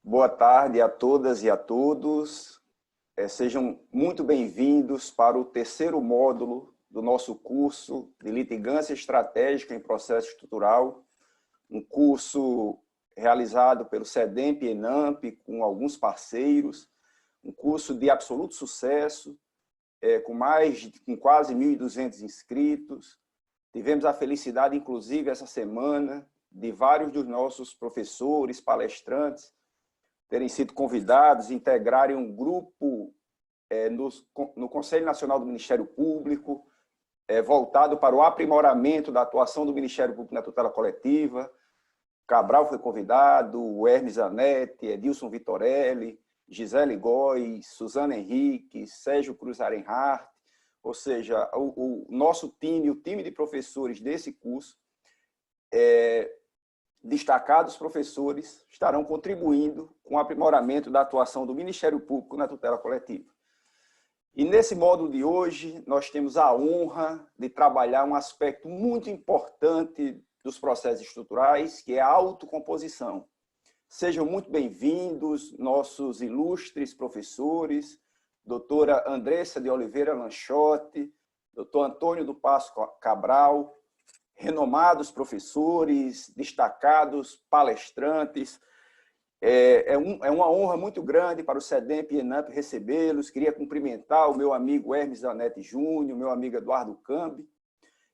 Boa tarde a todas e a todos. Sejam muito bem-vindos para o terceiro módulo do nosso curso de Litigância Estratégica em Processo Estrutural, um curso realizado pelo SEDEMP e ENAMP com alguns parceiros, um curso de absoluto sucesso, com quase 1.200 inscritos. Tivemos a felicidade, inclusive, essa semana, de vários dos nossos professores, palestrantes, terem sido convidados, integrarem um grupo no Conselho Nacional do Ministério Público, voltado para o aprimoramento da atuação do Ministério Público na tutela coletiva. Cabral foi convidado, o Hermes Zanetti, Edilson Vitorelli, Gisele Góes, Suzana Henrique, Sérgio Cruz Arenhardt, ou seja, o nosso time, o time de professores desse curso, destacados professores, estarão contribuindo com o aprimoramento da atuação do Ministério Público na tutela coletiva. E nesse módulo de hoje, nós temos a honra de trabalhar um aspecto muito importante dos processos estruturais, que é a autocomposição. Sejam muito bem-vindos, nossos ilustres professores, doutora Andressa de Oliveira Lanchotti, doutor Antônio do Passo Cabral, renomados professores, destacados palestrantes. É uma honra muito grande para o SEDEMP e ENAMP recebê-los. Queria cumprimentar o meu amigo Hermes Zanetti Júnior, meu amigo Eduardo Cambi.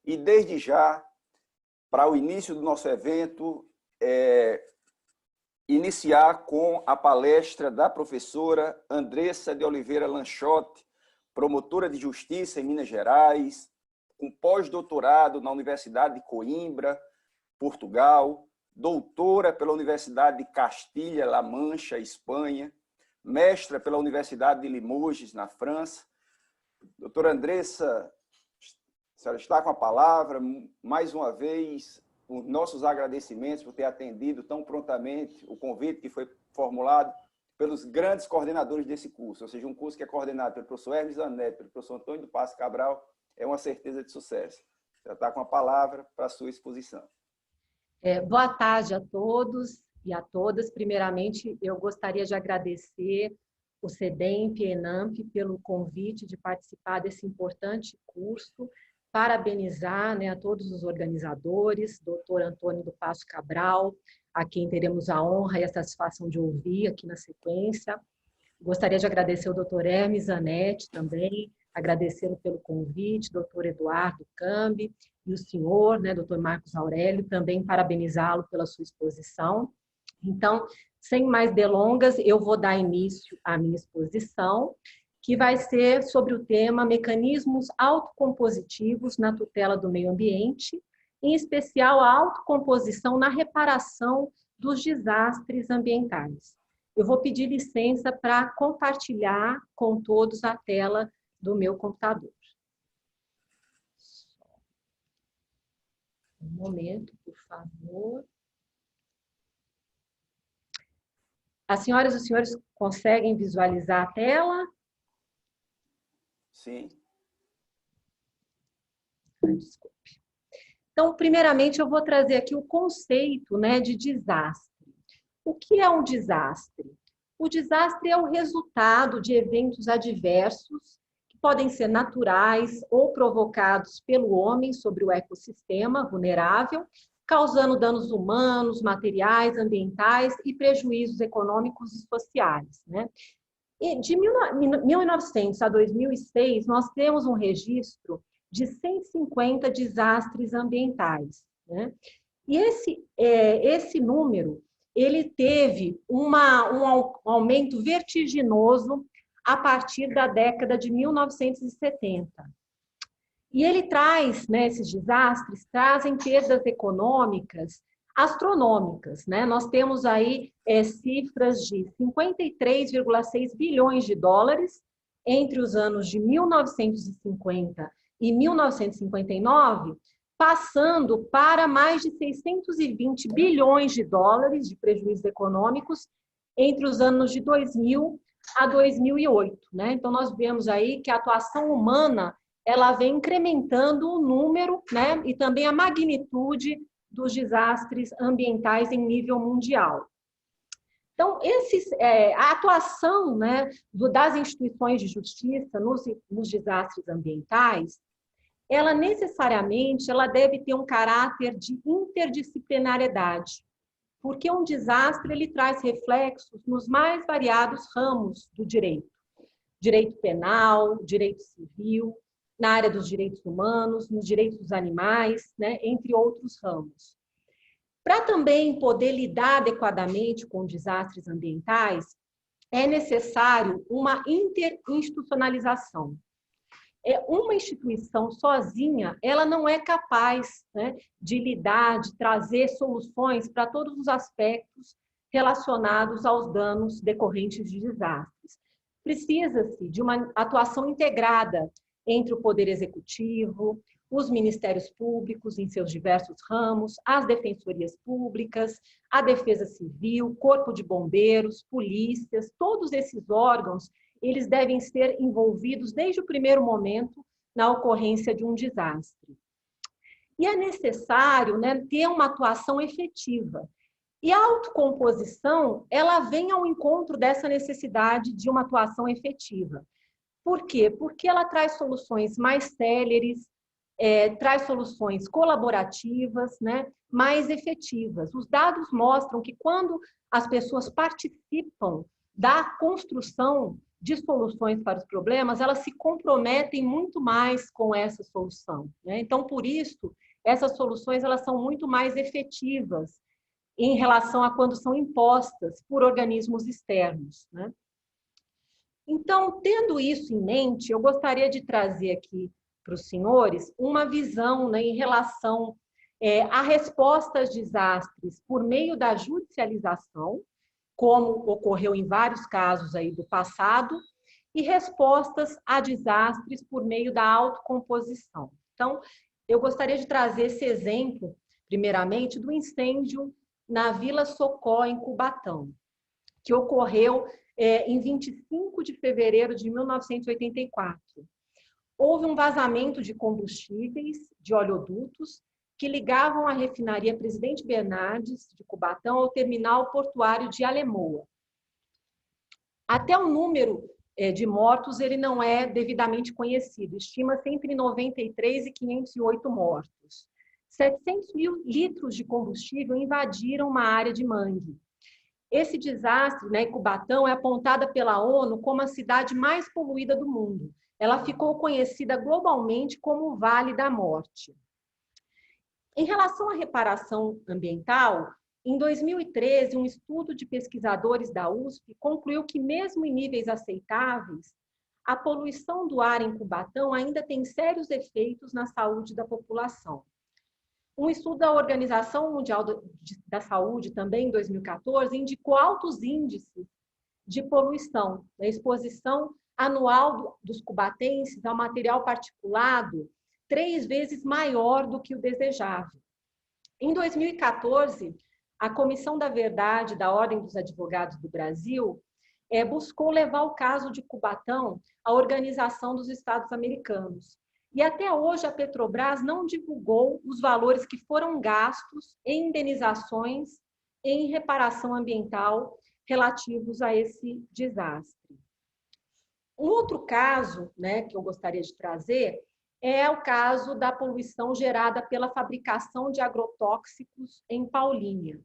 E, desde já, para o início do nosso evento, iniciar com a palestra da professora Andressa de Oliveira Lanchotti, promotora de Justiça em Minas Gerais, com pós-doutorado na Universidade de Coimbra, Portugal, doutora pela Universidade de Castilha-La Mancha, Espanha, mestra pela Universidade de Limoges, na França. Doutora Andressa, a senhora está com a palavra. Mais uma vez, os nossos agradecimentos por ter atendido tão prontamente o convite que foi formulado pelos grandes coordenadores desse curso, ou seja, um curso que é coordenado pelo professor Hermes Zanetti, pelo professor Antônio do Passo Cabral, é uma certeza de sucesso. Já está com a palavra para a sua exposição. Boa tarde a todos e a todas. Primeiramente, eu gostaria de agradecer o SEDEMP e ENAMP pelo convite de participar desse importante curso, parabenizar, a todos os organizadores, doutor Antônio do Passo Cabral, a quem teremos a honra e a satisfação de ouvir aqui na sequência. Gostaria de agradecer ao doutor Hermes Zanetti também, agradecê-lo pelo convite, doutor Eduardo Cambi, e o senhor, doutor Marcos Aurélio, também parabenizá-lo pela sua exposição. Então, sem mais delongas, eu vou dar início à minha exposição, que vai ser sobre o tema Mecanismos autocompositivos na tutela do meio ambiente, em especial a autocomposição na reparação dos desastres ambientais. Eu vou pedir licença para compartilhar com todos a tela do meu computador. Um momento, por favor. As senhoras e os senhores conseguem visualizar a tela? Sim. Desculpe. Então, primeiramente, eu vou trazer aqui o conceito de desastre. O que é um desastre? O desastre é o resultado de eventos adversos que podem ser naturais ou provocados pelo homem sobre o ecossistema vulnerável, causando danos humanos, materiais, ambientais e prejuízos econômicos e sociais. E de 1900 a 2006, nós temos um registro de 150 desastres ambientais. E esse número ele teve um aumento vertiginoso a partir da década de 1970. E ele traz, esses desastres trazem perdas econômicas astronômicas. Nós temos aí cifras de 53,6 bilhões de dólares entre os anos de 1950 e 1959, passando para mais de 620 bilhões de dólares de prejuízos econômicos entre os anos de 2000 a 2008. Então, nós vemos aí que a atuação humana ela vem incrementando o número e também a magnitude dos desastres ambientais em nível mundial. Então, a atuação, né, das instituições de justiça nos desastres ambientais, ela necessariamente deve ter um caráter de interdisciplinariedade, porque um desastre ele traz reflexos nos mais variados ramos do direito. Direito penal, direito civil, na área dos direitos humanos, nos direitos dos animais, né, entre outros ramos. Para também poder lidar adequadamente com desastres ambientais, é necessário uma interinstitucionalização. Uma instituição sozinha, ela não é capaz, né, de lidar, de trazer soluções para todos os aspectos relacionados aos danos decorrentes de desastres. Precisa-se de uma atuação integrada entre o Poder Executivo, os ministérios públicos em seus diversos ramos, as defensorias públicas, a Defesa Civil, Corpo de Bombeiros, polícias, todos esses órgãos, eles devem ser envolvidos desde o primeiro momento na ocorrência de um desastre. E é necessário, né, ter uma atuação efetiva. E a autocomposição, ela vem ao encontro dessa necessidade de uma atuação efetiva. Por quê? Porque ela traz soluções mais céleres, traz soluções colaborativas, né, mais efetivas. Os dados mostram que quando as pessoas participam da construção de soluções para os problemas, elas se comprometem muito mais com essa solução, né? Então, por isso, essas soluções elas são muito mais efetivas em relação a quando são impostas por organismos externos, né? Então, tendo isso em mente, eu gostaria de trazer aqui para os senhores uma visão, né, em relação a respostas a desastres por meio da judicialização, como ocorreu em vários casos aí do passado, e respostas a desastres por meio da autocomposição. Então, eu gostaria de trazer esse exemplo, primeiramente, do incêndio na Vila Socó, em Cubatão, que ocorreu em 25 de fevereiro de 1984. Houve um vazamento de combustíveis, de oleodutos, que ligavam a refinaria Presidente Bernardes, de Cubatão, ao terminal portuário de Alemoa. Até o número de mortos ele não é devidamente conhecido, estima-se entre 93 e 508 mortos. 700 mil litros de combustível invadiram uma área de mangue. Esse desastre, né, Cubatão, é apontada pela ONU como a cidade mais poluída do mundo. Ela ficou conhecida globalmente como o Vale da Morte. Em relação à reparação ambiental, em 2013, um estudo de pesquisadores da USP concluiu que, mesmo em níveis aceitáveis, a poluição do ar em Cubatão ainda tem sérios efeitos na saúde da população. Um estudo da Organização Mundial da Saúde, também em 2014, indicou altos índices de poluição, a exposição anual dos cubatenses ao material particulado 3 vezes maior do que o desejável. Em 2014, a Comissão da Verdade da Ordem dos Advogados do Brasil buscou levar o caso de Cubatão à Organização dos Estados Americanos. E até hoje a Petrobras não divulgou os valores que foram gastos em indenizações em reparação ambiental relativos a esse desastre. Um outro caso, né, que eu gostaria de trazer é o caso da poluição gerada pela fabricação de agrotóxicos em Paulínia.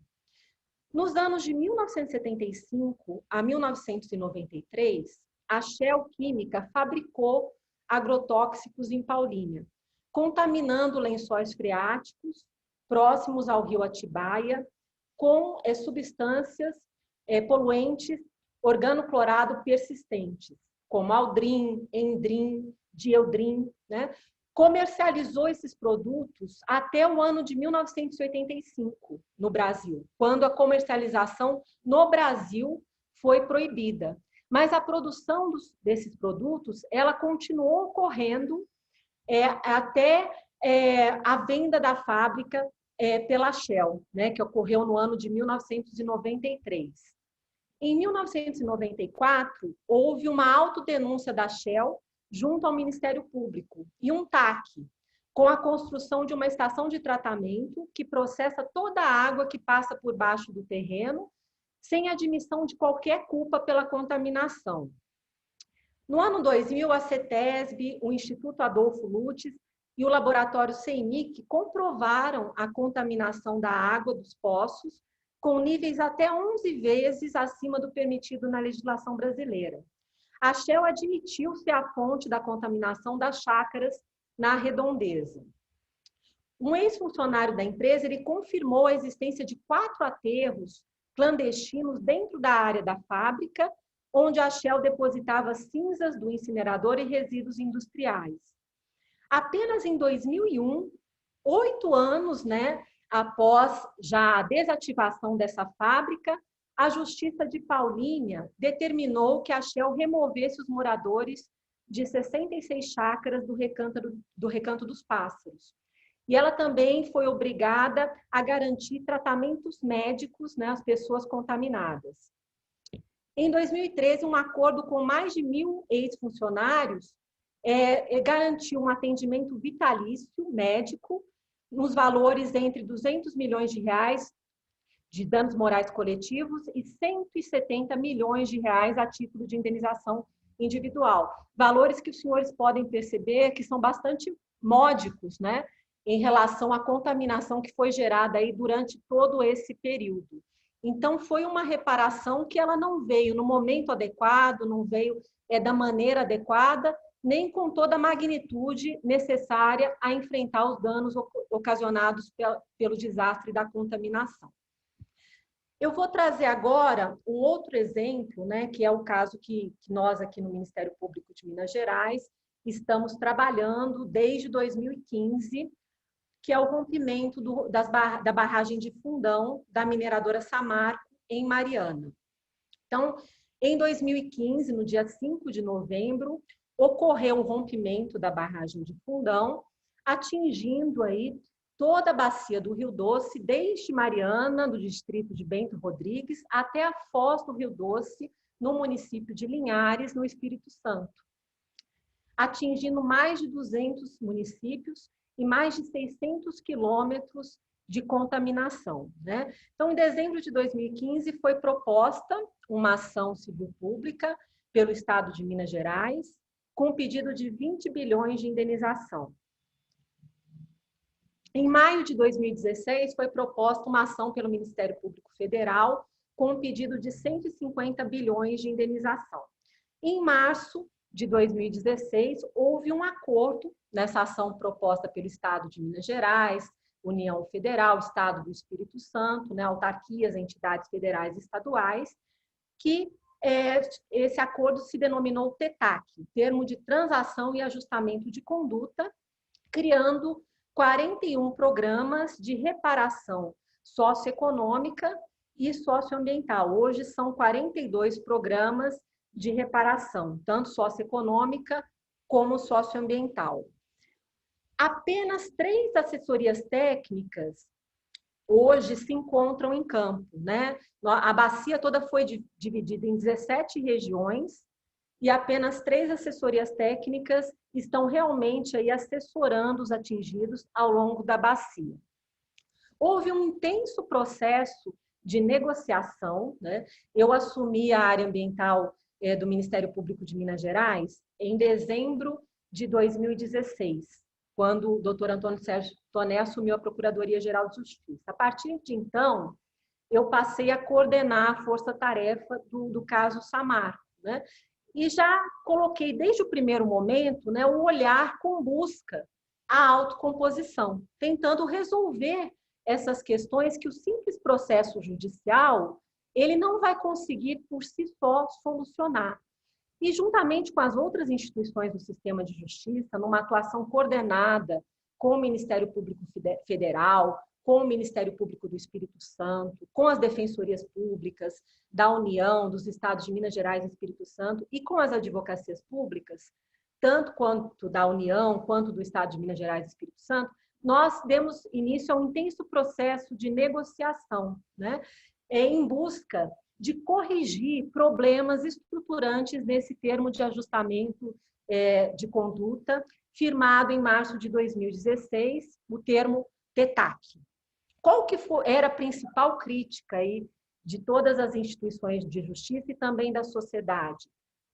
Nos anos de 1975 a 1993, a Shell Química fabricou agrotóxicos em Paulínia, contaminando lençóis freáticos próximos ao rio Atibaia com substâncias poluentes organoclorado persistentes, como aldrin, endrin, dieldrin, né? Comercializou esses produtos até o ano de 1985 no Brasil, quando a comercialização no Brasil foi proibida. Mas a produção desses produtos, ela continuou ocorrendo até a venda da fábrica pela Shell, né, que ocorreu no ano de 1993. Em 1994, houve uma autodenúncia da Shell junto ao Ministério Público e um TAC, com a construção de uma estação de tratamento que processa toda a água que passa por baixo do terreno sem admissão de qualquer culpa pela contaminação. No ano 2000, a CETESB, o Instituto Adolfo Lutz e o laboratório CENIC comprovaram a contaminação da água dos poços com níveis até 11 vezes acima do permitido na legislação brasileira. A Shell admitiu ser a fonte da contaminação das chácaras na redondeza. Um ex-funcionário da empresa, ele confirmou a existência de 4 aterros clandestinos dentro da área da fábrica, onde a Shell depositava cinzas do incinerador e resíduos industriais. Apenas em 2001, 8 anos, após já a desativação dessa fábrica, a Justiça de Paulínia determinou que a Shell removesse os moradores de 66 chácaras do Recanto dos Pássaros. E ela também foi obrigada a garantir tratamentos médicos, às pessoas contaminadas. Em 2013, um acordo com mais de 1.000 ex-funcionários garantiu um atendimento vitalício médico nos valores entre 200 milhões de reais de danos morais coletivos e 170 milhões de reais a título de indenização individual. Valores que os senhores podem perceber que são bastante módicos, em relação à contaminação que foi gerada aí durante todo esse período. Então, foi uma reparação que ela não veio no momento adequado, não veio da maneira adequada, nem com toda a magnitude necessária a enfrentar os danos ocasionados pelo desastre da contaminação. Eu vou trazer agora um outro exemplo, que é o caso que nós aqui no Ministério Público de Minas Gerais estamos trabalhando desde 2015, que é o rompimento da barragem de Fundão da mineradora Samarco, em Mariana. Então, em 2015, no dia 5 de novembro, ocorreu o rompimento da barragem de Fundão, atingindo aí toda a bacia do Rio Doce, desde Mariana, do distrito de Bento Rodrigues, até a foz do Rio Doce, no município de Linhares, no Espírito Santo, atingindo mais de 200 municípios e mais de 600 quilômetros de contaminação. Então, em dezembro de 2015, foi proposta uma ação civil pública pelo Estado de Minas Gerais, com pedido de 20 bilhões de indenização. Em maio de 2016, foi proposta uma ação pelo Ministério Público Federal com um pedido de 150 bilhões de indenização. Em março de 2016, houve um acordo nessa ação proposta pelo Estado de Minas Gerais, União Federal, Estado do Espírito Santo, autarquias, entidades federais e estaduais, que esse acordo se denominou TETAC, Termo de Transação e Ajustamento de Conduta, criando 41 programas de reparação socioeconômica e socioambiental. Hoje são 42 programas de reparação, tanto socioeconômica como socioambiental. Apenas 3 assessorias técnicas hoje se encontram em campo, A bacia toda foi dividida em 17 regiões e apenas 3 assessorias técnicas estão realmente aí assessorando os atingidos ao longo da bacia. Houve um intenso processo de negociação, Eu assumi a área ambiental do Ministério Público de Minas Gerais em dezembro de 2016, quando o doutor Antônio Sérgio Toné assumiu a Procuradoria-Geral de Justiça. A partir de então, eu passei a coordenar a força-tarefa do caso Samarco, E já coloquei, desde o primeiro momento, o olhar com busca à autocomposição, tentando resolver essas questões que o simples processo judicial ele não vai conseguir, por si só, solucionar. E, juntamente com as outras instituições do sistema de justiça, numa atuação coordenada com o Ministério Público Federal, com o Ministério Público do Espírito Santo, com as defensorias públicas da União, dos estados de Minas Gerais e Espírito Santo, e com as advocacias públicas, tanto quanto da União, quanto do estado de Minas Gerais e Espírito Santo, nós demos início a um intenso processo de negociação, em busca de corrigir problemas estruturantes nesse termo de ajustamento de conduta, firmado em março de 2016, o termo TETAC. Qual que era a principal crítica aí de todas as instituições de justiça e também da sociedade,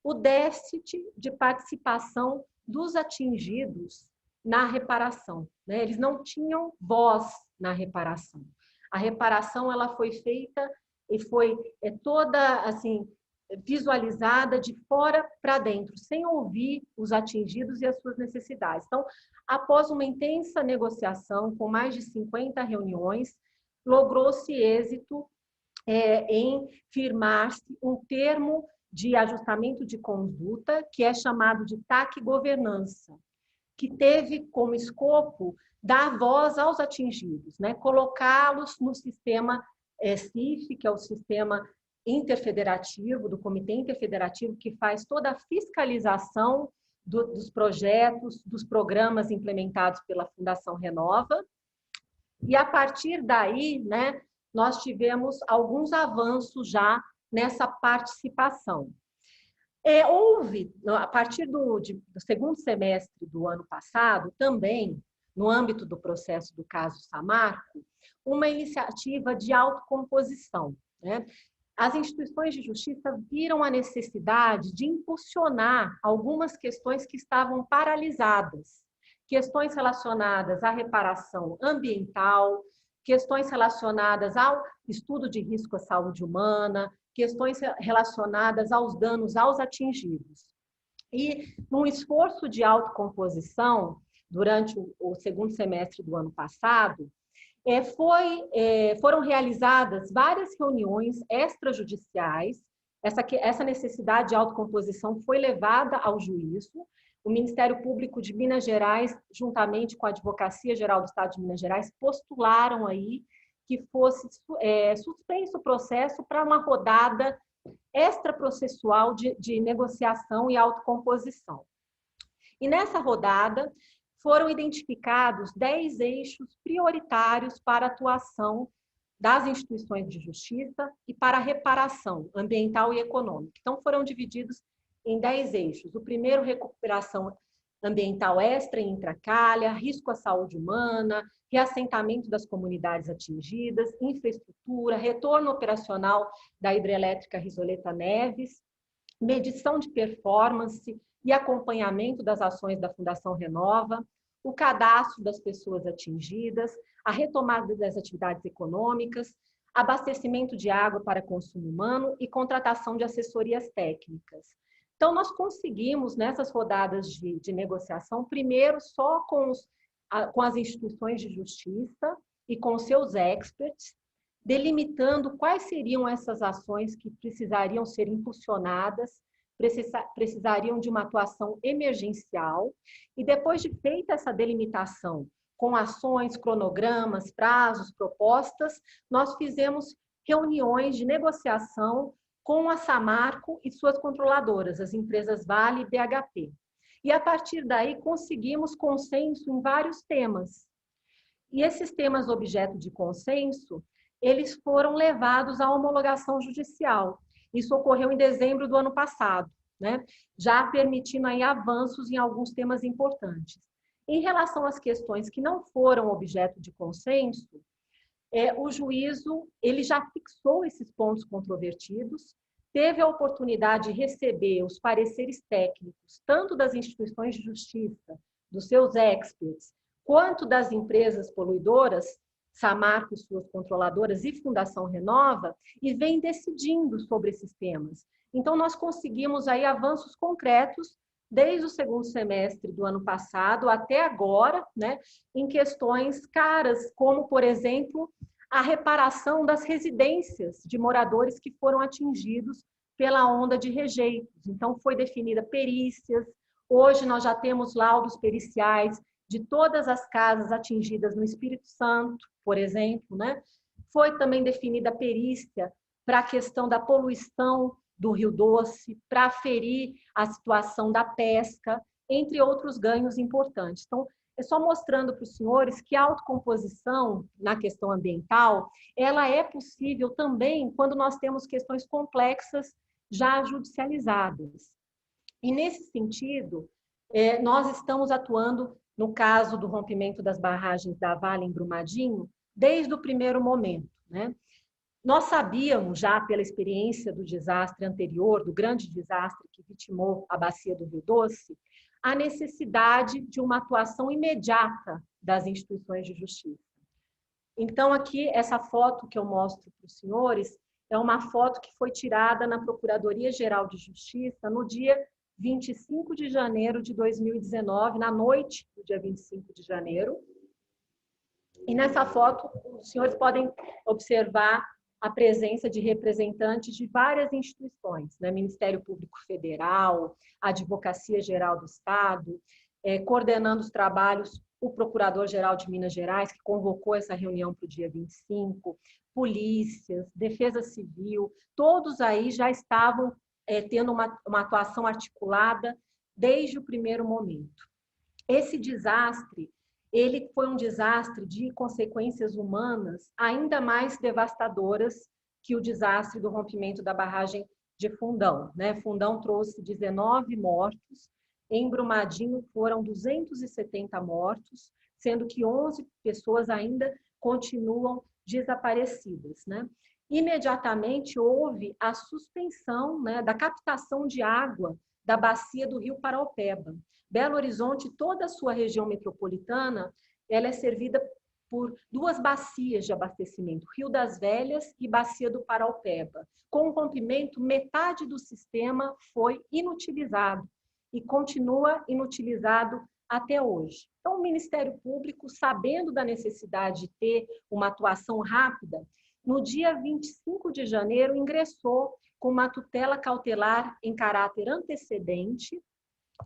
o déficit de participação dos atingidos na reparação, né? Eles não tinham voz na reparação. A reparação ela foi feita e foi toda assim visualizada de fora para dentro, sem ouvir os atingidos e as suas necessidades. Então, após uma intensa negociação, com mais de 50 reuniões, logrou-se êxito em firmar-se um termo de ajustamento de conduta, que é chamado de TAC Governança, que teve como escopo dar voz aos atingidos, né? Colocá-los no sistema CIF, que é o sistema interfederativo, do Comitê Interfederativo, que faz toda a fiscalização dos projetos, dos programas implementados pela Fundação Renova. E a partir daí, né, nós tivemos alguns avanços já nessa participação. Houve, a partir do segundo semestre do ano passado, também, no âmbito do processo do caso Samarco, uma iniciativa de autocomposição, né? As instituições de justiça viram a necessidade de impulsionar algumas questões que estavam paralisadas, questões relacionadas à reparação ambiental, questões relacionadas ao estudo de risco à saúde humana, questões relacionadas aos danos aos atingidos. E, num esforço de autocomposição, durante o segundo semestre do ano passado, foram realizadas várias reuniões extrajudiciais. Essa necessidade de autocomposição foi levada ao juízo. O Ministério Público de Minas Gerais, juntamente com a Advocacia Geral do Estado de Minas Gerais, postularam aí que fosse suspenso o processo para uma rodada extraprocessual de negociação e autocomposição. E nessa rodada foram identificados 10 eixos prioritários para a atuação das instituições de justiça e para a reparação ambiental e econômica. Então, foram divididos em 10 eixos. O primeiro, recuperação ambiental extra e intracalha, risco à saúde humana, reassentamento das comunidades atingidas, infraestrutura, retorno operacional da hidrelétrica Risoleta Neves, medição de performance e acompanhamento das ações da Fundação Renova, o cadastro das pessoas atingidas, a retomada das atividades econômicas, abastecimento de água para consumo humano e contratação de assessorias técnicas. Então, nós conseguimos, nessas rodadas de negociação, primeiro só com as instituições de justiça e com seus experts, delimitando quais seriam essas ações que precisariam ser impulsionadas, precisariam de uma atuação emergencial, e depois de feita essa delimitação com ações, cronogramas, prazos, propostas, nós fizemos reuniões de negociação com a Samarco e suas controladoras, as empresas Vale e BHP. E, a partir daí, conseguimos consenso em vários temas. E esses temas objeto de consenso, eles foram levados à homologação judicial. Isso ocorreu em dezembro do ano passado, né? Já permitindo aí avanços em alguns temas importantes. Em relação às questões que não foram objeto de consenso, o juízo ele já fixou esses pontos controvertidos, teve a oportunidade de receber os pareceres técnicos, tanto das instituições de justiça, dos seus experts, quanto das empresas poluidoras, Samarco e suas controladoras e Fundação Renova, e vem decidindo sobre esses temas. Então, nós conseguimos aí avanços concretos desde o segundo semestre do ano passado até agora, né, em questões caras, como, por exemplo, a reparação das residências de moradores que foram atingidos pela onda de rejeitos. Então, foi definida perícias. Hoje, nós já temos laudos periciais de todas as casas atingidas no Espírito Santo, por exemplo, né? Foi também definida a perícia para a questão da poluição do Rio Doce, para aferir a situação da pesca, entre outros ganhos importantes. Então, é só mostrando para os senhores que a autocomposição na questão ambiental, ela é possível também quando nós temos questões complexas já judicializadas. E, nesse sentido, nós estamos atuando no caso do rompimento das barragens da Vale em Brumadinho desde o primeiro momento, né? Nós sabíamos já pela experiência do desastre anterior, do grande desastre que vitimou a bacia do Rio Doce, a necessidade de uma atuação imediata das instituições de justiça. Então, aqui, essa foto que eu mostro para os senhores é uma foto que foi tirada na Procuradoria-Geral de Justiça no dia 25 de janeiro de 2019, na noite do dia 25 de janeiro. E nessa foto, os senhores podem observar a presença de representantes de várias instituições, né? Ministério Público Federal, Advocacia Geral do Estado, coordenando os trabalhos, o Procurador-Geral de Minas Gerais, que convocou essa reunião para o dia 25, polícias, Defesa Civil, todos aí já estavam tendo uma atuação articulada desde o primeiro momento. Esse desastre, ele foi um desastre de consequências humanas ainda mais devastadoras que o desastre do rompimento da barragem de Fundão, né? Fundão trouxe 19 mortos, em Brumadinho foram 270 mortos, sendo que 11 pessoas ainda continuam desaparecidas, né? Imediatamente houve a suspensão, né, da captação de água da bacia do Rio Paraopeba. Belo Horizonte, toda a sua região metropolitana, ela é servida por duas bacias de abastecimento, Rio das Velhas e Bacia do Paraopeba. Com o rompimento, metade do sistema foi inutilizado e continua inutilizado até hoje. Então, o Ministério Público, sabendo da necessidade de ter uma atuação rápida, no dia 25 de janeiro, ingressou com uma tutela cautelar em caráter antecedente,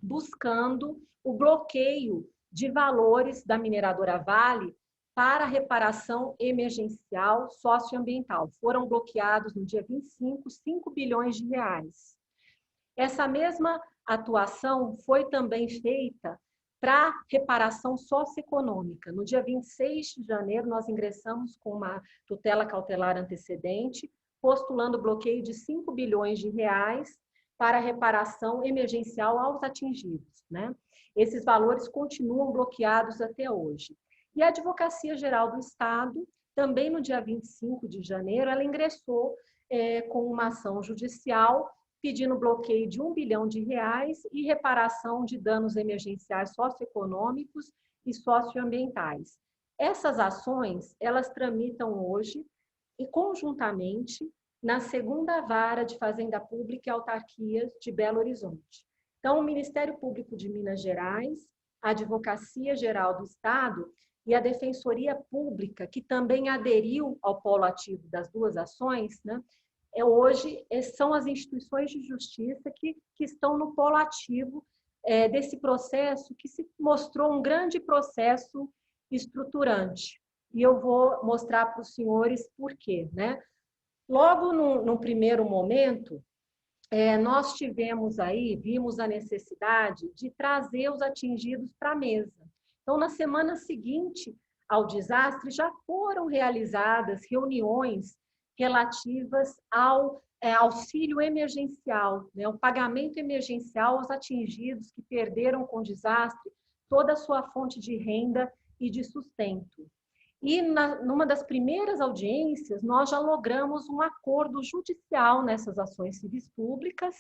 buscando o bloqueio de valores da mineradora Vale para reparação emergencial socioambiental. Foram bloqueados no dia 25, 5 bilhões de reais. Essa mesma atuação foi também feita para reparação socioeconômica. No dia 26 de janeiro, nós ingressamos com uma tutela cautelar antecedente, postulando bloqueio de 5 bilhões de reais para reparação emergencial aos atingidos, né? Esses valores continuam bloqueados até hoje. E a Advocacia Geral do Estado, também no dia 25 de janeiro, ela ingressou com uma ação judicial pedindo bloqueio de 1 bilhão de reais e reparação de danos emergenciais socioeconômicos e socioambientais. Essas ações, elas tramitam hoje e conjuntamente na segunda vara de Fazenda Pública e Autarquias de Belo Horizonte. Então, o Ministério Público de Minas Gerais, a Advocacia Geral do Estado e a Defensoria Pública, que também aderiu ao polo ativo das duas ações, né? Hoje são as instituições de justiça que estão no polo ativo desse processo que se mostrou um grande processo estruturante. E eu vou mostrar para os senhores por quê, né? Logo no primeiro momento, nós vimos a necessidade de trazer os atingidos para a mesa. Então, na semana seguinte ao desastre, já foram realizadas reuniões relativas ao auxílio emergencial, né, o pagamento emergencial aos atingidos que perderam com o desastre toda a sua fonte de renda e de sustento. E numa das primeiras audiências, nós já logramos um acordo judicial nessas ações civis públicas,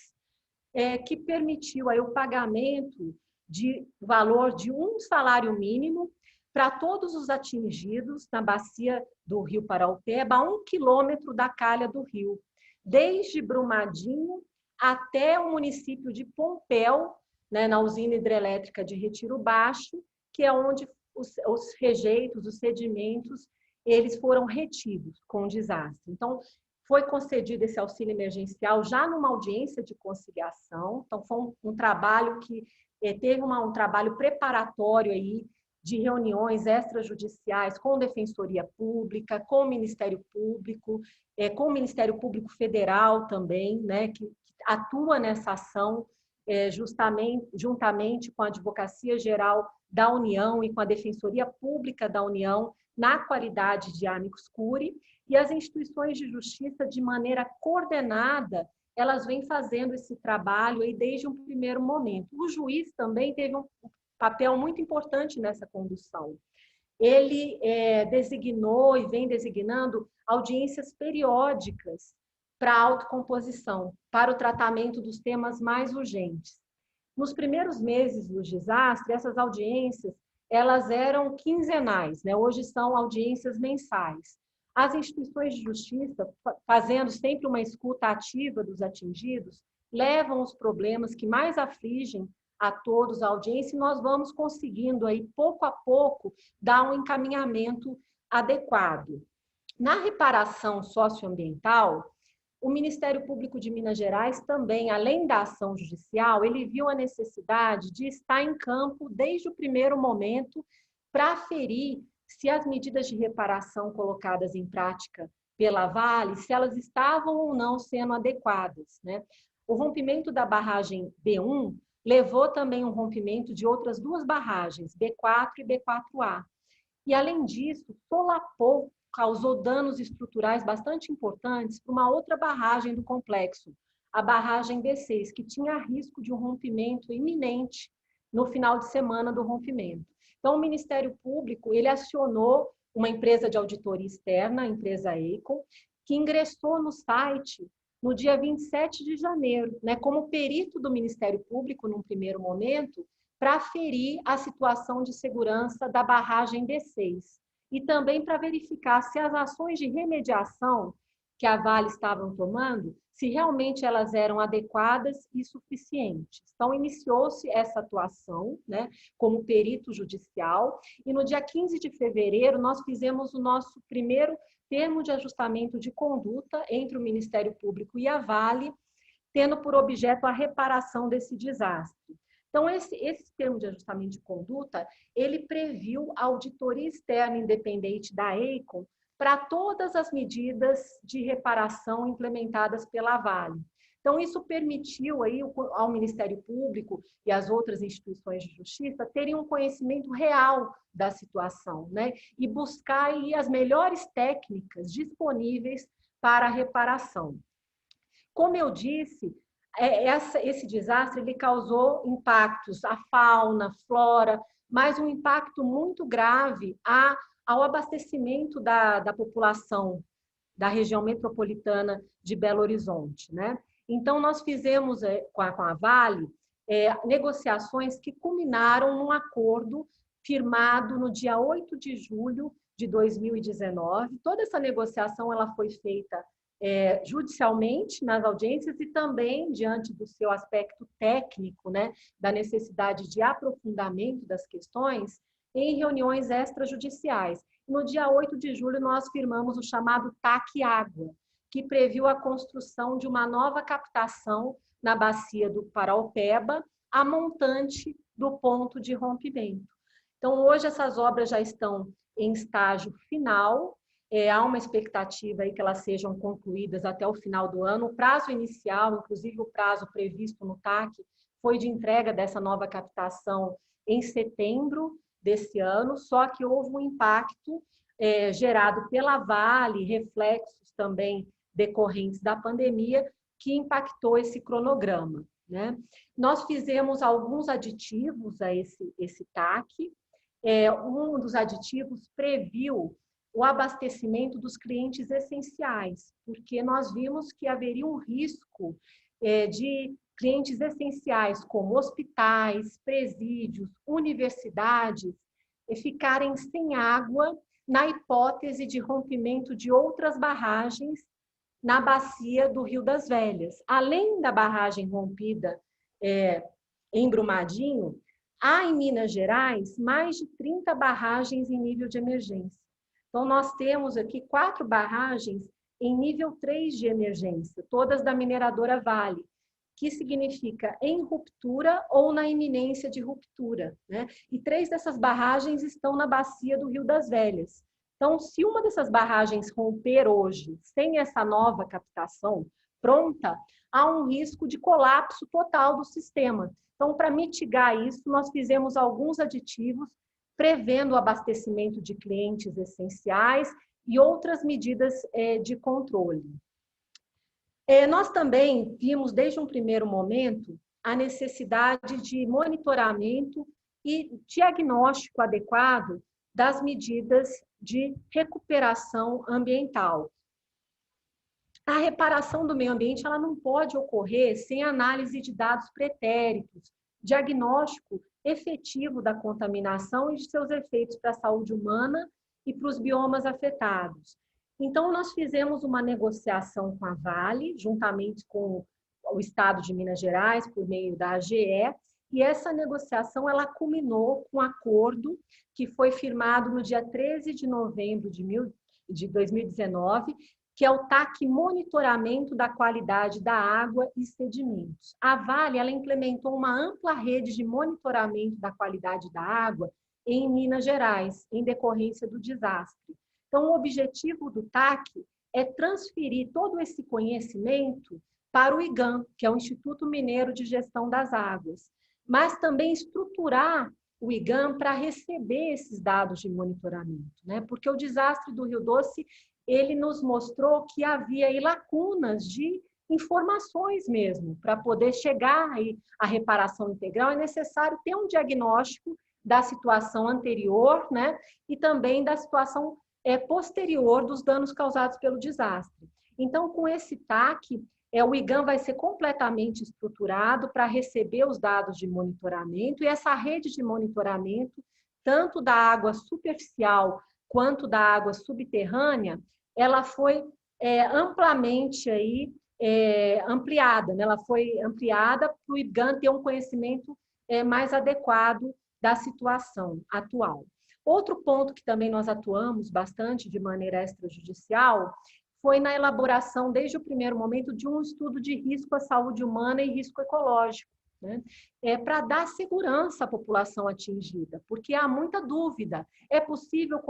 que permitiu aí o pagamento de valor de um salário mínimo para todos os atingidos na bacia do Rio Paraopeba, a 1 quilômetro da calha do rio, desde Brumadinho até o município de Pompéu, né, na usina hidrelétrica de Retiro Baixo, que é onde os rejeitos, os sedimentos, eles foram retidos com o desastre. Então, foi concedido esse auxílio emergencial já numa audiência de conciliação. Então, foi um trabalho que teve um trabalho preparatório aí de reuniões extrajudiciais com Defensoria Pública, com o Ministério Público, com o Ministério Público Federal também, né, que atua nessa ação juntamente com a Advocacia Geral da União e com a Defensoria Pública da União, na qualidade de amicus curiae, e as instituições de justiça, de maneira coordenada, elas vêm fazendo esse trabalho aí desde um primeiro momento. O juiz também teve um papel muito importante nessa condução. ele designou e vem designando audiências periódicas para a autocomposição, para o tratamento dos temas mais urgentes. Nos primeiros meses do desastre, essas audiências elas eram quinzenais, né? Hoje são audiências mensais. As instituições de justiça, fazendo sempre uma escuta ativa dos atingidos, levam os problemas que mais afligem a todos a audiência e nós vamos conseguindo aí, pouco a pouco, dar um encaminhamento adequado. Na reparação socioambiental, o Ministério Público de Minas Gerais também, além da ação judicial, ele viu a necessidade de estar em campo desde o primeiro momento para aferir se as medidas de reparação colocadas em prática pela Vale, se elas estavam ou não sendo adequadas, né? O rompimento da barragem B1 levou também um rompimento de outras duas barragens, B4 e B4A. E, além disso, solapou, causou danos estruturais bastante importantes para uma outra barragem do complexo, a barragem B6, que tinha risco de um rompimento iminente no final de semana do rompimento. Então, o Ministério Público, ele acionou uma empresa de auditoria externa, a empresa Eicon, que ingressou no site no dia 27 de janeiro, né, como perito do Ministério Público, num primeiro momento, para aferir a situação de segurança da barragem B6 e também para verificar se as ações de remediação que a Vale estavam tomando, se realmente elas eram adequadas e suficientes. Então, iniciou-se essa atuação, né, como perito judicial, e no dia 15 de fevereiro nós fizemos o nosso primeiro termo de ajustamento de conduta entre o Ministério Público e a Vale, tendo por objeto a reparação desse desastre. Então, esse termo de ajustamento de conduta, ele previu a auditoria externa independente da Eicon para todas as medidas de reparação implementadas pela Vale. Então, isso permitiu aí ao Ministério Público e às outras instituições de justiça terem um conhecimento real da situação, né? E buscar aí as melhores técnicas disponíveis para a reparação. Como eu disse, esse desastre ele causou impactos à fauna, flora, mas um impacto muito grave ao abastecimento da população da região metropolitana de Belo Horizonte, né? Então, nós fizemos com a Vale negociações que culminaram num acordo firmado no dia 8 de julho de 2019. Toda essa negociação ela foi feita judicialmente nas audiências e também diante do seu aspecto técnico, né, da necessidade de aprofundamento das questões, em reuniões extrajudiciais. No dia 8 de julho, nós firmamos o chamado TAC Água, que previu a construção de uma nova captação na bacia do Paraopeba, a montante do ponto de rompimento. Então, hoje essas obras já estão em estágio final, há uma expectativa aí que elas sejam concluídas até o final do ano. O prazo inicial, inclusive o prazo previsto no TAC, foi de entrega dessa nova captação em setembro desse ano, só que houve um impacto gerado pela Vale, reflexos também decorrentes da pandemia, que impactou esse cronograma, né? Nós fizemos alguns aditivos a esse TAC. Um dos aditivos previu o abastecimento dos clientes essenciais, porque nós vimos que haveria um risco de clientes essenciais, como hospitais, presídios, universidades, ficarem sem água na hipótese de rompimento de outras barragens na bacia do Rio das Velhas. Além da barragem rompida em Brumadinho, há em Minas Gerais mais de 30 barragens em nível de emergência. Então, nós temos aqui 4 barragens em nível 3 de emergência, todas da mineradora Vale, que significa em ruptura ou na iminência de ruptura, né? E 3 dessas barragens estão na bacia do Rio das Velhas. Então, se uma dessas barragens romper hoje, sem essa nova captação pronta, há um risco de colapso total do sistema. Então, para mitigar isso, nós fizemos alguns aditivos prevendo o abastecimento de clientes essenciais e outras medidas de controle. Nós também vimos, desde um primeiro momento, a necessidade de monitoramento e diagnóstico adequado das medidas de recuperação ambiental. A reparação do meio ambiente ela não pode ocorrer sem análise de dados pretéritos, diagnóstico efetivo da contaminação e de seus efeitos para a saúde humana e para os biomas afetados. Então, nós fizemos uma negociação com a Vale, juntamente com o Estado de Minas Gerais, por meio da AGE, e essa negociação ela culminou com um acordo que foi firmado no dia 13 de novembro de 2019, que é o TAC Monitoramento da Qualidade da Água e Sedimentos. A Vale ela implementou uma ampla rede de monitoramento da qualidade da água em Minas Gerais, em decorrência do desastre. Então, o objetivo do TAC é transferir todo esse conhecimento para o IGAM, que é o Instituto Mineiro de Gestão das Águas, mas também estruturar o IGAM para receber esses dados de monitoramento, né? Porque o desastre do Rio Doce ele nos mostrou que havia aí lacunas de informações mesmo. Para poder chegar aí à reparação integral, é necessário ter um diagnóstico da situação anterior, né? E também da situação posterior dos danos causados pelo desastre. Então, com esse TAC, o IGAM vai ser completamente estruturado para receber os dados de monitoramento, e essa rede de monitoramento, tanto da água superficial quanto da água subterrânea, ela foi amplamente aí, ampliada, né? Ela foi ampliada para o IGAM ter um conhecimento mais adequado da situação atual. Outro ponto que também nós atuamos bastante de maneira extrajudicial foi na elaboração, desde o primeiro momento, de um estudo de risco à saúde humana e risco ecológico, né? Para dar segurança à população atingida, porque há muita dúvida. É possível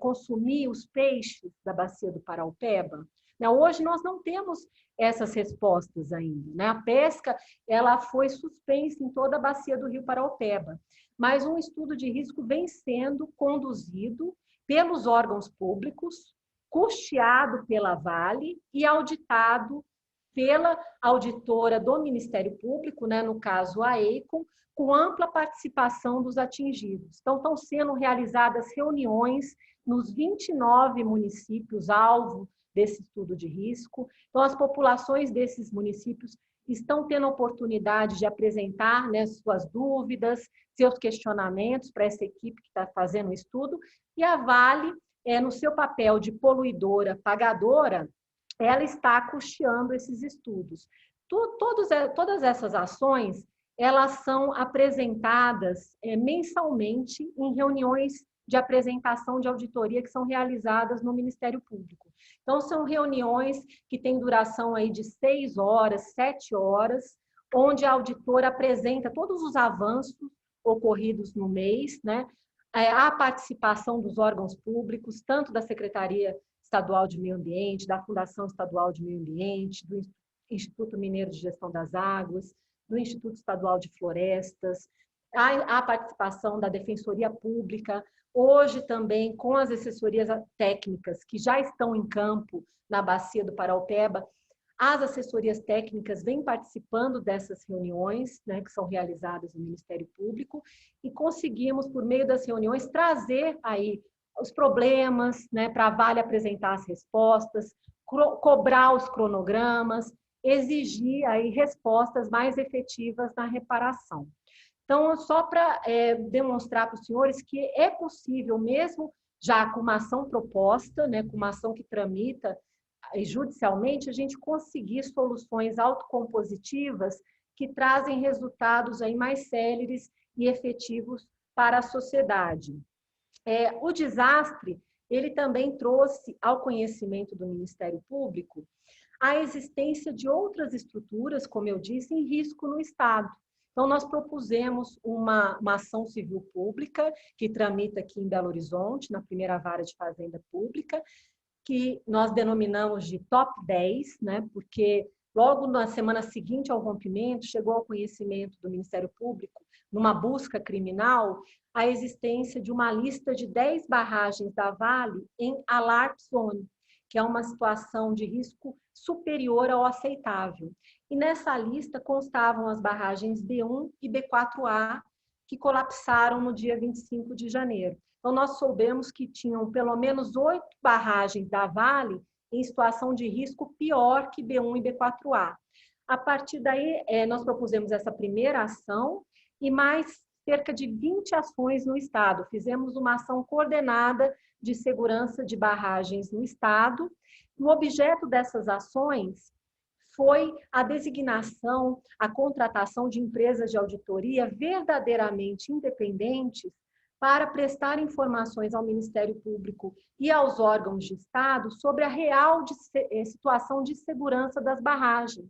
consumir os peixes da bacia do Paraupeba? Hoje nós não temos essas respostas ainda, né? A pesca ela foi suspensa em toda a bacia do Rio Paraupeba, mas um estudo de risco vem sendo conduzido pelos órgãos públicos, custeado pela Vale e auditado pela auditora do Ministério Público, né, no caso a EICOM, com ampla participação dos atingidos. Então, estão sendo realizadas reuniões nos 29 municípios alvo desse estudo de risco. Então, as populações desses municípios estão tendo a oportunidade de apresentar, né, suas dúvidas, seus questionamentos para essa equipe que está fazendo o estudo, e a Vale, no seu papel de poluidora pagadora, ela está custeando esses estudos. Todas essas ações, elas são apresentadas mensalmente em reuniões de apresentação de auditoria que são realizadas no Ministério Público. Então, são reuniões que têm duração aí de 6 horas, 7 horas, onde a auditora apresenta todos os avanços ocorridos no mês, né? A participação dos órgãos públicos, tanto da Secretaria Estadual de Meio Ambiente, da Fundação Estadual de Meio Ambiente, do Instituto Mineiro de Gestão das Águas, do Instituto Estadual de Florestas, a participação da Defensoria Pública, hoje também com as assessorias técnicas que já estão em campo na bacia do Paraupeba. As assessorias técnicas vêm participando dessas reuniões, né, que são realizadas no Ministério Público, e conseguimos, por meio das reuniões, trazer aí os problemas, né, para a Vale apresentar as respostas, cobrar os cronogramas, exigir aí respostas mais efetivas na reparação. Então, só para demonstrar para os senhores que é possível, mesmo já com uma ação proposta, né, com uma ação que tramita judicialmente, a gente conseguir soluções autocompositivas que trazem resultados aí mais céleres e efetivos para a sociedade. O desastre, ele também trouxe ao conhecimento do Ministério Público a existência de outras estruturas, como eu disse, em risco no Estado. Então, nós propusemos uma ação civil pública que tramita aqui em Belo Horizonte, na primeira vara de Fazenda Pública, que nós denominamos de Top 10, né? Porque logo na semana seguinte ao rompimento, chegou ao conhecimento do Ministério Público, numa busca criminal, a existência de uma lista de 10 barragens da Vale em Alarm Zone, que é uma situação de risco superior ao aceitável. E nessa lista constavam as barragens B1 e B4A, que colapsaram no dia 25 de janeiro. Então, nós soubemos que tinham pelo menos 8 barragens da Vale em situação de risco pior que B1 e B4A. A partir daí, nós propusemos essa primeira ação e mais cerca de 20 ações no Estado. Fizemos uma ação coordenada de segurança de barragens no Estado. O objeto dessas ações foi a designação, a contratação de empresas de auditoria verdadeiramente independentes para prestar informações ao Ministério Público e aos órgãos de Estado sobre a real situação de segurança das barragens.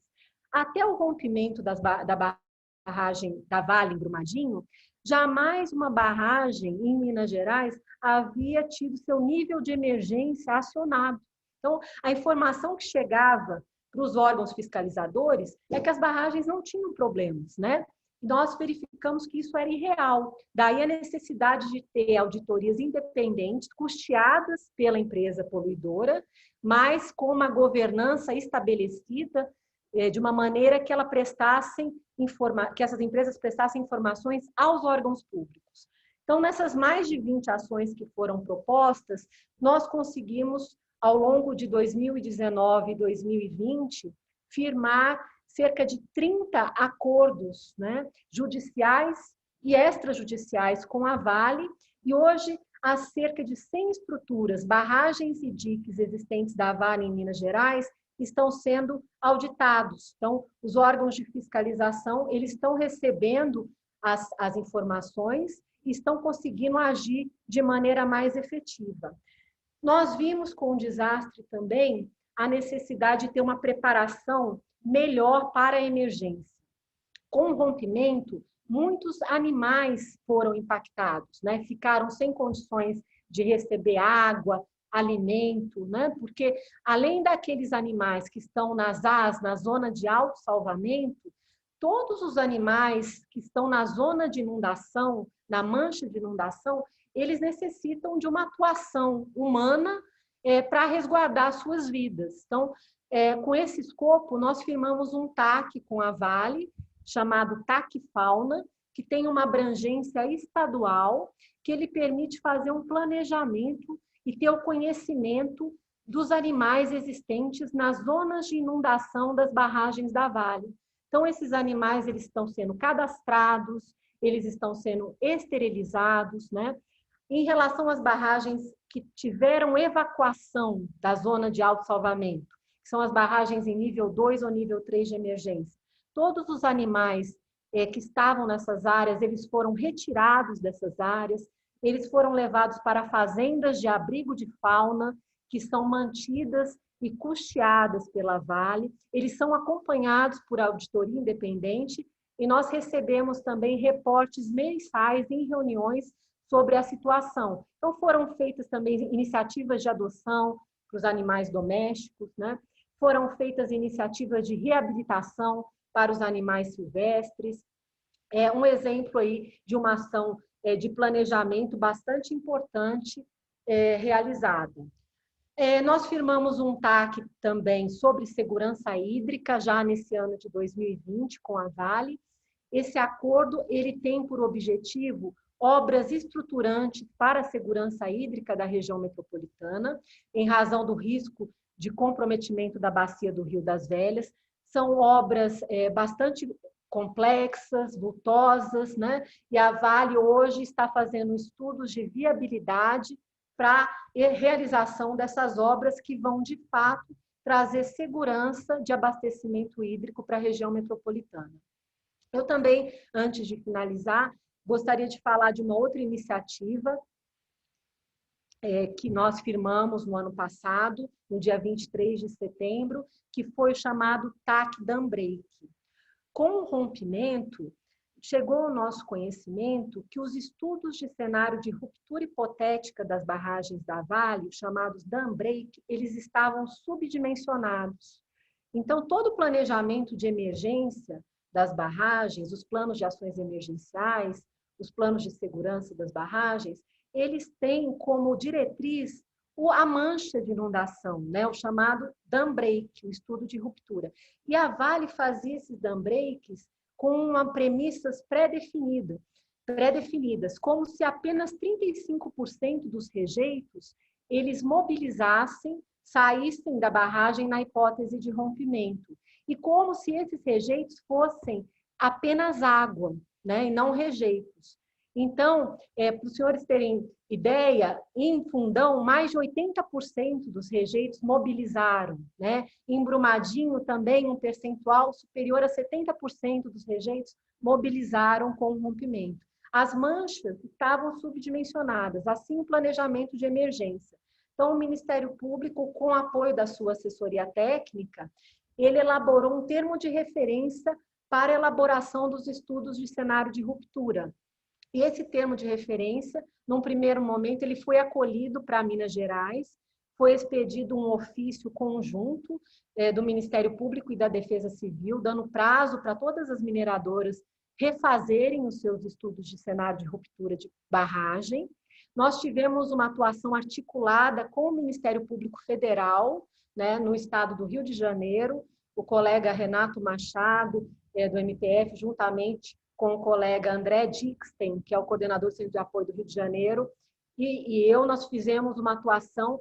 Até o rompimento da barragem da Vale em Brumadinho, jamais uma barragem em Minas Gerais havia tido seu nível de emergência acionado. Então, a informação que chegava para os órgãos fiscalizadores é que as barragens não tinham problemas, né? Nós verificamos que isso era irreal. Daí a necessidade de ter auditorias independentes, custeadas pela empresa poluidora, mas com uma governança estabelecida de uma maneira que que essas empresas prestassem informações aos órgãos públicos. Então, nessas mais de 20 ações que foram propostas, nós conseguimos, ao longo de 2019 e 2020, firmar cerca de 30 acordos, né, judiciais e extrajudiciais com a Vale, e hoje há cerca de 100 estruturas, barragens e diques existentes da Vale em Minas Gerais estão sendo auditados. Então, os órgãos de fiscalização, eles estão recebendo as informações e estão conseguindo agir de maneira mais efetiva. Nós vimos com o desastre também a necessidade de ter uma preparação melhor para a emergência. Com o rompimento, muitos animais foram impactados, né? Ficaram sem condições de receber água, alimento, né? Porque além daqueles animais que estão na zona de autossalvamento, todos os animais que estão na zona de inundação, na mancha de inundação, eles necessitam de uma atuação humana para resguardar suas vidas. Então, com esse escopo, nós firmamos um TAC com a Vale, chamado TAC Fauna, que tem uma abrangência estadual, que ele permite fazer um planejamento e ter o conhecimento dos animais existentes nas zonas de inundação das barragens da Vale. Então, esses animais eles estão sendo cadastrados, eles estão sendo esterilizados, né? Em relação às barragens que tiveram evacuação da zona de autossalvamento, que são as barragens em nível 2 ou nível 3 de emergência, todos os animais que estavam nessas áreas, eles foram retirados dessas áreas, eles foram levados para fazendas de abrigo de fauna, que são mantidas e custeadas pela Vale, eles são acompanhados por auditoria independente e nós recebemos também reportes mensais em reuniões sobre a situação. Então, foram feitas também iniciativas de adoção para os animais domésticos, né? Foram feitas iniciativas de reabilitação para os animais silvestres. Um exemplo aí de uma ação de planejamento bastante importante realizada. Nós firmamos um TAC também sobre segurança hídrica, já nesse ano de 2020, com a Vale. Esse acordo ele tem por objetivo obras estruturantes para a segurança hídrica da região metropolitana, em razão do risco de comprometimento da bacia do Rio das Velhas. São obras bastante complexas, vultosas, né? E a Vale hoje está fazendo estudos de viabilidade para a realização dessas obras que vão, de fato, trazer segurança de abastecimento hídrico para a região metropolitana. Eu também, antes de finalizar, gostaria de falar de uma outra iniciativa que nós firmamos no ano passado, no dia 23 de setembro, que foi o chamado TAC Dam Break. Com o rompimento, chegou ao nosso conhecimento que os estudos de cenário de ruptura hipotética das barragens da Vale, chamados Dam Break, eles estavam subdimensionados. Então, todo o planejamento de emergência das barragens, os planos de ações emergenciais, os planos de segurança das barragens, eles têm como diretriz a mancha de inundação, né? O chamado dam break, o estudo de ruptura. E a Vale fazia esses dam breaks com premissas pré-definidas. pré-definidas, como se apenas 35% dos rejeitos eles mobilizassem, saíssem da barragem na hipótese de rompimento. E como se esses rejeitos fossem apenas água, né, e não rejeitos. Então, para os senhores terem ideia, em Fundão, mais de 80% dos rejeitos mobilizaram, né? Em Brumadinho, também um percentual superior a 70% dos rejeitos mobilizaram com o rompimento. As manchas estavam subdimensionadas, assim o planejamento de emergência. Então, o Ministério Público, com o apoio da sua assessoria técnica, ele elaborou um termo de referência para a elaboração dos estudos de cenário de ruptura. E esse termo de referência, num primeiro momento, ele foi acolhido para Minas Gerais, foi expedido um ofício conjunto do Ministério Público e da Defesa Civil, dando prazo para todas as mineradoras refazerem os seus estudos de cenário de ruptura de barragem. Nós tivemos uma atuação articulada com o Ministério Público Federal, né, no estado do Rio de Janeiro, o colega Renato Machado, do MPF, juntamente com o colega André Dixten, que é o coordenador do Centro de Apoio do Rio de Janeiro, nós fizemos uma atuação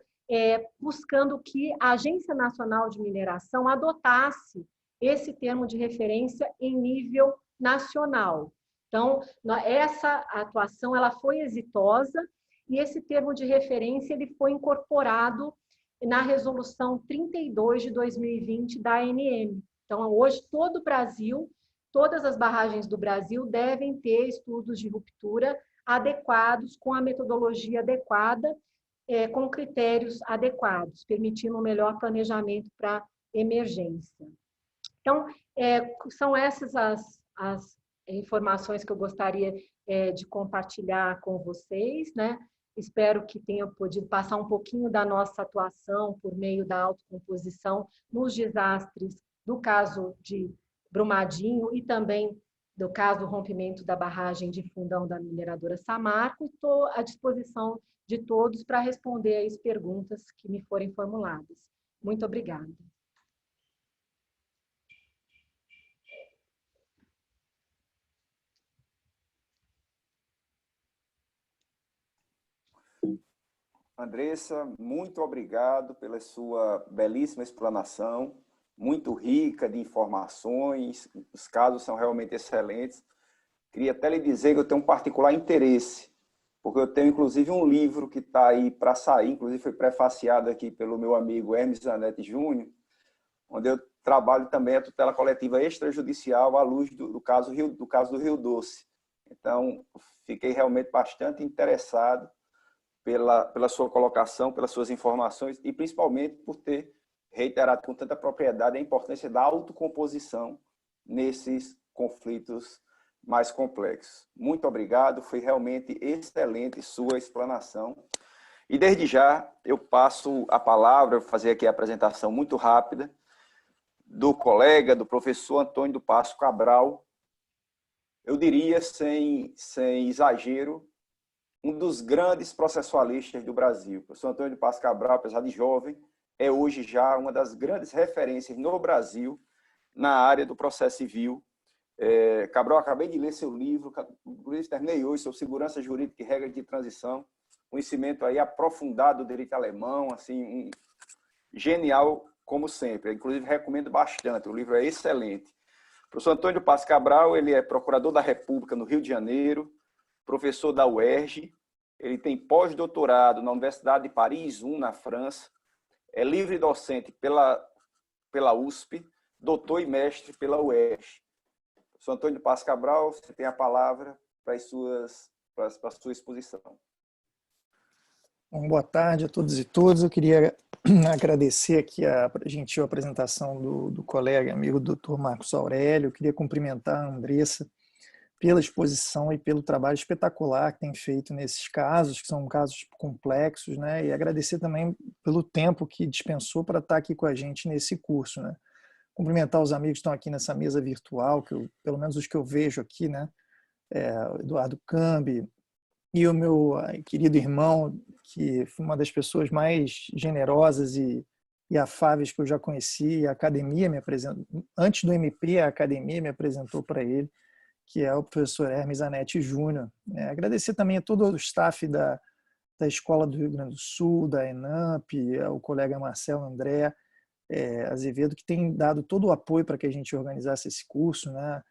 buscando que a Agência Nacional de Mineração adotasse esse termo de referência em nível nacional. Então, essa atuação ela foi exitosa e esse termo de referência ele foi incorporado na Resolução 32 de 2020 da ANM. Então, hoje, todo o Brasil, todas as barragens do Brasil devem ter estudos de ruptura adequados, com a metodologia adequada, com critérios adequados, permitindo um melhor planejamento para emergência. Então, são essas as informações que eu gostaria de compartilhar com vocês, né? Espero que tenha podido passar um pouquinho da nossa atuação por meio da autocomposição nos desastres do caso de Brumadinho e também do caso do rompimento da barragem de Fundão da mineradora Samarco. Estou à disposição de todos para responder às perguntas que me forem formuladas. Muito obrigada. Andressa, muito obrigado pela sua belíssima explanação, muito rica de informações, os casos são realmente excelentes. Queria até lhe dizer que eu tenho um particular interesse, porque eu tenho inclusive um livro que está aí para sair, inclusive foi prefaciado aqui pelo meu amigo Hermes Zanetti Júnior, onde eu trabalho também a tutela coletiva extrajudicial à luz do caso do Rio Doce. Então, fiquei realmente bastante interessado pela sua colocação, pelas suas informações e principalmente por ter reiterado com tanta propriedade a importância da autocomposição nesses conflitos mais complexos. Muito obrigado, foi realmente excelente sua explanação. E desde já eu passo a palavra, vou fazer aqui a apresentação muito rápida, do colega, do professor Antônio do Passo Cabral, eu diria sem exagero, um dos grandes processualistas do Brasil. O professor Antônio de Passo Cabral, apesar de jovem, é hoje já uma das grandes referências no Brasil na área do processo civil. Cabral, acabei de ler seu livro, inclusive terminei hoje, sobre segurança jurídica e regras de transição, conhecimento aí aprofundado do direito alemão, assim, genial como sempre. Inclusive recomendo bastante, o livro é excelente. O professor Antônio de Passo Cabral, ele é procurador da República no Rio de Janeiro, professor da UERJ, ele tem pós-doutorado na Universidade de Paris 1, na França, é livre docente pela USP, doutor e mestre pela UERJ. Professor Antônio de Passo Cabral, você tem a palavra para a sua exposição. Bom, boa tarde a todos e todas. Eu queria agradecer aqui a gentil apresentação do colega, amigo Dr. Marcos Aurélio. Eu queria cumprimentar a Andressa pela exposição e pelo trabalho espetacular que tem feito nesses casos, que são casos complexos, né? E agradecer também pelo tempo que dispensou para estar aqui com a gente nesse curso, né? Cumprimentar os amigos que estão aqui nessa mesa virtual, pelo menos os que eu vejo aqui, né? O Eduardo Cambi e o meu querido irmão, que foi uma das pessoas mais generosas e afáveis que eu já conheci. A academia me apresentou, antes do MP, a academia me apresentou para ele, que é o professor Hermes Zanetti Júnior. Agradecer também a todo o staff da Escola do Rio Grande do Sul, da ENAMP, o colega Marcelo André Azevedo, que tem dado todo o apoio para que a gente organizasse esse curso, né,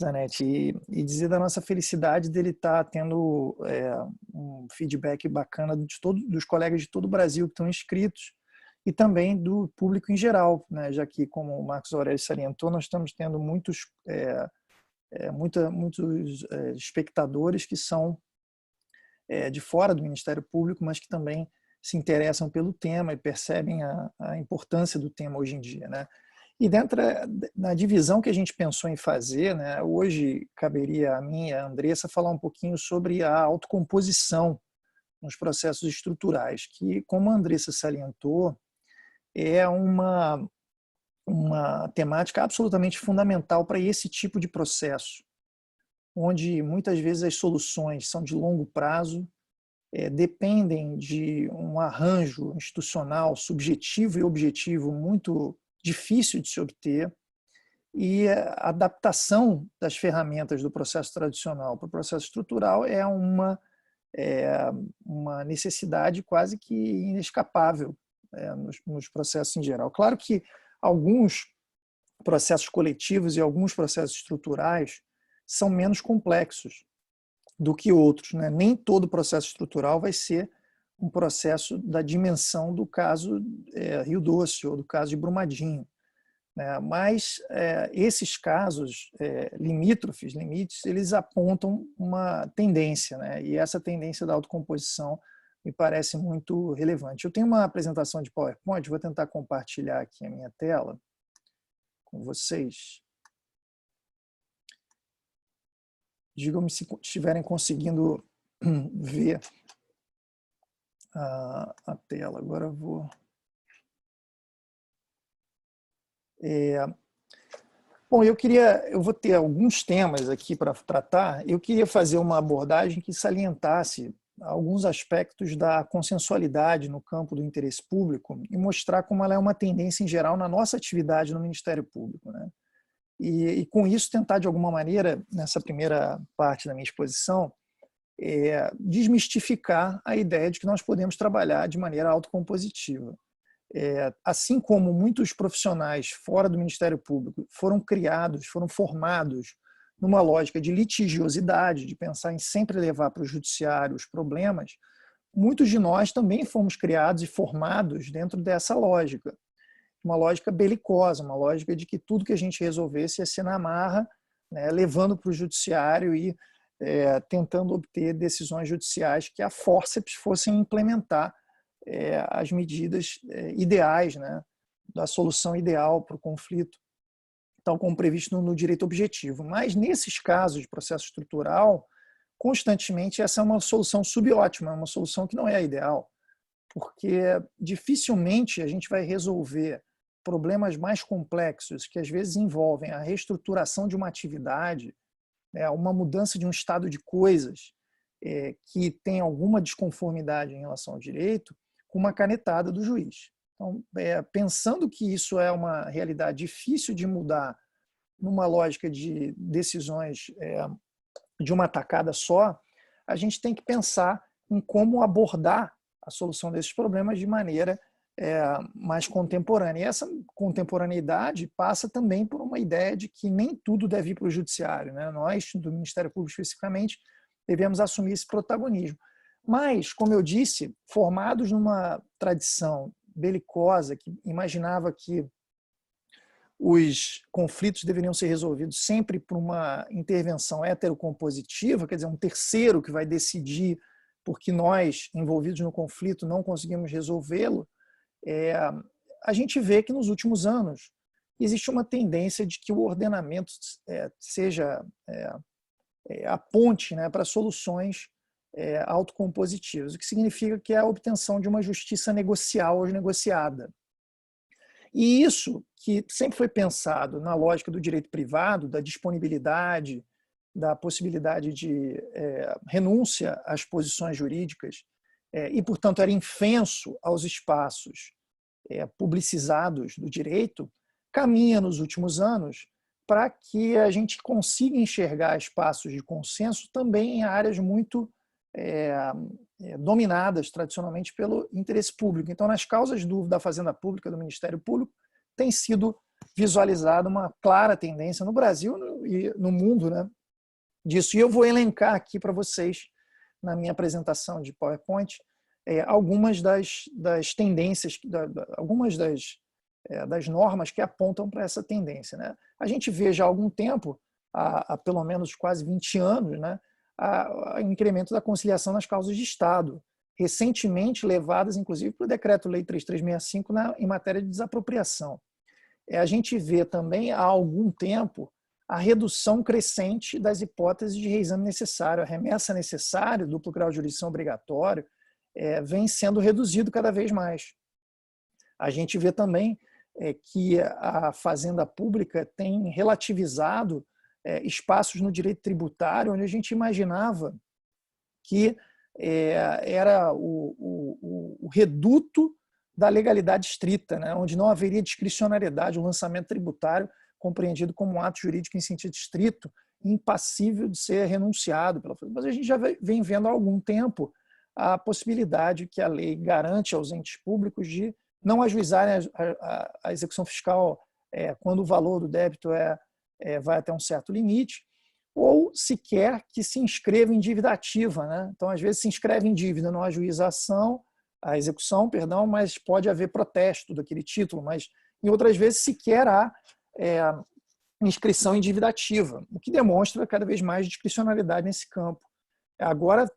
Zanetti? E dizer da nossa felicidade dele estar tendo um feedback bacana dos colegas de todo o Brasil que estão inscritos e também do público em geral, né, já que, como o Marcos Aurélio salientou, nós estamos tendo muitos espectadores que são de fora do Ministério Público, mas que também se interessam pelo tema e percebem a importância do tema hoje em dia, né? E dentro da divisão que a gente pensou em fazer, né, hoje caberia a mim e a Andressa falar um pouquinho sobre a autocomposição nos processos estruturais, que, como a Andressa salientou, é uma temática absolutamente fundamental para esse tipo de processo, onde muitas vezes as soluções são de longo prazo, dependem de um arranjo institucional subjetivo e objetivo muito difícil de se obter, e a adaptação das ferramentas do processo tradicional para o processo estrutural é uma necessidade quase que inescapável nos processos em geral. Claro que alguns processos coletivos e alguns processos estruturais são menos complexos do que outros, né? Nem todo processo estrutural vai ser um processo da dimensão do caso Rio Doce ou do caso de Brumadinho, né? Mas esses casos limítrofes, limites, eles apontam uma tendência, né? E essa tendência da autocomposição me parece muito relevante. Eu tenho uma apresentação de PowerPoint, vou tentar compartilhar aqui a minha tela com vocês. Digam-me se estiverem conseguindo ver a tela. Agora eu vou... Bom, eu vou ter alguns temas aqui para tratar. Eu queria fazer uma abordagem que salientasse alguns aspectos da consensualidade no campo do interesse público e mostrar como ela é uma tendência em geral na nossa atividade no Ministério Público, né? E com isso tentar, de alguma maneira, nessa primeira parte da minha exposição, desmistificar a ideia de que nós podemos trabalhar de maneira autocompositiva. Assim como muitos profissionais fora do Ministério Público foram criados, foram formados numa lógica de litigiosidade, de pensar em sempre levar para o judiciário os problemas, muitos de nós também fomos criados e formados dentro dessa lógica. Uma lógica belicosa, uma lógica de que tudo que a gente resolvesse ia ser na marra, né, levando para o judiciário e tentando obter decisões judiciais que a fórceps fossem implementar as medidas ideais, né, da solução ideal para o conflito, tal como previsto no direito objetivo. Mas nesses casos de processo estrutural, constantemente essa é uma solução subótima, uma solução que não é a ideal, porque dificilmente a gente vai resolver problemas mais complexos que às vezes envolvem a reestruturação de uma atividade, uma mudança de um estado de coisas que tem alguma desconformidade em relação ao direito, com uma canetada do juiz. Então, pensando que isso é uma realidade difícil de mudar numa lógica de decisões de uma tacada só, a gente tem que pensar em como abordar a solução desses problemas de maneira mais contemporânea. E essa contemporaneidade passa também por uma ideia de que nem tudo deve ir para o judiciário, né? Nós, do Ministério Público especificamente, devemos assumir esse protagonismo. Mas, como eu disse, formados numa tradição belicosa que imaginava que os conflitos deveriam ser resolvidos sempre por uma intervenção heterocompositiva, quer dizer, um terceiro que vai decidir porque nós, envolvidos no conflito, não conseguimos resolvê-lo, a gente vê que nos últimos anos existe uma tendência de que o ordenamento seja a ponte, né, para soluções autocompositivas, o que significa que é a obtenção de uma justiça negocial ou negociada. E isso, que sempre foi pensado na lógica do direito privado, da disponibilidade, da possibilidade de renúncia às posições jurídicas, e, portanto, era infenso aos espaços publicizados do direito, caminha nos últimos anos para que a gente consiga enxergar espaços de consenso também em áreas muito dominadas tradicionalmente pelo interesse público. Então, nas causas da Fazenda Pública, do Ministério Público, tem sido visualizada uma clara tendência no Brasil e no mundo, né, disso. E eu vou elencar aqui para vocês, na minha apresentação de PowerPoint, algumas das tendências, algumas das normas que apontam para essa tendência, né? A gente vê já há algum tempo, há pelo menos quase 20 anos, né, o incremento da conciliação nas causas de Estado, recentemente levadas, inclusive, para o Decreto-Lei 3365 em matéria de desapropriação. A gente vê também, há algum tempo, a redução crescente das hipóteses de reexame necessário. A remessa necessária, duplo grau de jurisdição obrigatório, vem sendo reduzido cada vez mais. A gente vê também que a Fazenda Pública tem relativizado espaços no direito tributário onde a gente imaginava que era o reduto da legalidade estrita, né, onde não haveria discricionariedade, o lançamento tributário compreendido como um ato jurídico em sentido estrito, impassível de ser renunciado pela Fazenda. Mas a gente já vem vendo há algum tempo a possibilidade que a lei garante aos entes públicos de não ajuizarem a execução fiscal quando o valor do débito vai até um certo limite, ou sequer que se inscreva em dívida ativa, né? Então, às vezes, se inscreve em dívida, não ajuiza a execução, mas pode haver protesto daquele título, mas em outras vezes sequer há inscrição em dívida ativa, o que demonstra cada vez mais discricionalidade nesse campo. Agora,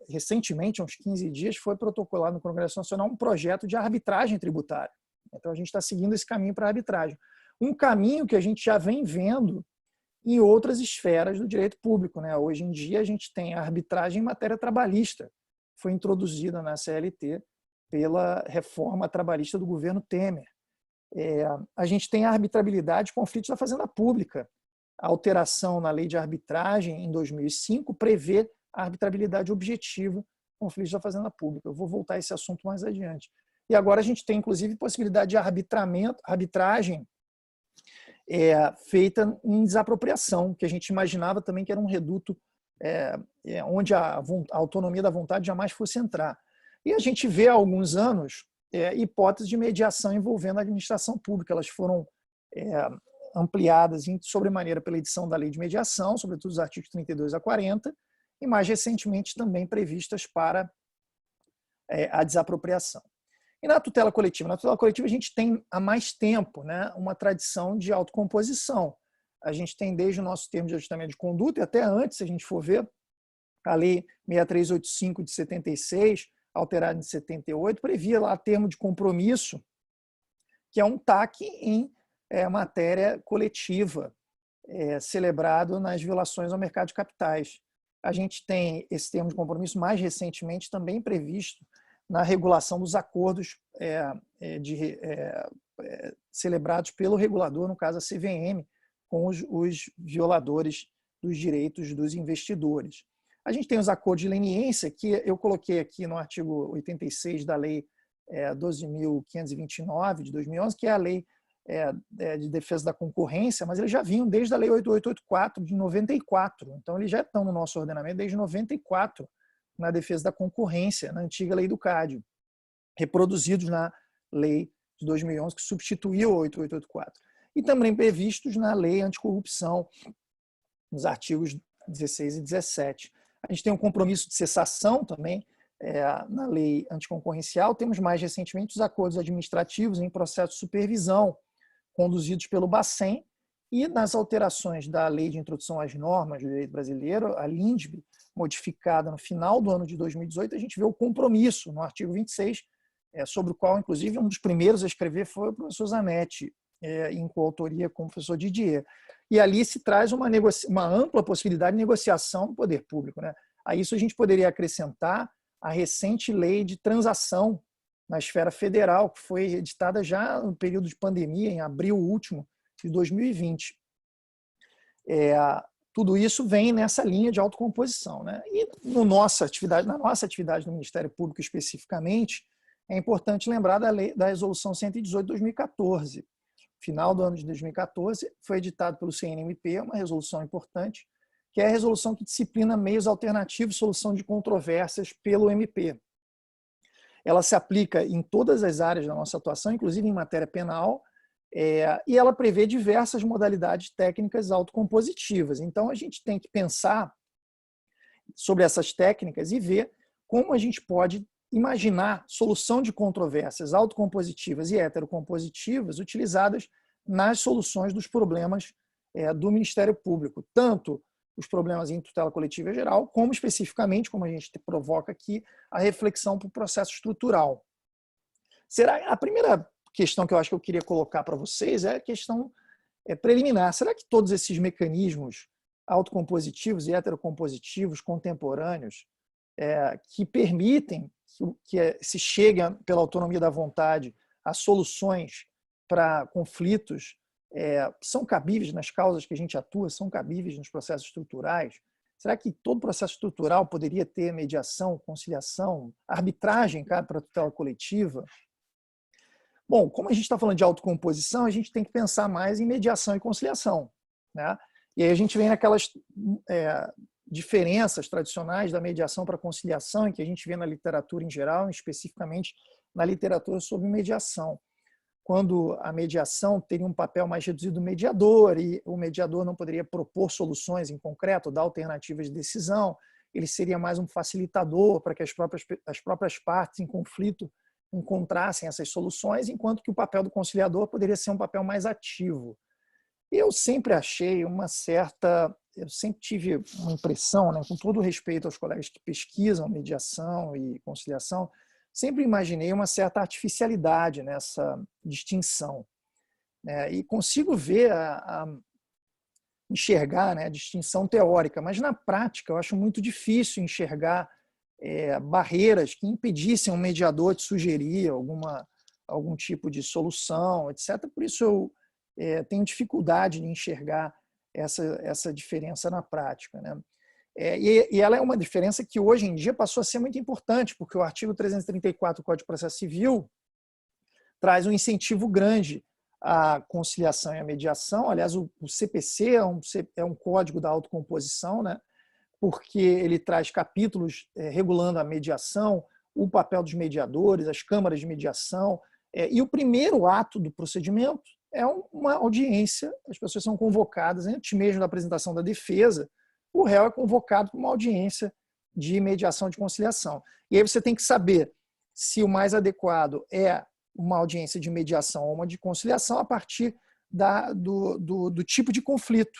recentemente, há uns 15 dias, foi protocolado no Congresso Nacional um projeto de arbitragem tributária. Então, a gente está seguindo esse caminho para a arbitragem. Um caminho que a gente já vem vendo em outras esferas do direito público, né? Hoje em dia, a gente tem a arbitragem em matéria trabalhista, foi introduzida na CLT pela reforma trabalhista do governo Temer. A gente tem a arbitrabilidade de conflitos da Fazenda Pública. A alteração na lei de arbitragem, em 2005, prevê a arbitrabilidade objetiva de conflitos da Fazenda Pública. Eu vou voltar a esse assunto mais adiante. E agora a gente tem, inclusive, possibilidade de arbitragem feita em desapropriação, que a gente imaginava também que era um reduto onde a autonomia da vontade jamais fosse entrar. E a gente vê há alguns anos hipóteses de mediação envolvendo a administração pública. Elas foram ampliadas em sobremaneira pela edição da lei de mediação, sobretudo os artigos 32 a 40, e mais recentemente também previstas para a desapropriação. E na tutela coletiva? Na tutela coletiva a gente tem há mais tempo, né, uma tradição de autocomposição. A gente tem desde o nosso termo de ajustamento de conduta, e até antes, se a gente for ver, a lei 6385 de 76, alterada em 78, previa lá termo de compromisso, que é um TAC em matéria coletiva, celebrado nas violações ao mercado de capitais. A gente tem esse termo de compromisso mais recentemente também previsto na regulação dos acordos celebrados pelo regulador, no caso a CVM, com os violadores dos direitos dos investidores. A gente tem os acordos de leniência, que eu coloquei aqui no artigo 86 da Lei 12.529 de 2011, que é a Lei de Defesa da Concorrência, mas eles já vinham desde a Lei 8884 de 94. Então, eles já estão no nosso ordenamento desde 94, na defesa da concorrência, na antiga Lei do CAD, reproduzidos na Lei de 2011, que substituiu a 8884. E também previstos na Lei Anticorrupção, nos artigos 16 e 17. A gente tem um compromisso de cessação também na lei anticoncorrencial. Temos mais recentemente os acordos administrativos em processo de supervisão, conduzidos pelo Bacen, e nas alterações da Lei de Introdução às Normas do Direito Brasileiro, a LINDB, modificada no final do ano de 2018, a gente vê o compromisso no artigo 26, sobre o qual, inclusive, um dos primeiros a escrever foi o professor Zanetti, em coautoria com o professor Didier. E ali se traz uma ampla possibilidade de negociação do poder público, né? A isso a gente poderia acrescentar a recente lei de transação na esfera federal, que foi editada já no período de pandemia, em abril último de 2020. Tudo isso vem nessa linha de autocomposição, né? E na nossa atividade no Ministério Público especificamente, é importante lembrar da Resolução 118 de 2014, final do ano de 2014, foi editado pelo CNMP, uma resolução importante, que é a resolução que disciplina meios alternativos de solução de controvérsias pelo MP. Ela se aplica em todas as áreas da nossa atuação, inclusive em matéria penal, e ela prevê diversas modalidades técnicas autocompositivas. Então, a gente tem que pensar sobre essas técnicas e ver como a gente pode imaginar solução de controvérsias autocompositivas e heterocompositivas utilizadas nas soluções dos problemas do Ministério Público, tanto os problemas em tutela coletiva geral, como especificamente, como a gente provoca aqui, a reflexão para o processo estrutural. A primeira questão que eu acho que eu queria colocar para vocês é a questão preliminar. Será que todos esses mecanismos autocompositivos e heterocompositivos contemporâneos que permitem que se chegue pela autonomia da vontade a soluções para conflitos são cabíveis nas causas que a gente atua, são cabíveis nos processos estruturais? Será que todo processo estrutural poderia ter mediação, conciliação, arbitragem para a tutela coletiva? Bom, como a gente está falando de autocomposição, a gente tem que pensar mais em mediação e conciliação, né? E aí a gente vem naquelas diferenças tradicionais da mediação para a conciliação, em que a gente vê na literatura em geral, especificamente na literatura sobre mediação. Quando a mediação teria um papel mais reduzido do mediador, e o mediador não poderia propor soluções em concreto, dar alternativas de decisão, ele seria mais um facilitador para que as próprias partes em conflito encontrassem essas soluções, enquanto que o papel do conciliador poderia ser um papel mais ativo. Eu sempre achei eu sempre tive uma impressão, né, com todo respeito aos colegas que pesquisam mediação e conciliação, sempre imaginei uma certa artificialidade nessa distinção, né, e consigo ver, enxergar, né, a distinção teórica, mas na prática eu acho muito difícil enxergar barreiras que impedissem um mediador de sugerir algum tipo de solução, etc. Por isso eu tenho dificuldade de enxergar essa diferença na prática, né? E ela é uma diferença que hoje em dia passou a ser muito importante, porque o artigo 334 do Código de Processo Civil traz um incentivo grande à conciliação e à mediação. Aliás, o CPC é um código da autocomposição, né? Porque ele traz capítulos regulando a mediação, o papel dos mediadores, as câmaras de mediação, e o primeiro ato do procedimento é uma audiência, as pessoas são convocadas antes mesmo da apresentação da defesa, o réu é convocado para uma audiência de mediação de conciliação. E aí você tem que saber se o mais adequado é uma audiência de mediação ou uma de conciliação a partir do tipo de conflito,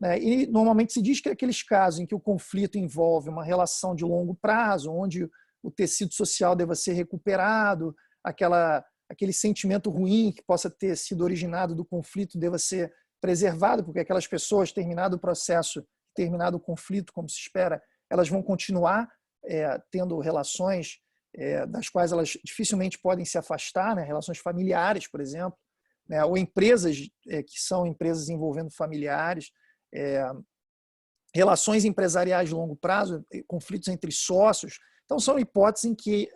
né? E normalmente se diz que aqueles casos em que o conflito envolve uma relação de longo prazo, onde o tecido social deva ser recuperado, aquele sentimento ruim que possa ter sido originado do conflito deva ser preservado, porque aquelas pessoas, terminado o processo, terminado o conflito, como se espera, elas vão continuar tendo relações das quais elas dificilmente podem se afastar, né? Relações familiares, por exemplo, né? Ou empresas que são empresas envolvendo familiares, relações empresariais de longo prazo, conflitos entre sócios. Então, são hipóteses em que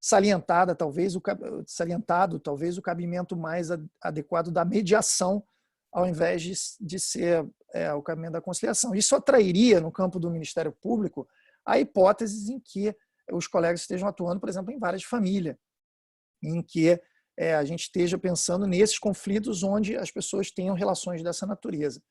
salientado talvez o cabimento mais adequado da mediação, ao invés de ser o cabimento da conciliação. Isso atrairia, no campo do Ministério Público, a hipóteses em que os colegas estejam atuando, por exemplo, em várias famílias, em que a gente esteja pensando nesses conflitos onde as pessoas tenham relações dessa natureza.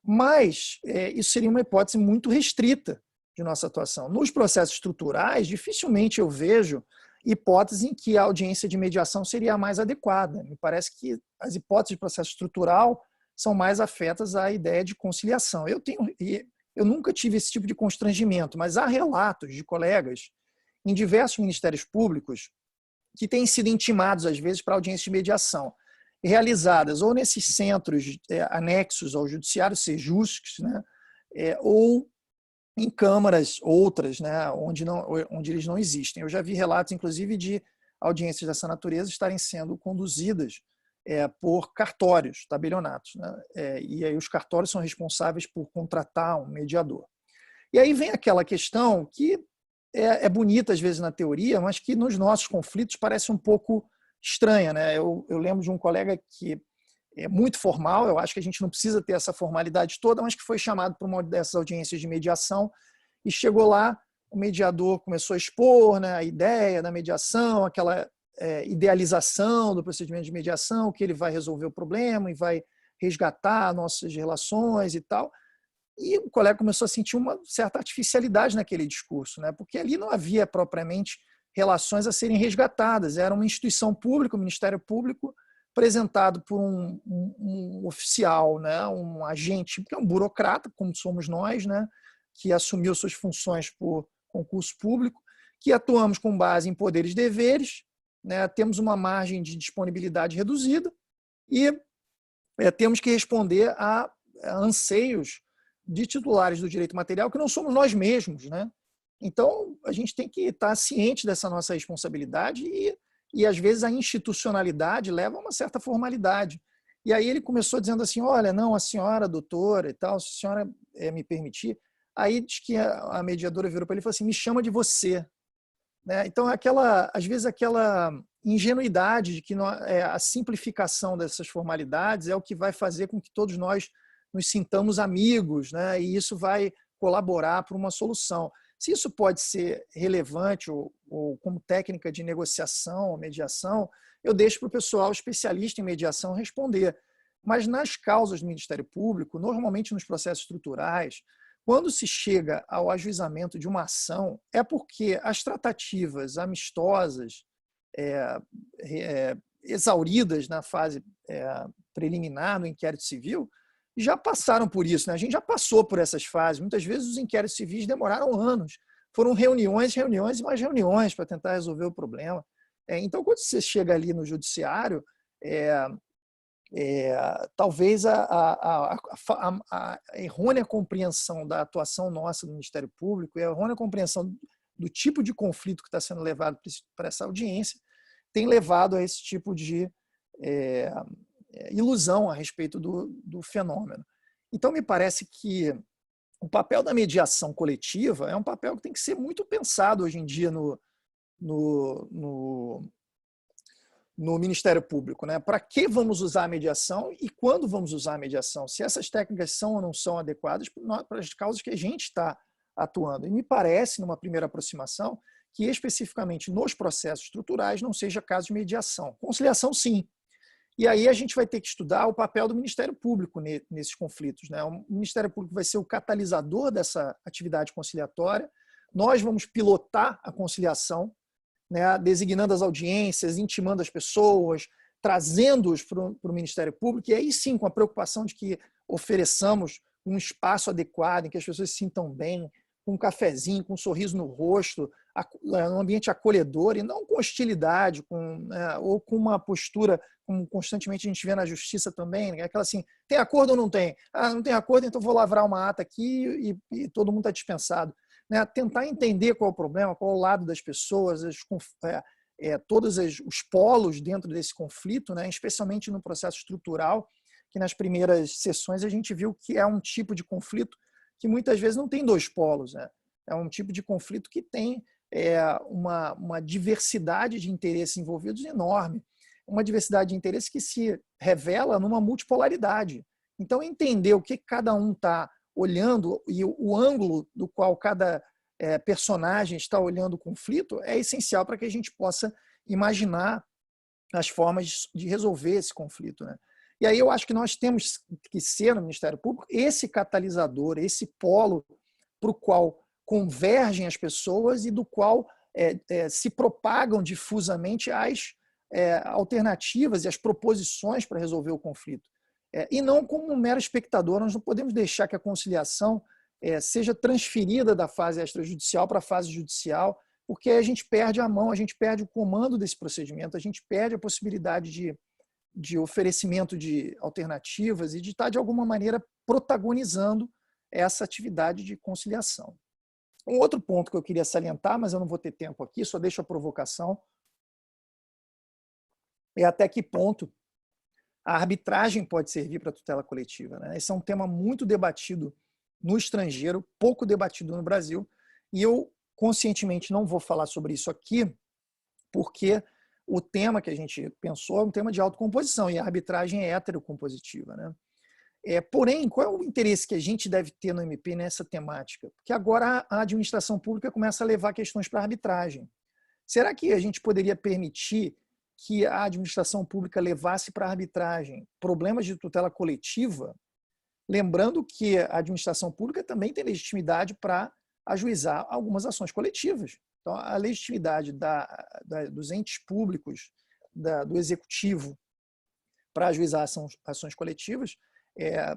Mas isso seria uma hipótese muito restrita de nossa atuação. Nos processos estruturais, dificilmente eu vejo hipótese em que a audiência de mediação seria a mais adequada. Me parece que as hipóteses de processo estrutural são mais afetas à ideia de conciliação. Eu nunca tive esse tipo de constrangimento, mas há relatos de colegas em diversos ministérios públicos que têm sido intimados, às vezes, para audiências de mediação, realizadas ou nesses centros anexos ao judiciário, sejuscs, né, ou em câmaras outras, né, onde eles não existem. Eu já vi relatos, inclusive, de audiências dessa natureza estarem sendo conduzidas por cartórios, tabelionatos, né? E aí os cartórios são responsáveis por contratar um mediador. E aí vem aquela questão que é bonita às vezes na teoria, mas que nos nossos conflitos parece um pouco estranha, né? Eu lembro de um colega que é muito formal, eu acho que a gente não precisa ter essa formalidade toda, mas que foi chamado para uma dessas audiências de mediação e chegou lá, o mediador começou a expor, né, a ideia da mediação, aquela idealização do procedimento de mediação, que ele vai resolver o problema e vai resgatar nossas relações e tal. E o colega começou a sentir uma certa artificialidade naquele discurso, né, porque ali não havia propriamente relações a serem resgatadas, era uma instituição pública, o Ministério Público, apresentado por um oficial, né, um agente, que é um burocrata, como somos nós, né, que assumiu suas funções por concurso público, que atuamos com base em poderes e deveres, né, temos uma margem de disponibilidade reduzida e temos que responder a anseios de titulares do direito material que não somos nós mesmos, né? Então, a gente tem que estar ciente dessa nossa responsabilidade e às vezes, a institucionalidade leva a uma certa formalidade. E aí ele começou dizendo assim, olha, não, a senhora, doutora e tal, se a senhora me permitir. Aí diz que a mediadora virou para ele e falou assim, me chama de você. Né? Então, às vezes, aquela ingenuidade de que a simplificação dessas formalidades é o que vai fazer com que todos nós nos sintamos amigos, né? E isso vai colaborar para uma solução. Se isso pode ser relevante ou como técnica de negociação ou mediação, eu deixo para o pessoal especialista em mediação responder. Mas nas causas do Ministério Público, normalmente nos processos estruturais, quando se chega ao ajuizamento de uma ação, é porque as tratativas amistosas, exauridas na fase preliminar, no inquérito civil, já passaram por isso, né? A gente já passou por essas fases. Muitas vezes os inquéritos civis demoraram anos. Foram reuniões, reuniões e mais reuniões para tentar resolver o problema. Então, quando você chega ali no judiciário, talvez a errônea compreensão da atuação nossa do Ministério Público e a errônea compreensão do tipo de conflito que está sendo levado para essa audiência tem levado a esse tipo de ilusão a respeito do fenômeno. Então, me parece que o papel da mediação coletiva é um papel que tem que ser muito pensado hoje em dia no Ministério Público. Né? Para que vamos usar a mediação e quando vamos usar a mediação? Se essas técnicas são ou não são adequadas para as causas que a gente está atuando. E me parece, numa primeira aproximação, que especificamente nos processos estruturais não seja caso de mediação. Conciliação, sim. E aí a gente vai ter que estudar o papel do Ministério Público nesses conflitos. Né? O Ministério Público vai ser o catalisador dessa atividade conciliatória. Nós vamos pilotar a conciliação, né? Designando as audiências, intimando as pessoas, trazendo-os para o Ministério Público, e aí sim, com a preocupação de que ofereçamos um espaço adequado, em que as pessoas se sintam bem, com um cafezinho, com um sorriso no rosto, um ambiente acolhedor e não com hostilidade, ou com uma postura, como constantemente a gente vê na justiça também, né? Aquela assim, tem acordo ou não tem? Ah, não tem acordo, então vou lavrar uma ata aqui e todo mundo está dispensado. Né? Tentar entender qual é o problema, qual é o lado das pessoas, todos os polos dentro desse conflito, né? Especialmente no processo estrutural, que nas primeiras sessões a gente viu que é um tipo de conflito que muitas vezes não tem dois polos. Né? É um tipo de conflito que tem uma diversidade de interesses envolvidos enorme. Uma diversidade de interesses que se revela numa multipolaridade. Então, entender o que cada um está olhando e o ângulo do qual cada personagem está olhando o conflito é essencial para que a gente possa imaginar as formas de resolver esse conflito. Né? E aí eu acho que nós temos que ser, no Ministério Público, esse catalisador, esse polo para o qual convergem as pessoas e do qual se propagam difusamente as alternativas e as proposições para resolver o conflito. E não como um mero espectador. Nós não podemos deixar que a conciliação seja transferida da fase extrajudicial para a fase judicial, porque a gente perde a mão, a gente perde o comando desse procedimento, a gente perde a possibilidade de oferecimento de alternativas e de estar, de alguma maneira, protagonizando essa atividade de conciliação. Um outro ponto que eu queria salientar, mas eu não vou ter tempo aqui, só deixo a provocação, é até que ponto a arbitragem pode servir para a tutela coletiva. Né? Esse é um tema muito debatido no estrangeiro, pouco debatido no Brasil, e eu conscientemente não vou falar sobre isso aqui, porque o tema que a gente pensou é um tema de autocomposição, e a arbitragem é heterocompositiva, né? Porém, qual é o interesse que a gente deve ter no MP nessa temática? Porque agora a administração pública começa a levar questões para a arbitragem. Será que a gente poderia permitir que a administração pública levasse para a arbitragem problemas de tutela coletiva, lembrando que a administração pública também tem legitimidade para ajuizar algumas ações coletivas? Então, a legitimidade dos entes públicos, do executivo, para ajuizar ações coletivas,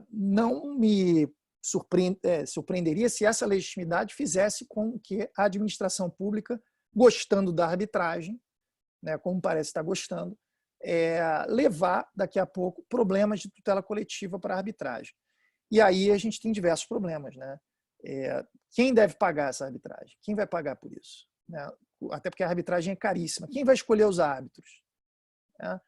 não me surpreenderia se essa legitimidade fizesse com que a administração pública, gostando da arbitragem, né, como parece estar gostando, levar daqui a pouco problemas de tutela coletiva para a arbitragem. E aí a gente tem diversos problemas, né? Quem deve pagar essa arbitragem? Quem vai pagar por isso? Né? Até porque a arbitragem é caríssima. Quem vai escolher os árbitros? Né?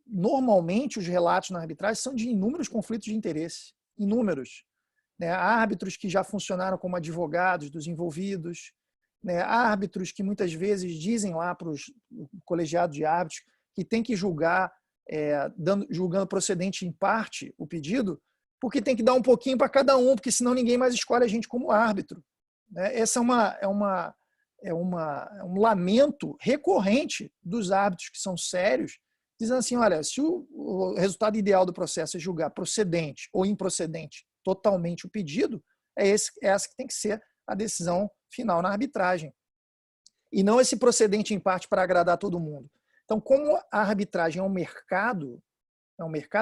Normalmente os relatos na arbitragem são de inúmeros conflitos de interesse, inúmeros, né? Árbitros que já funcionaram como advogados dos envolvidos, né? Árbitros que muitas vezes dizem lá para os colegiados de árbitros que tem que julgar, julgando procedente em parte o pedido, porque tem que dar um pouquinho para cada um, porque senão ninguém mais escolhe a gente como árbitro, né? Essa é um lamento recorrente dos árbitros que são sérios, dizendo assim, olha, se o resultado ideal do processo é julgar procedente ou improcedente totalmente o pedido, essa que tem que ser a decisão final na arbitragem. E não esse procedente em parte para agradar todo mundo. Então, como a arbitragem é um mercado,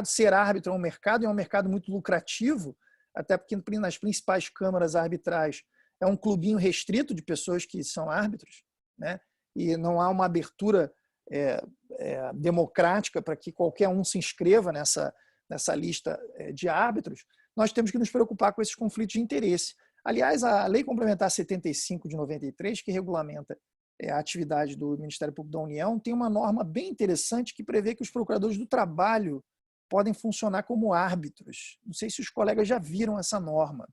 ser árbitro é um mercado muito lucrativo, até porque nas principais câmaras arbitrais é um clubinho restrito de pessoas que são árbitros, né? E não há uma abertura democrática para que qualquer um se inscreva nessa lista de árbitros. Nós temos que nos preocupar com esses conflitos de interesse. Aliás, a Lei Complementar 75 de 93, que regulamenta a atividade do Ministério Público da União, tem uma norma bem interessante que prevê que os procuradores do trabalho podem funcionar como árbitros. Não sei se os colegas já viram essa norma.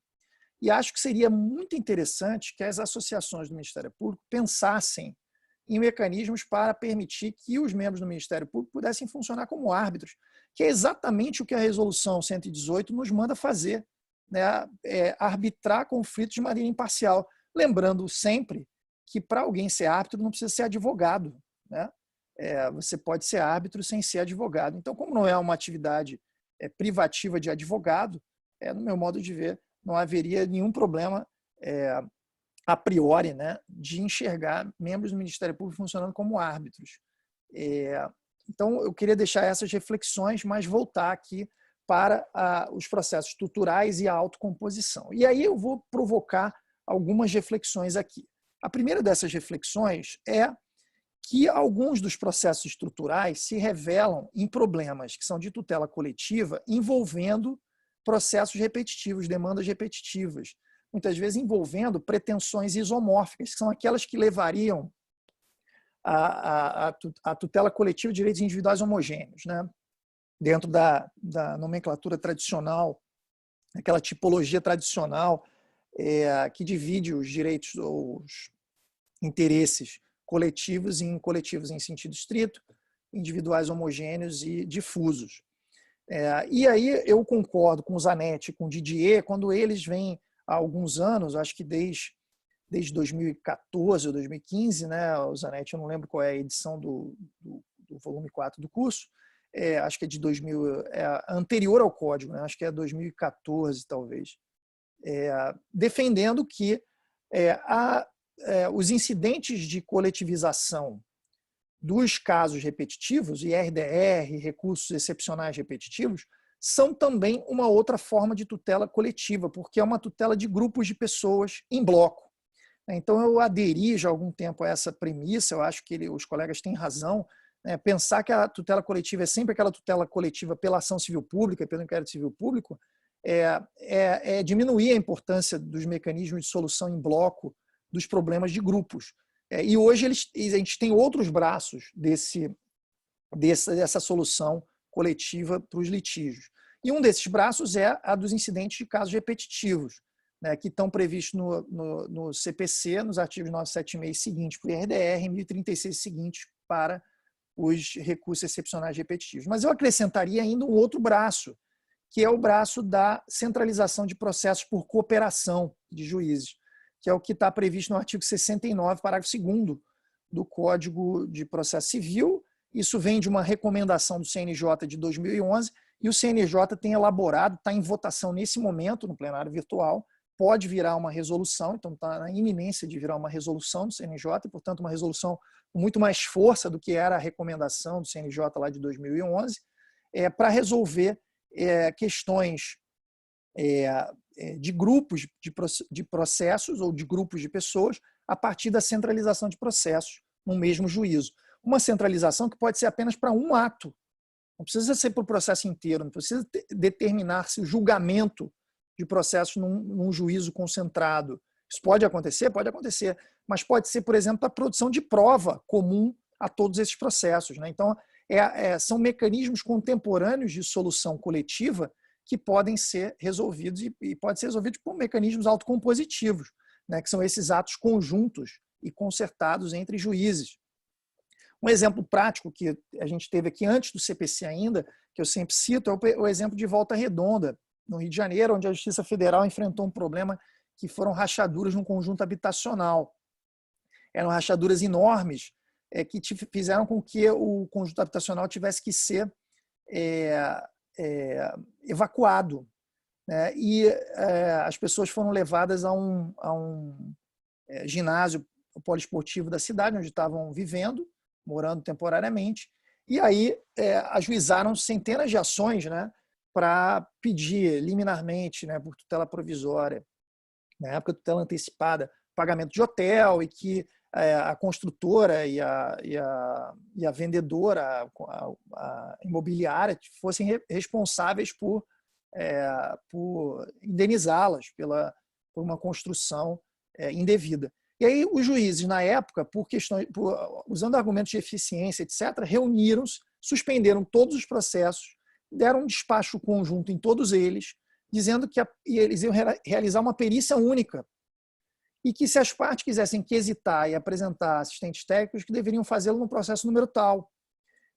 E acho que seria muito interessante que as associações do Ministério Público pensassem em mecanismos para permitir que os membros do Ministério Público pudessem funcionar como árbitros, que é exatamente o que a Resolução 118 nos manda fazer, né? Arbitrar conflitos de maneira imparcial. Lembrando sempre que para alguém ser árbitro não precisa ser advogado, né? Você pode ser árbitro sem ser advogado. Então, como não é uma atividade privativa de advogado, no meu modo de ver, não haveria nenhum problema a priori, né, de enxergar membros do Ministério Público funcionando como árbitros. Então, eu queria deixar essas reflexões, mas voltar aqui para os processos estruturais e a autocomposição. E aí eu vou provocar algumas reflexões aqui. A primeira dessas reflexões é que alguns dos processos estruturais se revelam em problemas que são de tutela coletiva envolvendo processos repetitivos, demandas repetitivas, muitas vezes envolvendo pretensões isomórficas, que são aquelas que levariam a tutela coletiva de direitos individuais homogêneos, né? Dentro da nomenclatura tradicional, aquela tipologia tradicional que divide os direitos, os interesses coletivos em sentido estrito, individuais homogêneos e difusos. E aí eu concordo com o Zanetti, com o Didier, quando eles vêm há alguns anos, acho que desde 2014 ou 2015, né, o Zanetti, eu não lembro qual é a edição do volume 4 do curso, acho que é de 2000, anterior ao código, né, acho que é 2014 talvez, defendendo que os incidentes de coletivização dos casos repetitivos, IRDR, recursos excepcionais repetitivos, são também uma outra forma de tutela coletiva, porque é uma tutela de grupos de pessoas em bloco. Então, eu aderi já há algum tempo a essa premissa, eu acho que os colegas têm razão, né? Pensar que a tutela coletiva é sempre aquela tutela coletiva pela ação civil pública, pelo inquérito civil público, diminuir a importância dos mecanismos de solução em bloco dos problemas de grupos. E hoje a gente tem outros braços dessa solução coletiva para os litígios. E um desses braços é a dos incidentes de casos repetitivos, né, que estão previstos no CPC, nos artigos 976 seguintes para o IRDR e 1036 seguintes para os recursos excepcionais repetitivos. Mas eu acrescentaria ainda um outro braço, que é o braço da centralização de processos por cooperação de juízes, que é o que está previsto no artigo 69, parágrafo 2º do Código de Processo Civil. Isso vem de uma recomendação do CNJ de 2011, e o CNJ tem elaborado, está em votação nesse momento, no plenário virtual, pode virar uma resolução, então está na iminência de virar uma resolução do CNJ, e, portanto, uma resolução com muito mais força do que era a recomendação do CNJ lá de 2011, para resolver questões de grupos de processos ou de grupos de pessoas a partir da centralização de processos no mesmo juízo. Uma centralização que pode ser apenas para um ato, não precisa ser para o processo inteiro, não precisa determinar-se o julgamento de processos num juízo concentrado. Isso pode acontecer, mas pode ser, por exemplo, a produção de prova comum a todos esses processos, né? Então, são mecanismos contemporâneos de solução coletiva que podem ser resolvidos e podem ser resolvidos por mecanismos autocompositivos, né? Que são esses atos conjuntos e concertados entre juízes. Um exemplo prático que a gente teve aqui antes do CPC ainda, que eu sempre cito, é o exemplo de Volta Redonda, no Rio de Janeiro, onde a Justiça Federal enfrentou um problema que foram rachaduras num conjunto habitacional. Eram rachaduras enormes que fizeram com que o conjunto habitacional tivesse que ser evacuado, né? E as pessoas foram levadas a um ginásio poliesportivo da cidade, onde estavam vivendo, morando temporariamente, e aí ajuizaram centenas de ações, né, para pedir liminarmente, né, por tutela provisória, na época tutela antecipada, pagamento de hotel, e que a construtora e a vendedora, a imobiliária, fossem responsáveis por indenizá-las por uma construção indevida. E aí os juízes, na época, usando argumentos de eficiência, etc., reuniram-se, suspenderam todos os processos, deram um despacho conjunto em todos eles, dizendo que eles iam realizar uma perícia única e que, se as partes quisessem quesitar e apresentar assistentes técnicos, que deveriam fazê-lo no processo número tal,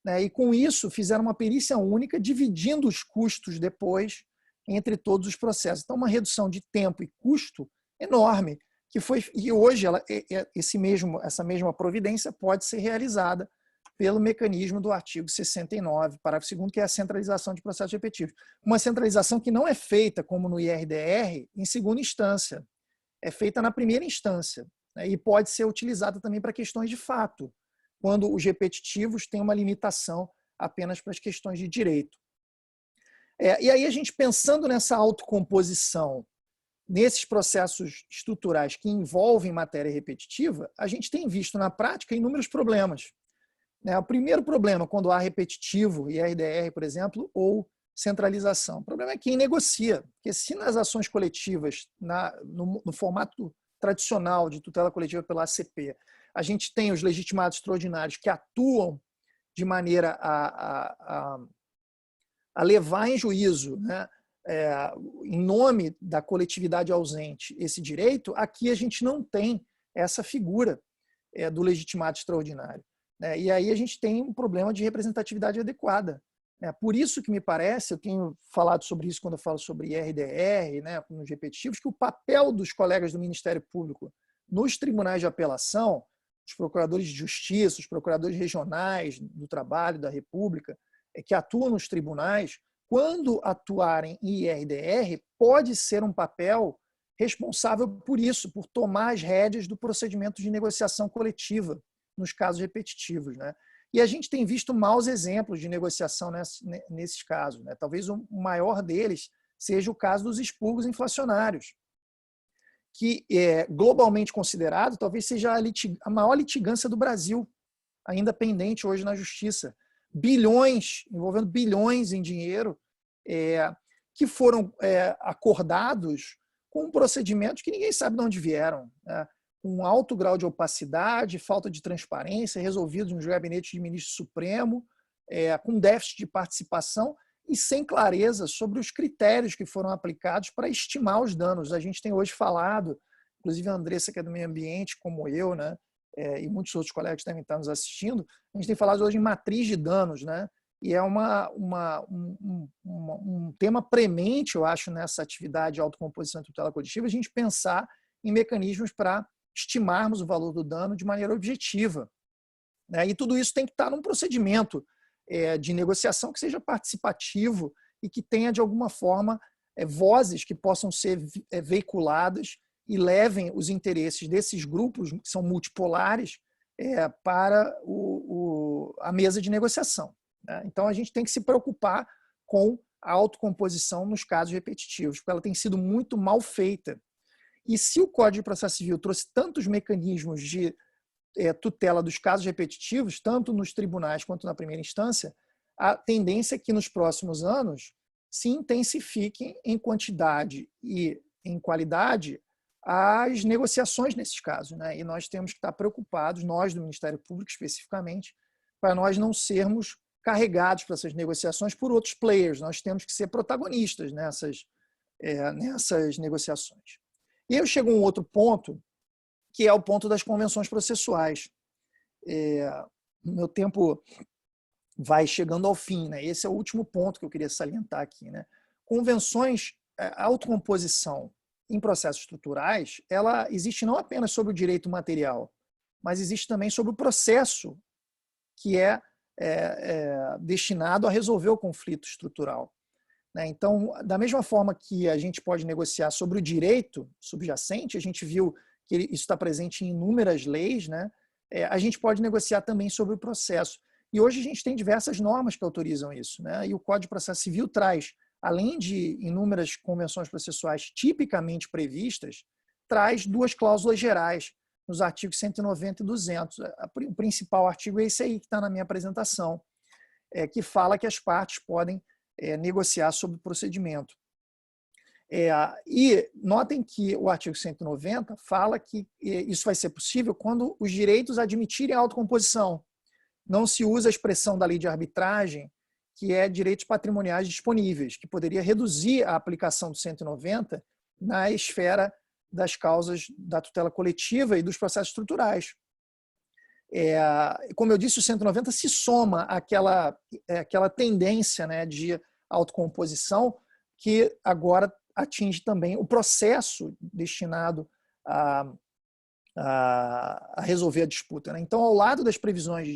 né? E com isso fizeram uma perícia única, dividindo os custos depois entre todos os processos. Então, uma redução de tempo e custo enorme, e hoje essa mesma providência pode ser realizada pelo mecanismo do artigo 69, parágrafo 2º, que é a centralização de processos repetitivos. Uma centralização que não é feita, como no IRDR, em segunda instância, é feita na primeira instância, né? E pode ser utilizada também para questões de fato, quando os repetitivos têm uma limitação apenas para as questões de direito. E aí a gente, pensando nessa autocomposição, nesses processos estruturais que envolvem matéria repetitiva, a gente tem visto na prática inúmeros problemas. O primeiro problema, quando há repetitivo, IRDR, por exemplo, ou centralização. O problema é quem negocia, porque se nas ações coletivas, no formato tradicional de tutela coletiva pela ACP, a gente tem os legitimados extraordinários que atuam de maneira a levar em juízo, né, em nome da coletividade ausente, esse direito, aqui a gente não tem essa figura do legitimado extraordinário. E aí a gente tem um problema de representatividade adequada. Por isso que me parece, eu tenho falado sobre isso quando eu falo sobre IRDR, né, nos repetitivos, que o papel dos colegas do Ministério Público nos tribunais de apelação, os procuradores de justiça, os procuradores regionais do trabalho da República, que atuam nos tribunais, quando atuarem em IRDR, pode ser um papel responsável por isso, por tomar as rédeas do procedimento de negociação coletiva nos casos repetitivos, né? E a gente tem visto maus exemplos de negociação nesses casos, né? Talvez o maior deles seja o caso dos expurgos inflacionários, que globalmente considerado, talvez seja a maior litigância do Brasil, ainda pendente hoje na Justiça. Envolvendo bilhões em dinheiro, que foram acordados com procedimentos que ninguém sabe de onde vieram, né? Com alto grau de opacidade, falta de transparência, resolvidos no gabinete de ministro supremo, com déficit de participação e sem clareza sobre os critérios que foram aplicados para estimar os danos. A gente tem hoje falado, inclusive a Andressa, que é do meio ambiente, como eu, né, e muitos outros colegas devem estar nos assistindo, a gente tem falado hoje em matriz de danos, né? E é um tema premente, eu acho, nessa atividade de autocomposição e tutela coletiva, a gente pensar em mecanismos para estimarmos o valor do dano de maneira objetiva, né? E tudo isso tem que estar num procedimento de negociação que seja participativo e que tenha, de alguma forma, vozes que possam ser veiculadas e levem os interesses desses grupos, que são multipolares, para a mesa de negociação, né? Então, a gente tem que se preocupar com a autocomposição nos casos repetitivos, porque ela tem sido muito mal feita. E se o Código de Processo Civil trouxe tantos mecanismos de tutela dos casos repetitivos, tanto nos tribunais quanto na primeira instância, a tendência é que nos próximos anos se intensifiquem em quantidade e em qualidade as negociações nesses casos, né? E nós temos que estar preocupados, nós do Ministério Público especificamente, para nós não sermos carregados para essas negociações por outros players. Nós temos que ser protagonistas nessas negociações. E aí eu chego a um outro ponto, que é o ponto das convenções processuais. Meu tempo vai chegando ao fim, né? Esse é o último ponto que eu queria salientar aqui, né? Convenções, a autocomposição em processos estruturais, ela existe não apenas sobre o direito material, mas existe também sobre o processo que é destinado a resolver o conflito estrutural, né? Então, da mesma forma que a gente pode negociar sobre o direito subjacente, a gente viu que isso está presente em inúmeras leis, né? A gente pode negociar também sobre o processo. E hoje a gente tem diversas normas que autorizam isso, né? E o Código de Processo Civil traz, além de inúmeras convenções processuais tipicamente previstas, traz duas cláusulas gerais nos artigos 190 e 200. O principal artigo é esse aí que está na minha apresentação, que fala que as partes podem negociar sobre o procedimento. E notem que o artigo 190 fala que isso vai ser possível quando os direitos admitirem a autocomposição. Não se usa a expressão da lei de arbitragem, que é direitos patrimoniais disponíveis, que poderia reduzir a aplicação do 190 na esfera das causas da tutela coletiva e dos processos estruturais. Como eu disse, o 190 se soma àquela tendência, né, de autocomposição que agora atinge também o processo destinado a resolver a disputa, né? Então, ao lado das previsões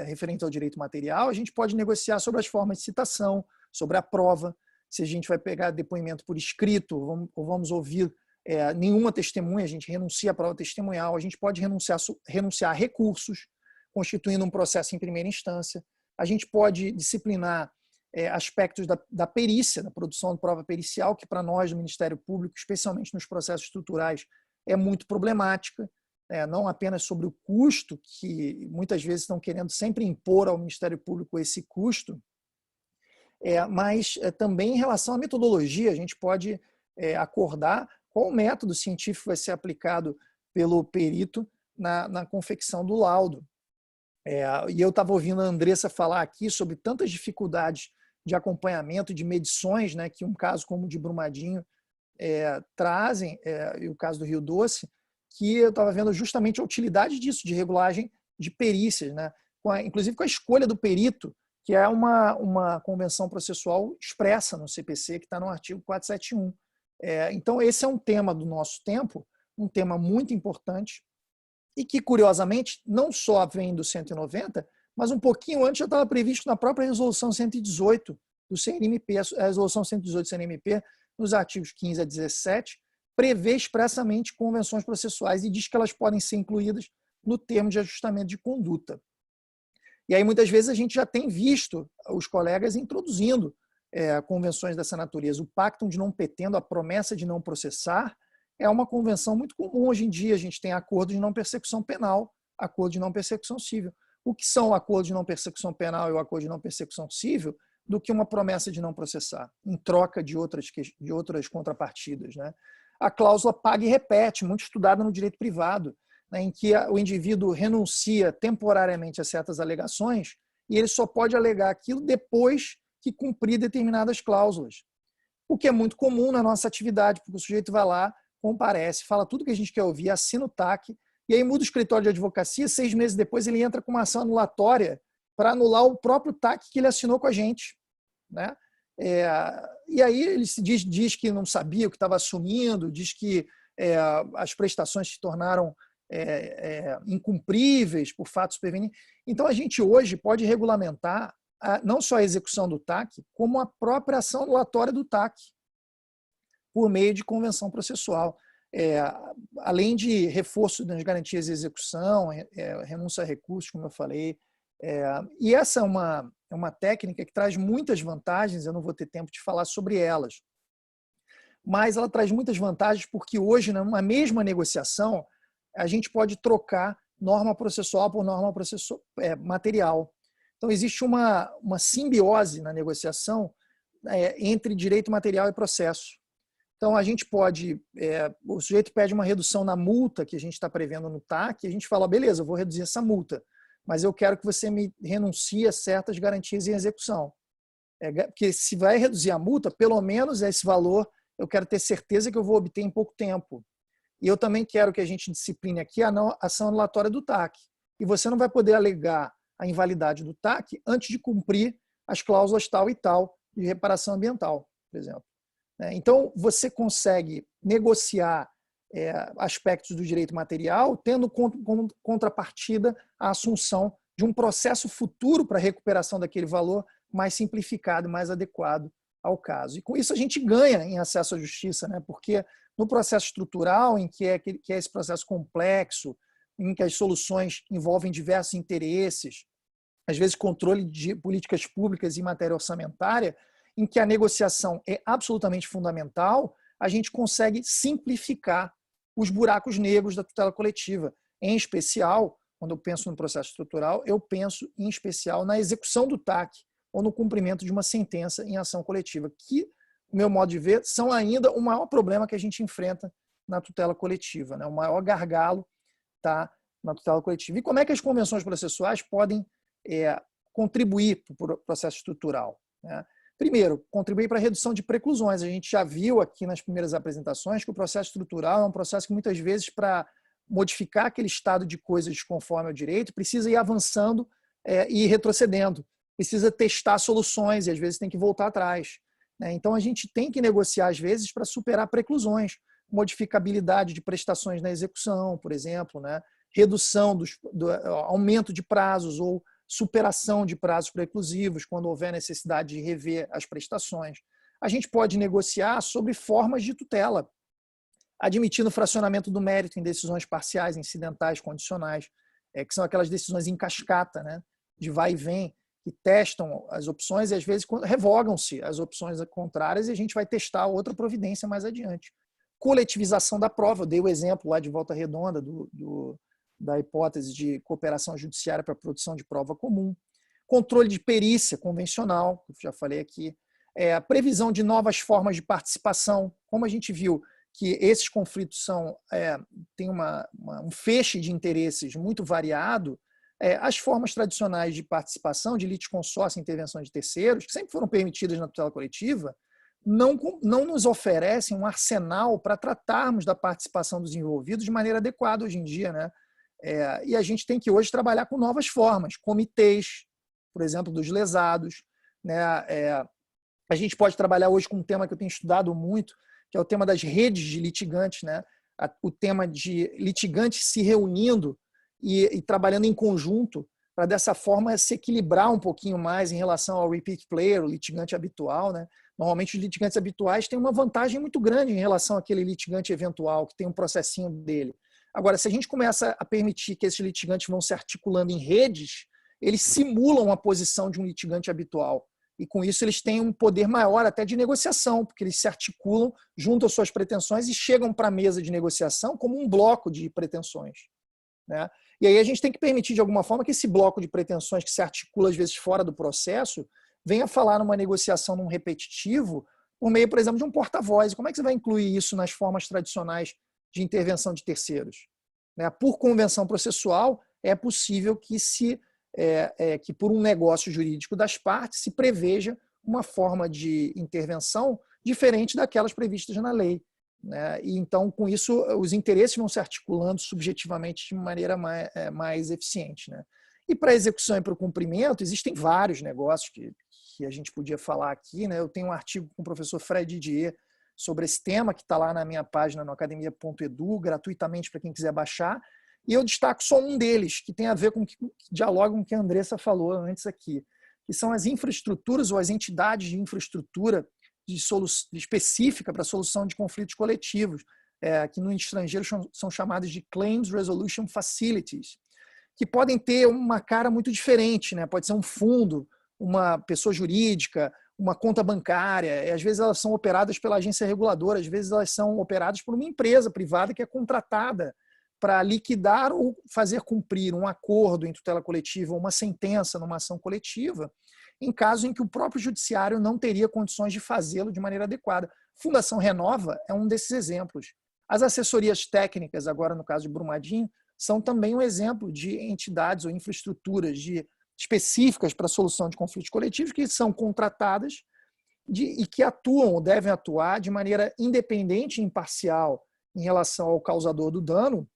referentes ao direito material, a gente pode negociar sobre as formas de citação, sobre a prova, se a gente vai pegar depoimento por escrito, ou vamos ouvir nenhuma testemunha, a gente renuncia à prova testemunhal, a gente pode renunciar a recursos, constituindo um processo em primeira instância, a gente pode disciplinar aspectos da perícia, da produção de prova pericial, que para nós do Ministério Público, especialmente nos processos estruturais, é muito problemática, não apenas sobre o custo, que muitas vezes estão querendo sempre impor ao Ministério Público esse custo, mas também em relação à metodologia, a gente pode acordar qual método científico vai ser aplicado pelo perito na confecção do laudo. E eu estava ouvindo a Andressa falar aqui sobre tantas dificuldades de acompanhamento, de medições, né, que um caso como o de Brumadinho trazem, e o caso do Rio Doce, que eu estava vendo justamente a utilidade disso, de regulagem de perícias, né, inclusive com a escolha do perito, que é uma convenção processual expressa no CPC, que está no artigo 471. Então, esse é um tema do nosso tempo, um tema muito importante, e que, curiosamente, não só vem do 190, mas um pouquinho antes já estava previsto na própria resolução 118 do CNMP. A resolução 118 do CNMP, nos artigos 15 a 17, prevê expressamente convenções processuais e diz que elas podem ser incluídas no termo de ajustamento de conduta. E aí, muitas vezes, a gente já tem visto os colegas introduzindo convenções dessa natureza. O pactum de não petendo, a promessa de não processar, é uma convenção muito comum hoje em dia. A gente tem acordo de não persecução penal, acordo de não persecução civil. O que são o acordo de não persecução penal e o acordo de não persecução civil do que uma promessa de não processar, em troca de outras contrapartidas, né? A cláusula paga e repete, muito estudada no direito privado, né, em que o indivíduo renuncia temporariamente a certas alegações e ele só pode alegar aquilo depois que cumprir determinadas cláusulas. O que é muito comum na nossa atividade, porque o sujeito vai lá, comparece, fala tudo que a gente quer ouvir, assina o TAC e aí muda o escritório de advocacia, 6 meses depois ele entra com uma ação anulatória para anular o próprio TAC que ele assinou com a gente, né? E aí ele se diz que não sabia o que estava assumindo, diz que as prestações se tornaram incumpríveis por fatos supervenientes. Então, a gente hoje pode regulamentar não só a execução do TAC, como a própria ação anulatória do TAC, por meio de convenção processual. Além de reforço das garantias de execução, renúncia a recursos, como eu falei. E essa é uma técnica que traz muitas vantagens, eu não vou ter tempo de falar sobre elas, mas ela traz muitas vantagens porque hoje, numa mesma negociação, a gente pode trocar norma processual por norma material. Então, existe uma simbiose na negociação entre direito material e processo. Então, a gente pode, o sujeito pede uma redução na multa que a gente está prevendo no TAC, e a gente fala, beleza, eu vou reduzir essa multa, mas eu quero que você me renuncie a certas garantias em execução. Porque se vai reduzir a multa, pelo menos esse valor eu quero ter certeza que eu vou obter em pouco tempo. E eu também quero que a gente discipline aqui a ação anulatória do TAC. E você não vai poder alegar a invalidade do TAC antes de cumprir as cláusulas tal e tal de reparação ambiental, por exemplo. Então, você consegue negociar aspectos do direito material, tendo como contrapartida a assunção de um processo futuro para a recuperação daquele valor mais simplificado, mais adequado ao caso. E com isso a gente ganha em acesso à justiça, né? Porque no processo estrutural, em que é esse processo complexo, em que as soluções envolvem diversos interesses, às vezes controle de políticas públicas em matéria orçamentária, em que a negociação é absolutamente fundamental, a gente consegue simplificar os buracos negros da tutela coletiva. Em especial, quando eu penso no processo estrutural, eu penso em especial na execução do TAC ou no cumprimento de uma sentença em ação coletiva, que, no meu modo de ver, são ainda o maior problema que a gente enfrenta na tutela coletiva, né? O maior gargalo está na tutela coletiva. E como é que as convenções processuais podem contribuir para o processo estrutural, né? Primeiro, contribuir para a redução de preclusões. A gente já viu aqui nas primeiras apresentações que o processo estrutural é um processo que muitas vezes, para modificar aquele estado de coisas conforme ao direito, precisa ir avançando e ir retrocedendo. Precisa testar soluções e às vezes tem que voltar atrás, né? Então a gente tem que negociar às vezes para superar preclusões, modificabilidade de prestações na execução, por exemplo, né? Redução do aumento de prazos ou superação de prazos preclusivos, quando houver necessidade de rever as prestações. A gente pode negociar sobre formas de tutela, admitindo fracionamento do mérito em decisões parciais, incidentais, condicionais, que são aquelas decisões em cascata, né, de vai e vem, que testam as opções e às vezes revogam-se as opções contrárias e a gente vai testar outra providência mais adiante. Coletivização da prova, eu dei o exemplo lá de Volta Redonda da hipótese de cooperação judiciária para a produção de prova comum, controle de perícia convencional, que eu já falei aqui, a previsão de novas formas de participação, como a gente viu que esses conflitos têm um feixe de interesses muito variado, as formas tradicionais de participação, de litisconsórcio e intervenção de terceiros, que sempre foram permitidas na tutela coletiva, não nos oferecem um arsenal para tratarmos da participação dos envolvidos de maneira adequada hoje em dia, né? E a gente tem que hoje trabalhar com novas formas, comitês, por exemplo, dos lesados, né? A gente pode trabalhar hoje com um tema que eu tenho estudado muito, que é o tema das redes de litigantes, né? O tema de litigantes se reunindo e trabalhando em conjunto, para dessa forma se equilibrar um pouquinho mais em relação ao repeat player, o litigante habitual, né? Normalmente os litigantes habituais têm uma vantagem muito grande em relação àquele litigante eventual, que tem um processinho dele. Agora, se a gente começa a permitir que esses litigantes vão se articulando em redes, eles simulam a posição de um litigante habitual. E com isso eles têm um poder maior até de negociação, porque eles se articulam, juntam suas pretensões e chegam para a mesa de negociação como um bloco de pretensões, né? E aí a gente tem que permitir de alguma forma que esse bloco de pretensões que se articula às vezes fora do processo venha falar numa negociação num repetitivo por meio, por exemplo, de um porta-voz. Como é que você vai incluir isso nas formas tradicionais de intervenção de terceiros? Por convenção processual, é possível que que por um negócio jurídico das partes se preveja uma forma de intervenção diferente daquelas previstas na lei. né? E então, com isso, os interesses vão se articulando subjetivamente de maneira mais eficiente, né? E para a execução e para o cumprimento, existem vários negócios que a gente podia falar aqui, né? Eu tenho um artigo com o professor Fred Didier sobre esse tema, que está lá na minha página no academia.edu, gratuitamente para quem quiser baixar. E eu destaco só um deles, que tem a ver com que dialoga com o que a Andressa falou antes aqui, que são as infraestruturas ou as entidades de infraestrutura específica para a solução de conflitos coletivos, que no estrangeiro são chamadas de Claims Resolution Facilities, que podem ter uma cara muito diferente, né? Pode ser um fundo, uma pessoa jurídica, uma conta bancária, e às vezes elas são operadas pela agência reguladora, às vezes elas são operadas por uma empresa privada que é contratada para liquidar ou fazer cumprir um acordo em tutela coletiva ou uma sentença numa ação coletiva, em caso em que o próprio judiciário não teria condições de fazê-lo de maneira adequada. Fundação Renova é um desses exemplos. As assessorias técnicas, agora no caso de Brumadinho, são também um exemplo de entidades ou infraestruturas específicas para a solução de conflitos coletivos que são contratadas e que atuam ou devem atuar de maneira independente e imparcial em relação ao causador do dano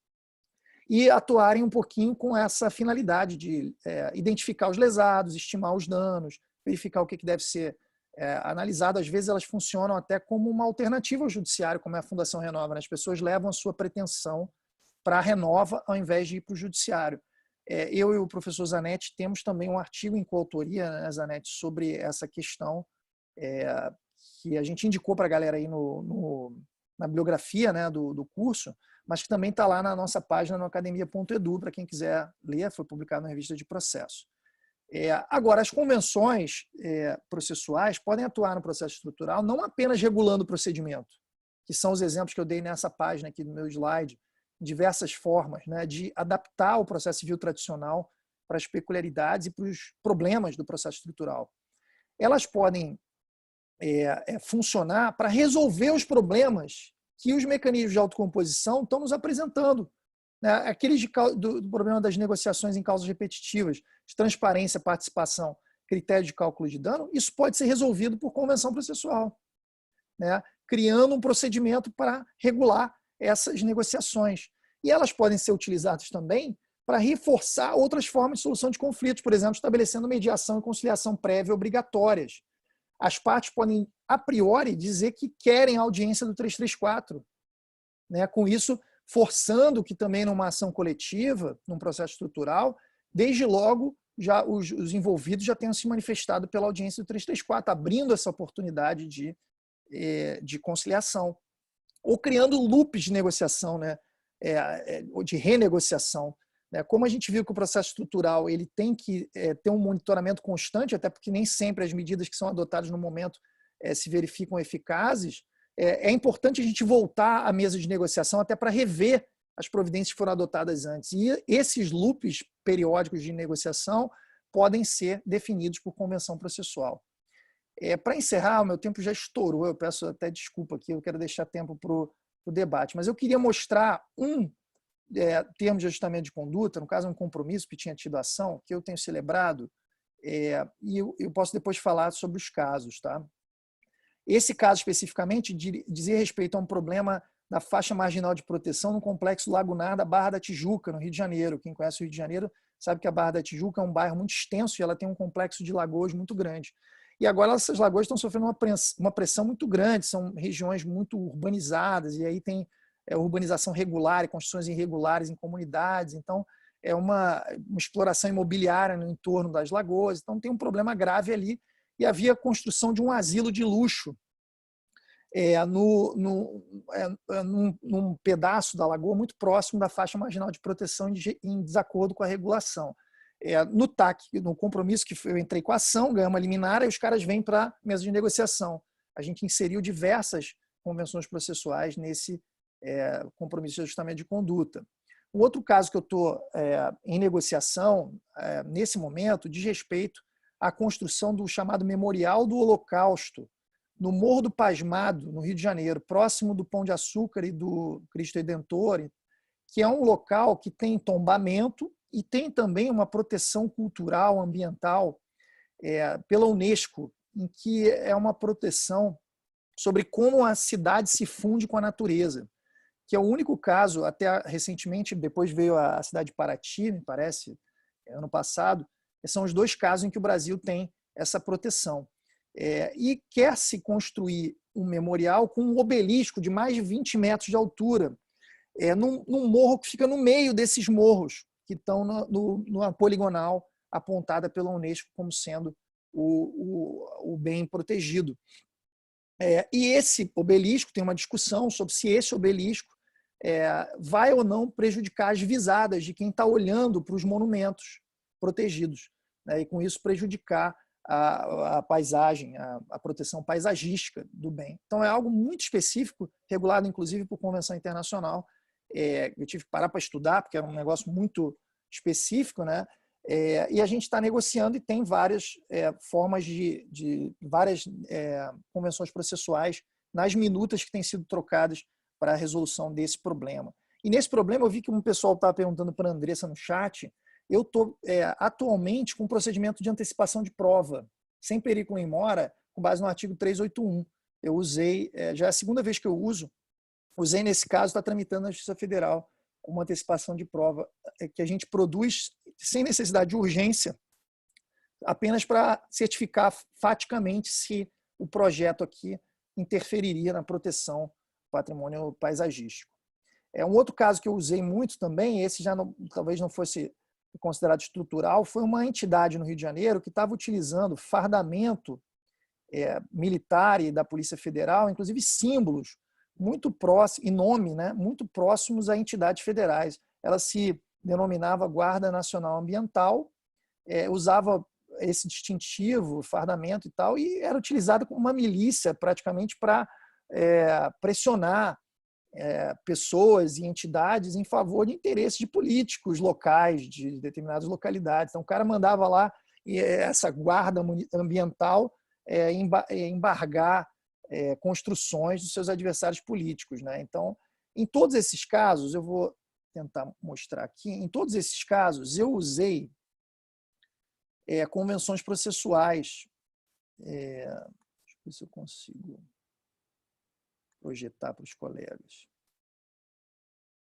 e atuarem um pouquinho com essa finalidade de identificar os lesados, estimar os danos, verificar o que deve ser analisado. Às vezes elas funcionam até como uma alternativa ao judiciário, como é a Fundação Renova, né? As pessoas levam a sua pretensão para a Renova ao invés de ir para o judiciário. Eu e o professor Zanetti temos também um artigo em coautoria, né, Zanetti, sobre essa questão que a gente indicou para a galera aí na bibliografia, né, do curso, mas que também está lá na nossa página no academia.edu, para quem quiser ler, foi publicado na revista de processo. Agora, as convenções processuais podem atuar no processo estrutural não apenas regulando o procedimento, que são os exemplos que eu dei nessa página aqui do meu slide, diversas formas, né, de adaptar o processo civil tradicional para as peculiaridades e para os problemas do processo estrutural. Elas podem funcionar para resolver os problemas que os mecanismos de autocomposição estão nos apresentando, né? Aqueles do problema das negociações em causas repetitivas, de transparência, participação, critério de cálculo de dano, isso pode ser resolvido por convenção processual, né? Criando um procedimento para regular essas negociações. E elas podem ser utilizadas também para reforçar outras formas de solução de conflitos, por exemplo, estabelecendo mediação e conciliação prévia obrigatórias. As partes podem, a priori, dizer que querem a audiência do 334, né? Com isso, forçando que também numa ação coletiva, num processo estrutural, desde logo já os envolvidos já tenham se manifestado pela audiência do 334, abrindo essa oportunidade de conciliação. Ou criando loops de negociação, né? De renegociação. Como a gente viu que o processo estrutural ele tem que ter um monitoramento constante, até porque nem sempre as medidas que são adotadas no momento se verificam eficazes, é importante a gente voltar à mesa de negociação até para rever as providências que foram adotadas antes. E esses loops periódicos de negociação podem ser definidos por convenção processual. Para encerrar, o meu tempo já estourou, eu peço até desculpa aqui, eu quero deixar tempo para o debate, mas eu queria mostrar termo de ajustamento de conduta, no caso um compromisso que tinha tido ação, que eu tenho celebrado, e eu posso depois falar sobre os casos. Tá? Esse caso especificamente dizia respeito a um problema da faixa marginal de proteção no complexo lagunar da Barra da Tijuca, no Rio de Janeiro. Quem conhece o Rio de Janeiro sabe que a Barra da Tijuca é um bairro muito extenso e ela tem um complexo de lagoas muito grande. E agora essas lagoas estão sofrendo uma pressão muito grande, são regiões muito urbanizadas, e aí tem urbanização regular e construções irregulares em comunidades, então é uma exploração imobiliária no entorno das lagoas, então tem um problema grave ali, e havia a construção de um asilo de luxo num pedaço da lagoa muito próximo da faixa marginal de proteção em desacordo com a regulação. No TAC, no compromisso que eu entrei com a ação, ganhamos uma liminar, e os caras vêm para a mesa de negociação. A gente inseriu diversas convenções processuais nesse compromisso de ajustamento de conduta. O outro caso que eu estou em negociação, nesse momento, diz respeito à construção do chamado Memorial do Holocausto, no Morro do Pasmado, no Rio de Janeiro, próximo do Pão de Açúcar e do Cristo Redentor, que é um local que tem tombamento e tem também uma proteção cultural, ambiental, pela Unesco, em que é uma proteção sobre como a cidade se funde com a natureza, que é o único caso, até recentemente, depois veio a cidade de Paraty, me parece, ano passado, são os 2 casos em que o Brasil tem essa proteção. E quer se construir um memorial com um obelisco de mais de 20 metros de altura, num morro que fica no meio desses morros, que estão numa poligonal apontada pela Unesco como sendo o bem protegido. E esse obelisco, tem uma discussão sobre se esse obelisco vai ou não prejudicar as visadas de quem está olhando para os monumentos protegidos, né? E com isso prejudicar a paisagem, a proteção paisagística do bem. Então é algo muito específico, regulado inclusive por convenção internacional. Eu tive que parar para estudar, porque era um negócio muito específico, né? E a gente está negociando e tem várias formas de várias convenções processuais nas minutas que têm sido trocadas para a resolução desse problema. E nesse problema eu vi que um pessoal estava perguntando para a Andressa no chat. Eu estou atualmente com um procedimento de antecipação de prova, sem perigo em mora, com base no artigo 381. Eu usei, já é a segunda vez que eu usei nesse caso, está tramitando na Justiça Federal, com uma antecipação de prova que a gente produz sem necessidade de urgência, apenas para certificar faticamente se o projeto aqui interferiria na proteção do patrimônio paisagístico. Um outro caso que eu usei muito também, esse já talvez não fosse considerado estrutural, foi uma entidade no Rio de Janeiro que estava utilizando fardamento militar e da Polícia Federal, inclusive símbolos muito próximos, e nome, né, muito próximos a entidades federais. Ela se denominava Guarda Nacional Ambiental, usava esse distintivo, fardamento e tal, e era utilizada como uma milícia praticamente para pressionar pessoas e entidades em favor de interesses de políticos locais de determinadas localidades. Então o cara mandava lá essa guarda ambiental embargar construções dos seus adversários políticos, né? Então, em todos esses casos, eu vou tentar mostrar aqui, em todos esses casos eu usei convenções processuais. Deixa eu ver se eu consigo projetar para os colegas.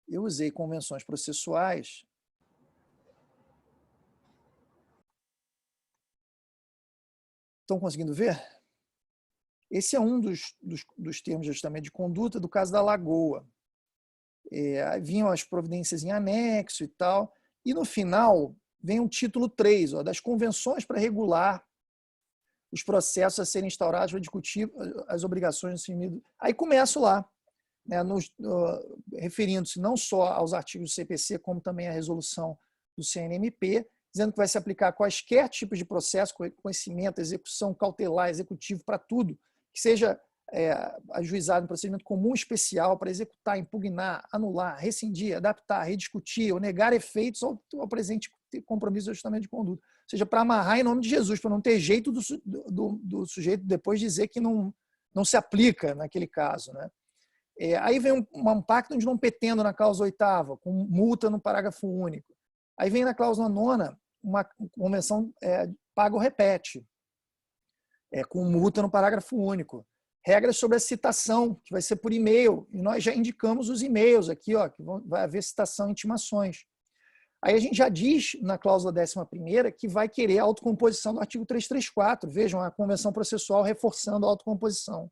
Eu usei convenções processuais Estão conseguindo ver? Esse é um dos termos de ajustamento de conduta do caso da Lagoa. Vinham as providências em anexo e tal, e no final vem um título 3, das convenções para regular os processos a serem instaurados para discutir as obrigações do CNMI. Aí começo lá, né, referindo-se não só aos artigos do CPC, como também à resolução do CNMP, dizendo que vai se aplicar quaisquer tipos de processo, conhecimento, execução cautelar, executivo, para tudo, que seja ajuizado em procedimento comum especial para executar, impugnar, anular, rescindir, adaptar, rediscutir ou negar efeitos ao presente compromisso de ajustamento de conduta. Ou seja, para amarrar em nome de Jesus, para não ter jeito do sujeito depois dizer que não se aplica naquele caso, né? Aí vem um pacto de não petendo na cláusula 8ª, com multa no parágrafo único. Aí vem na cláusula 9ª uma convenção paga ou repete, com multa no parágrafo único. Regras sobre a citação, que vai ser por e-mail, e nós já indicamos os e-mails aqui, que vai haver citação e intimações. Aí a gente já diz na cláusula 11ª que vai querer a autocomposição do artigo 334. Vejam, a convenção processual reforçando a autocomposição.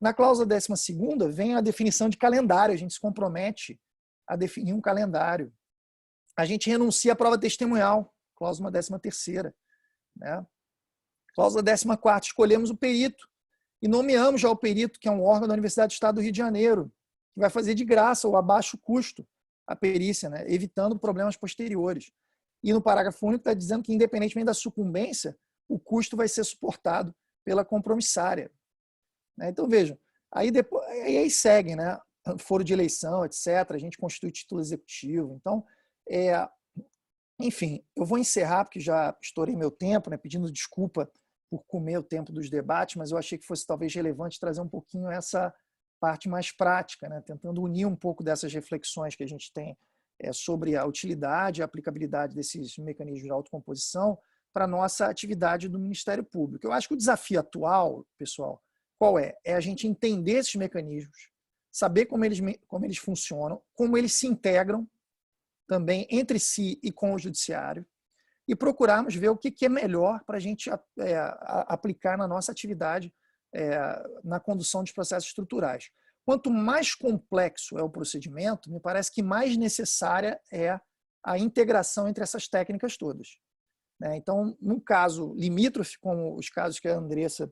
Na cláusula 12ª vem a definição de calendário, a gente se compromete a definir um calendário. A gente renuncia à prova testemunhal, cláusula 13ª. Né? Cláusula 14ª, escolhemos o perito e nomeamos já o perito, que é um órgão da Universidade do Estado do Rio de Janeiro, que vai fazer de graça ou a baixo custo a perícia, né? Evitando problemas posteriores. E no parágrafo único está dizendo que, independentemente da sucumbência, o custo vai ser suportado pela compromissária. Então, vejam, aí segue, né? Foro de eleição, etc. A gente constitui título executivo. Então, enfim, eu vou encerrar, porque já estourei meu tempo, né? Pedindo desculpa por comer o tempo dos debates, mas eu achei que fosse talvez relevante trazer um pouquinho essa parte mais prática, né? Tentando unir um pouco dessas reflexões que a gente tem sobre a utilidade e a aplicabilidade desses mecanismos de autocomposição para a nossa atividade do Ministério Público. Eu acho que o desafio atual, pessoal, qual é? É a gente entender esses mecanismos, saber como eles funcionam, como eles se integram também entre si e com o judiciário, e procurarmos ver o que é melhor para a gente aplicar na nossa atividade na condução de processos estruturais. Quanto mais complexo é o procedimento, me parece que mais necessária é a integração entre essas técnicas todas. Então, num caso limítrofe, como os casos que a Andressa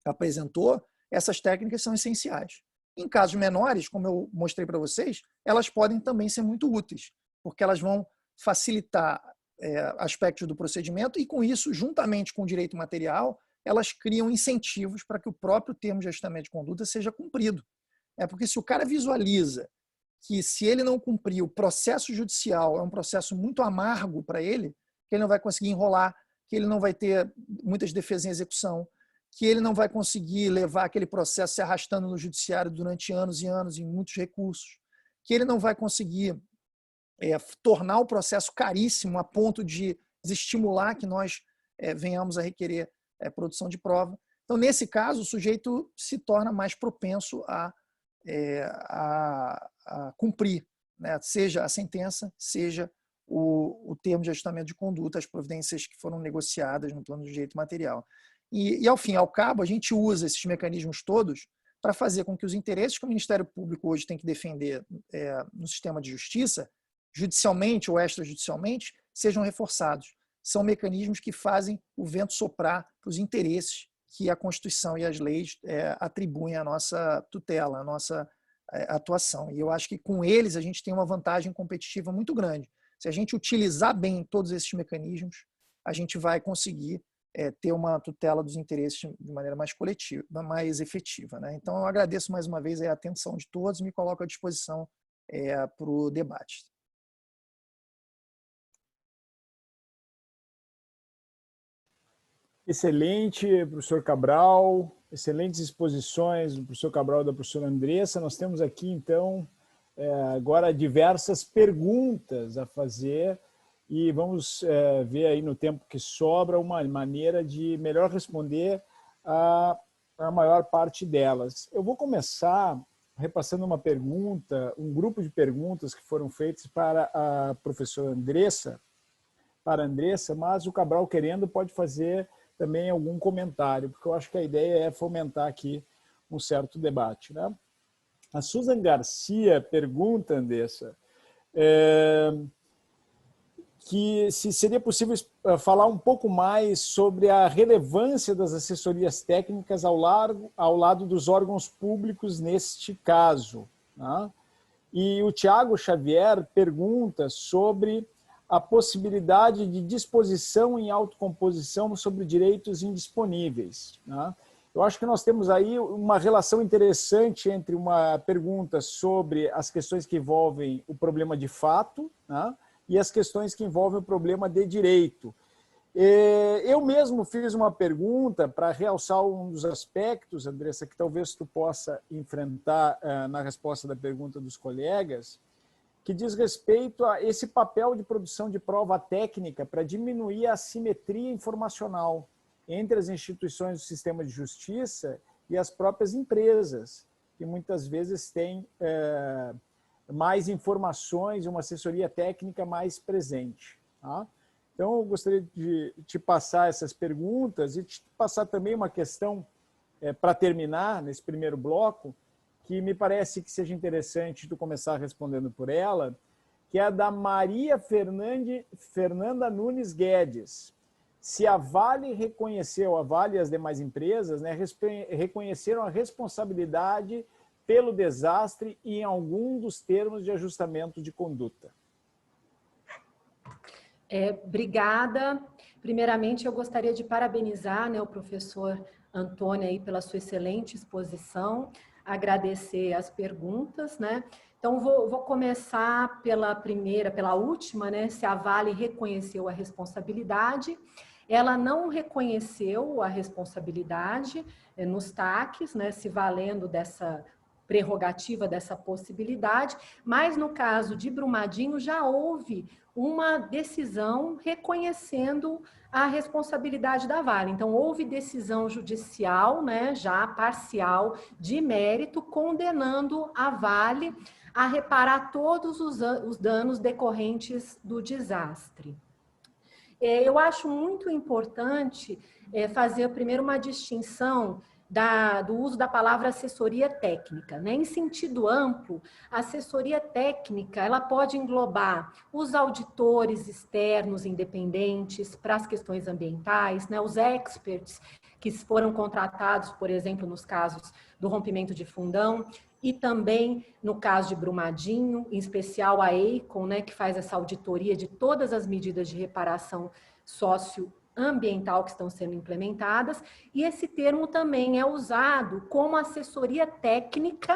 apresentou, essas técnicas são essenciais. Em casos menores, como eu mostrei para vocês, elas podem também ser muito úteis, porque elas vão facilitar aspectos do procedimento e, com isso, juntamente com o direito material, elas criam incentivos para que o próprio termo de ajustamento de conduta seja cumprido. Porque se o cara visualiza que, se ele não cumprir, o processo judicial é um processo muito amargo para ele, que ele não vai conseguir enrolar, que ele não vai ter muitas defesas em execução, que ele não vai conseguir levar aquele processo se arrastando no judiciário durante anos e anos, em muitos recursos, que ele não vai conseguir tornar o processo caríssimo a ponto de desestimular que nós venhamos a requerer produção de prova. Então, nesse caso, o sujeito se torna mais propenso a cumprir, né? Seja a sentença, seja o termo de ajustamento de conduta, as providências que foram negociadas no plano de direito material. E, ao fim e ao cabo, a gente usa esses mecanismos todos para fazer com que os interesses que o Ministério Público hoje tem que defender no sistema de justiça, judicialmente ou extrajudicialmente, sejam reforçados. São mecanismos que fazem o vento soprar para os interesses que a Constituição e as leis atribuem à nossa tutela, à nossa atuação. E eu acho que com eles a gente tem uma vantagem competitiva muito grande. Se a gente utilizar bem todos esses mecanismos, a gente vai conseguir ter uma tutela dos interesses de maneira mais coletiva, mais efetiva, né? Então, eu agradeço mais uma vez a atenção de todos e me coloco à disposição para o debate. Excelente, professor Cabral, excelentes exposições do professor Cabral e da professora Andressa. Nós temos aqui, então, agora diversas perguntas a fazer e vamos ver aí no tempo que sobra uma maneira de melhor responder a maior parte delas. Eu vou começar repassando uma pergunta, um grupo de perguntas que foram feitas para a professora Andressa, mas o Cabral, querendo, pode fazer também algum comentário, porque eu acho que a ideia é fomentar aqui um certo debate, né? A Susan Garcia pergunta, Andressa, que se seria possível falar um pouco mais sobre a relevância das assessorias técnicas ao lado dos órgãos públicos neste caso, né? E o Tiago Xavier pergunta sobre a possibilidade de disposição em autocomposição sobre direitos indisponíveis, né? Eu acho que nós temos aí uma relação interessante entre uma pergunta sobre as questões que envolvem o problema de fato, né, e as questões que envolvem o problema de direito. Eu mesmo fiz uma pergunta para realçar um dos aspectos, Andressa, que talvez tu possa enfrentar na resposta da pergunta dos colegas, que diz respeito a esse papel de produção de prova técnica para diminuir a assimetria informacional entre as instituições do sistema de justiça e as próprias empresas, que muitas vezes têm mais informações e uma assessoria técnica mais presente, tá? Então, eu gostaria de te passar essas perguntas e te passar também uma questão para terminar nesse primeiro bloco, que me parece que seja interessante tu começar respondendo por ela, que é a da Maria Fernanda Nunes Guedes. Se a Vale reconheceu, a Vale e as demais empresas, né, reconheceram a responsabilidade pelo desastre e em algum dos termos de ajustamento de conduta. Obrigada. Primeiramente, eu gostaria de parabenizar, né, o professor Antônio aí pela sua excelente exposição, agradecer as perguntas, né? Então, vou começar pela última, né? Se a Vale reconheceu a responsabilidade. Ela não reconheceu a responsabilidade nos TACs, né? Se valendo prerrogativa dessa possibilidade, mas no caso de Brumadinho já houve uma decisão reconhecendo a responsabilidade da Vale. Então, houve decisão judicial, né, já parcial, de mérito, condenando a Vale a reparar todos os danos decorrentes do desastre. Eu acho muito importante fazer primeiro uma distinção do uso da palavra assessoria técnica, né? Em sentido amplo, a assessoria técnica ela pode englobar os auditores externos independentes para as questões ambientais, né? Os experts que foram contratados, por exemplo, nos casos do rompimento de Fundão, e também no caso de Brumadinho, em especial a EICON, né, que faz essa auditoria de todas as medidas de reparação socioambiental que estão sendo implementadas, e esse termo também é usado como assessoria técnica,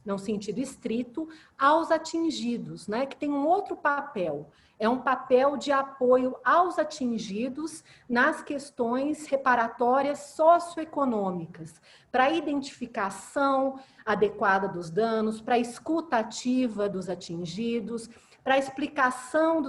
no sentido estrito, aos atingidos, né, que tem um outro papel. É um papel de apoio aos atingidos nas questões reparatórias socioeconômicas, para a identificação adequada dos danos, para a escuta ativa dos atingidos, para a explicação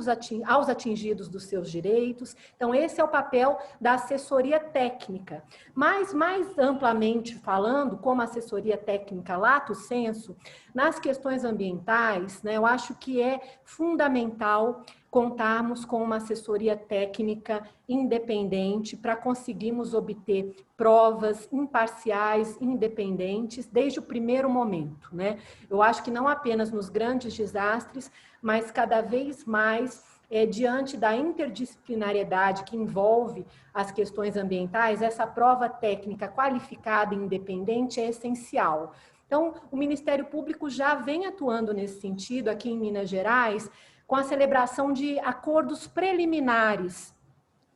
aos atingidos dos seus direitos. Então, esse é o papel da assessoria técnica. Mas, mais amplamente falando, como assessoria técnica lato sensu, nas questões ambientais, né, eu acho que é fundamental contarmos com uma assessoria técnica independente para conseguirmos obter provas imparciais, independentes, desde o primeiro momento, né? Eu acho que não apenas nos grandes desastres, mas cada vez mais, diante da interdisciplinariedade que envolve as questões ambientais, essa prova técnica qualificada e independente é essencial. Então, o Ministério Público já vem atuando nesse sentido aqui em Minas Gerais, com a celebração de acordos preliminares,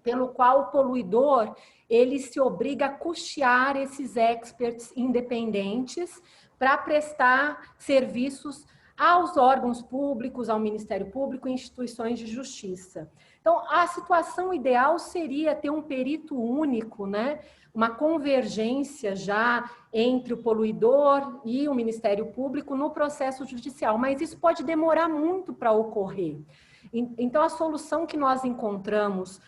pelo qual o poluidor ele se obriga a custear esses experts independentes para prestar serviços aos órgãos públicos, ao Ministério Público e instituições de justiça. Então, a situação ideal seria ter um perito único, né? Uma convergência já entre o poluidor e o Ministério Público no processo judicial, mas isso pode demorar muito para ocorrer. Então, a solução que nós encontramos,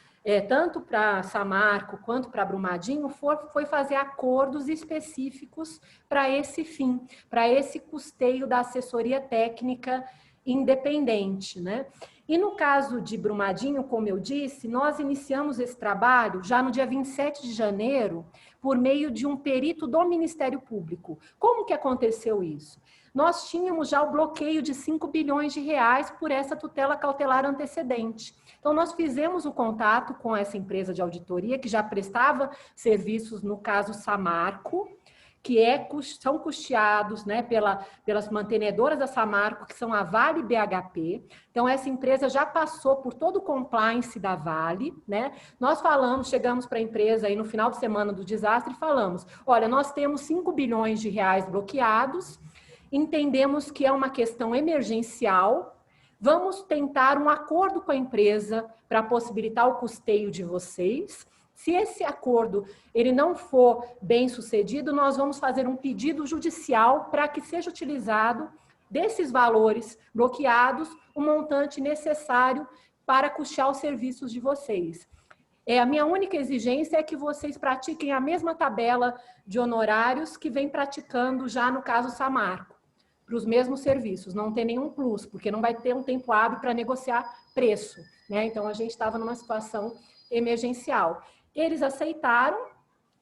tanto para Samarco quanto para Brumadinho, foi fazer acordos específicos para esse fim, para esse custeio da assessoria técnica independente, né? E no caso de Brumadinho, como eu disse, nós iniciamos esse trabalho já no dia 27 de janeiro, por meio de um perito do Ministério Público. Como que aconteceu isso? Nós tínhamos já o bloqueio de 5 bilhões de reais por essa tutela cautelar antecedente. Então, nós fizemos o contato com essa empresa de auditoria, que já prestava serviços, no caso Samarco, que são custeados, né, pelas mantenedoras da Samarco, que são a Vale BHP. Então, essa empresa já passou por todo o compliance da Vale, né? Nós chegamos para a empresa aí no final de semana do desastre e falamos, olha, nós temos 5 bilhões de reais bloqueados, entendemos que é uma questão emergencial, vamos tentar um acordo com a empresa para possibilitar o custeio de vocês. Se esse acordo ele não for bem sucedido, nós vamos fazer um pedido judicial para que seja utilizado desses valores bloqueados o montante necessário para custear os serviços de vocês. A minha única exigência é que vocês pratiquem a mesma tabela de honorários que vem praticando já no caso Samarco, para os mesmos serviços, não tem nenhum plus, porque não vai ter um tempo hábil para negociar preço, né? Então, a gente estava numa situação emergencial. Eles aceitaram,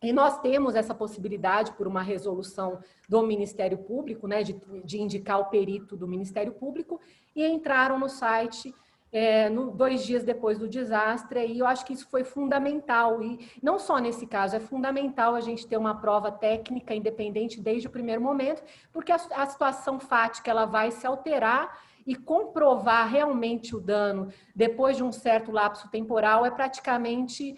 e nós temos essa possibilidade por uma resolução do Ministério Público, né, de indicar o perito do Ministério Público, e entraram no site 2 dias depois do desastre, e eu acho que isso foi fundamental, e não só nesse caso, é fundamental a gente ter uma prova técnica independente desde o primeiro momento, porque a situação fática ela vai se alterar, e comprovar realmente o dano depois de um certo lapso temporal é praticamente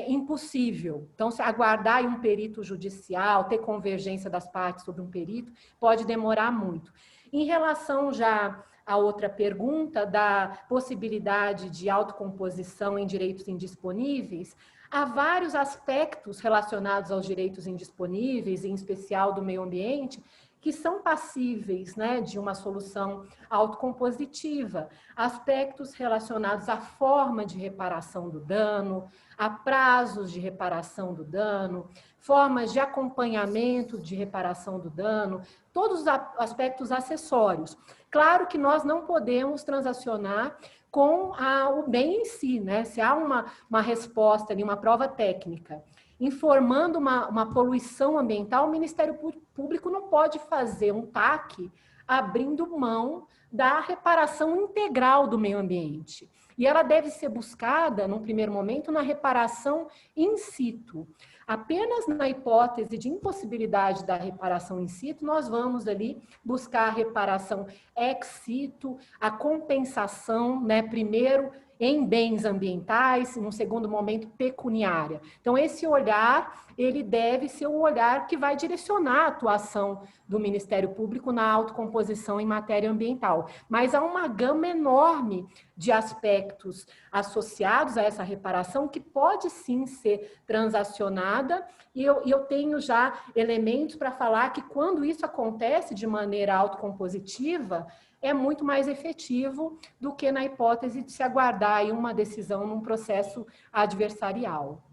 impossível. Então, se aguardar aí um perito judicial, ter convergência das partes sobre um perito, pode demorar muito. Em relação já à outra pergunta, da possibilidade de autocomposição em direitos indisponíveis, há vários aspectos relacionados aos direitos indisponíveis, em especial do meio ambiente, que são passíveis, né, de uma solução autocompositiva, aspectos relacionados à forma de reparação do dano, a prazos de reparação do dano, formas de acompanhamento de reparação do dano, todos os aspectos acessórios. Claro que nós não podemos transacionar com o bem em si, né? Se há uma resposta ali, uma prova técnica, informando uma poluição ambiental, o Ministério Público não pode fazer um TAC abrindo mão da reparação integral do meio ambiente. E ela deve ser buscada, num primeiro momento, na reparação in situ. Apenas na hipótese de impossibilidade da reparação in situ, nós vamos ali buscar a reparação ex situ, a compensação, né, primeiro em bens ambientais, num segundo momento pecuniária. Então, esse olhar, ele deve ser o olhar que vai direcionar a atuação do Ministério Público na autocomposição em matéria ambiental. Mas há uma gama enorme de aspectos associados a essa reparação que pode sim ser transacionada, e eu tenho já elementos para falar que quando isso acontece de maneira autocompositiva, é muito mais efetivo do que na hipótese de se aguardar aí uma decisão num processo adversarial.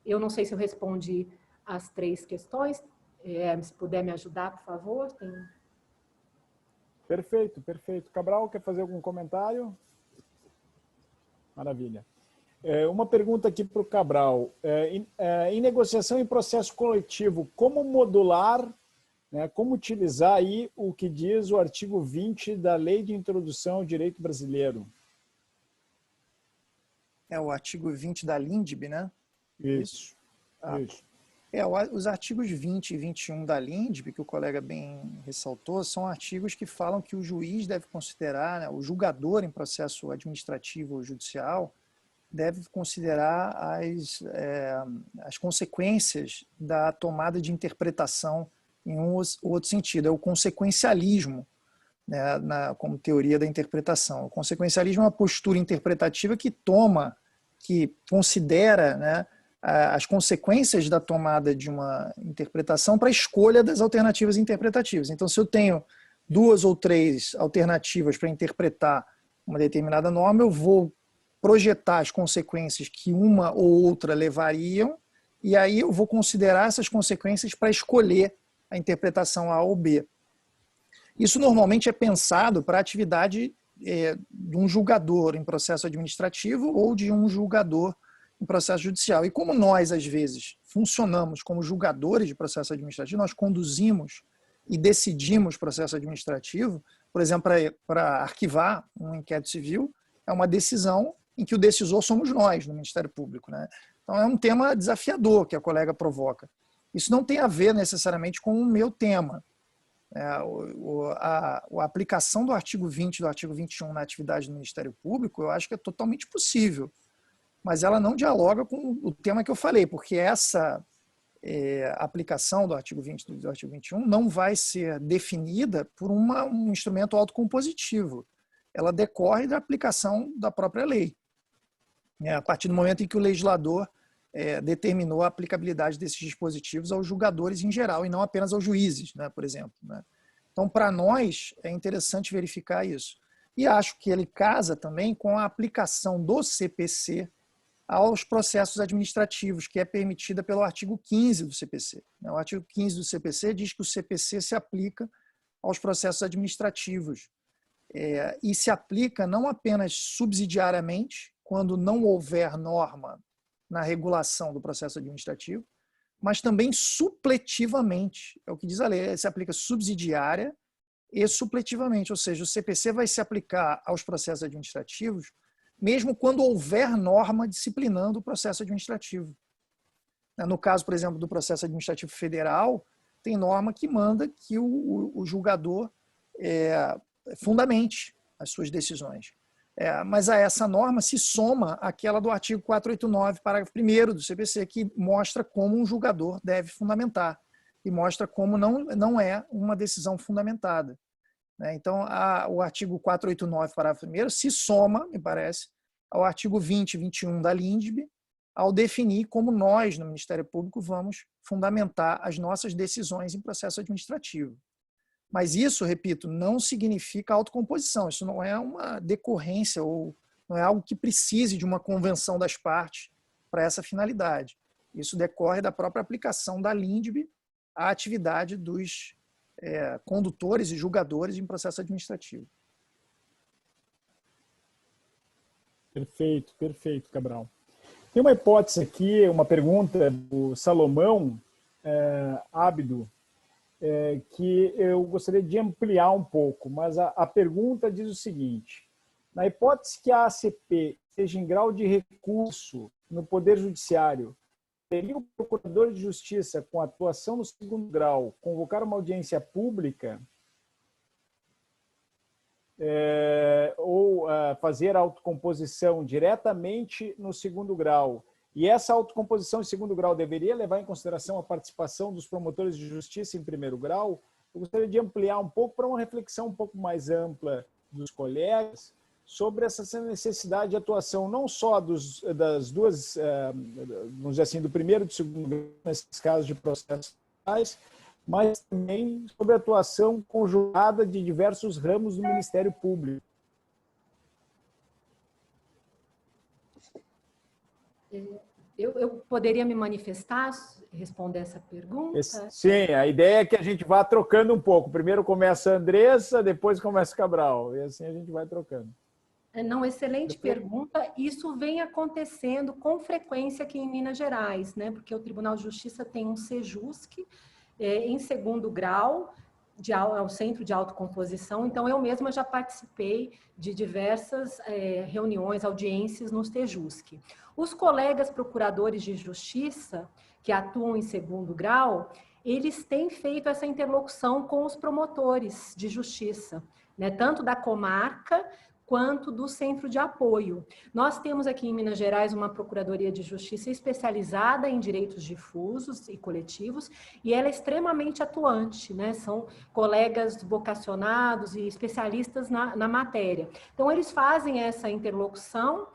Eu não sei se eu respondi as 3 questões, se puder me ajudar, por favor. Perfeito, perfeito. Cabral, quer fazer algum comentário? Maravilha. Uma pergunta aqui para o Cabral. Em negociação em processo coletivo, como modular, né, como utilizar aí o que diz o artigo 20 da Lei de Introdução ao Direito Brasileiro? É o artigo 20 da LINDB, né? Isso. Isso. Os artigos 20 e 21 da LINDB, que o colega bem ressaltou, são artigos que falam que o juiz deve considerar, né, o julgador em processo administrativo ou judicial, deve considerar as consequências da tomada de interpretação em um ou outro sentido. É o consequencialismo, né, como teoria da interpretação. O consequencialismo é uma postura interpretativa que considera, né, as consequências da tomada de uma interpretação para a escolha das alternativas interpretativas. Então, se eu tenho 2 ou 3 alternativas para interpretar uma determinada norma, eu vou projetar as consequências que uma ou outra levariam, e aí eu vou considerar essas consequências para escolher a interpretação A ou B. Isso normalmente é pensado para a atividade de um julgador em processo administrativo ou de um julgador em processo judicial. E como nós, às vezes, funcionamos como julgadores de processo administrativo, nós conduzimos e decidimos processo administrativo, por exemplo, para arquivar um inquérito civil, é uma decisão em que o decisor somos nós, no Ministério Público, né? Então é um tema desafiador que a colega provoca. Isso não tem a ver necessariamente com o meu tema. A aplicação do artigo 20 e do artigo 21 na atividade do Ministério Público, eu acho que é totalmente possível, mas ela não dialoga com o tema que eu falei, porque essa aplicação do artigo 20 e do artigo 21 não vai ser definida por um instrumento autocompositivo. Ela decorre da aplicação da própria lei. A partir do momento em que o legislador determinou a aplicabilidade desses dispositivos aos julgadores em geral e não apenas aos juízes, né, por exemplo, né? Então, para nós, é interessante verificar isso. E acho que ele casa também com a aplicação do CPC aos processos administrativos, que é permitida pelo artigo 15 do CPC. O artigo 15 do CPC diz que o CPC se aplica aos processos administrativos e se aplica não apenas subsidiariamente, quando não houver norma na regulação do processo administrativo, mas também supletivamente. É o que diz a lei, se aplica subsidiária e supletivamente, ou seja, o CPC vai se aplicar aos processos administrativos mesmo quando houver norma disciplinando o processo administrativo. No caso, por exemplo, do processo administrativo federal, tem norma que manda que o julgador fundamente as suas decisões. Mas a essa norma se soma aquela do artigo 489, parágrafo 1º do CPC, que mostra como um julgador deve fundamentar e mostra como não é uma decisão fundamentada. Então, o artigo 489, parágrafo 1º, se soma, me parece, ao artigo 20 e 21 da LINDB, ao definir como nós, no Ministério Público, vamos fundamentar as nossas decisões em processo administrativo. Mas isso, repito, não significa autocomposição. Isso não é uma decorrência ou não é algo que precise de uma convenção das partes para essa finalidade. Isso decorre da própria aplicação da LINDB à atividade dos condutores e julgadores em processo administrativo. Perfeito, perfeito, Cabral. Tem uma hipótese aqui, uma pergunta do Salomão Ábido, que eu gostaria de ampliar um pouco, mas a pergunta diz o seguinte: na hipótese que a ACP esteja em grau de recurso no Poder Judiciário, teria o Procurador de Justiça, com atuação no segundo grau, convocar uma audiência pública ou fazer a autocomposição diretamente no segundo grau? E essa autocomposição em segundo grau deveria levar em consideração a participação dos promotores de justiça em primeiro grau? Eu gostaria de ampliar um pouco para uma reflexão um pouco mais ampla dos colegas sobre essa necessidade de atuação não só das duas, vamos dizer assim, do primeiro e do segundo grau, nesses casos de processos, mas também sobre a atuação conjugada de diversos ramos do Ministério Público. Eu poderia me manifestar, responder essa pergunta? Sim, a ideia é que a gente vá trocando um pouco. Primeiro começa a Andressa, depois começa o Cabral. E assim a gente vai trocando. Não, excelente pergunta. Isso vem acontecendo com frequência aqui em Minas Gerais, né? Porque o Tribunal de Justiça tem um SEJUSC em segundo grau, ao Centro de Autocomposição. Então, eu mesma já participei de diversas reuniões, audiências no SEJUSC. Os colegas procuradores de justiça que atuam em segundo grau, eles têm feito essa interlocução com os promotores de justiça, né? Tanto da comarca quanto do centro de apoio. Nós temos aqui em Minas Gerais uma Procuradoria de Justiça especializada em direitos difusos e coletivos, e ela é extremamente atuante, né? São colegas vocacionados e especialistas na matéria. Então, eles fazem essa interlocução.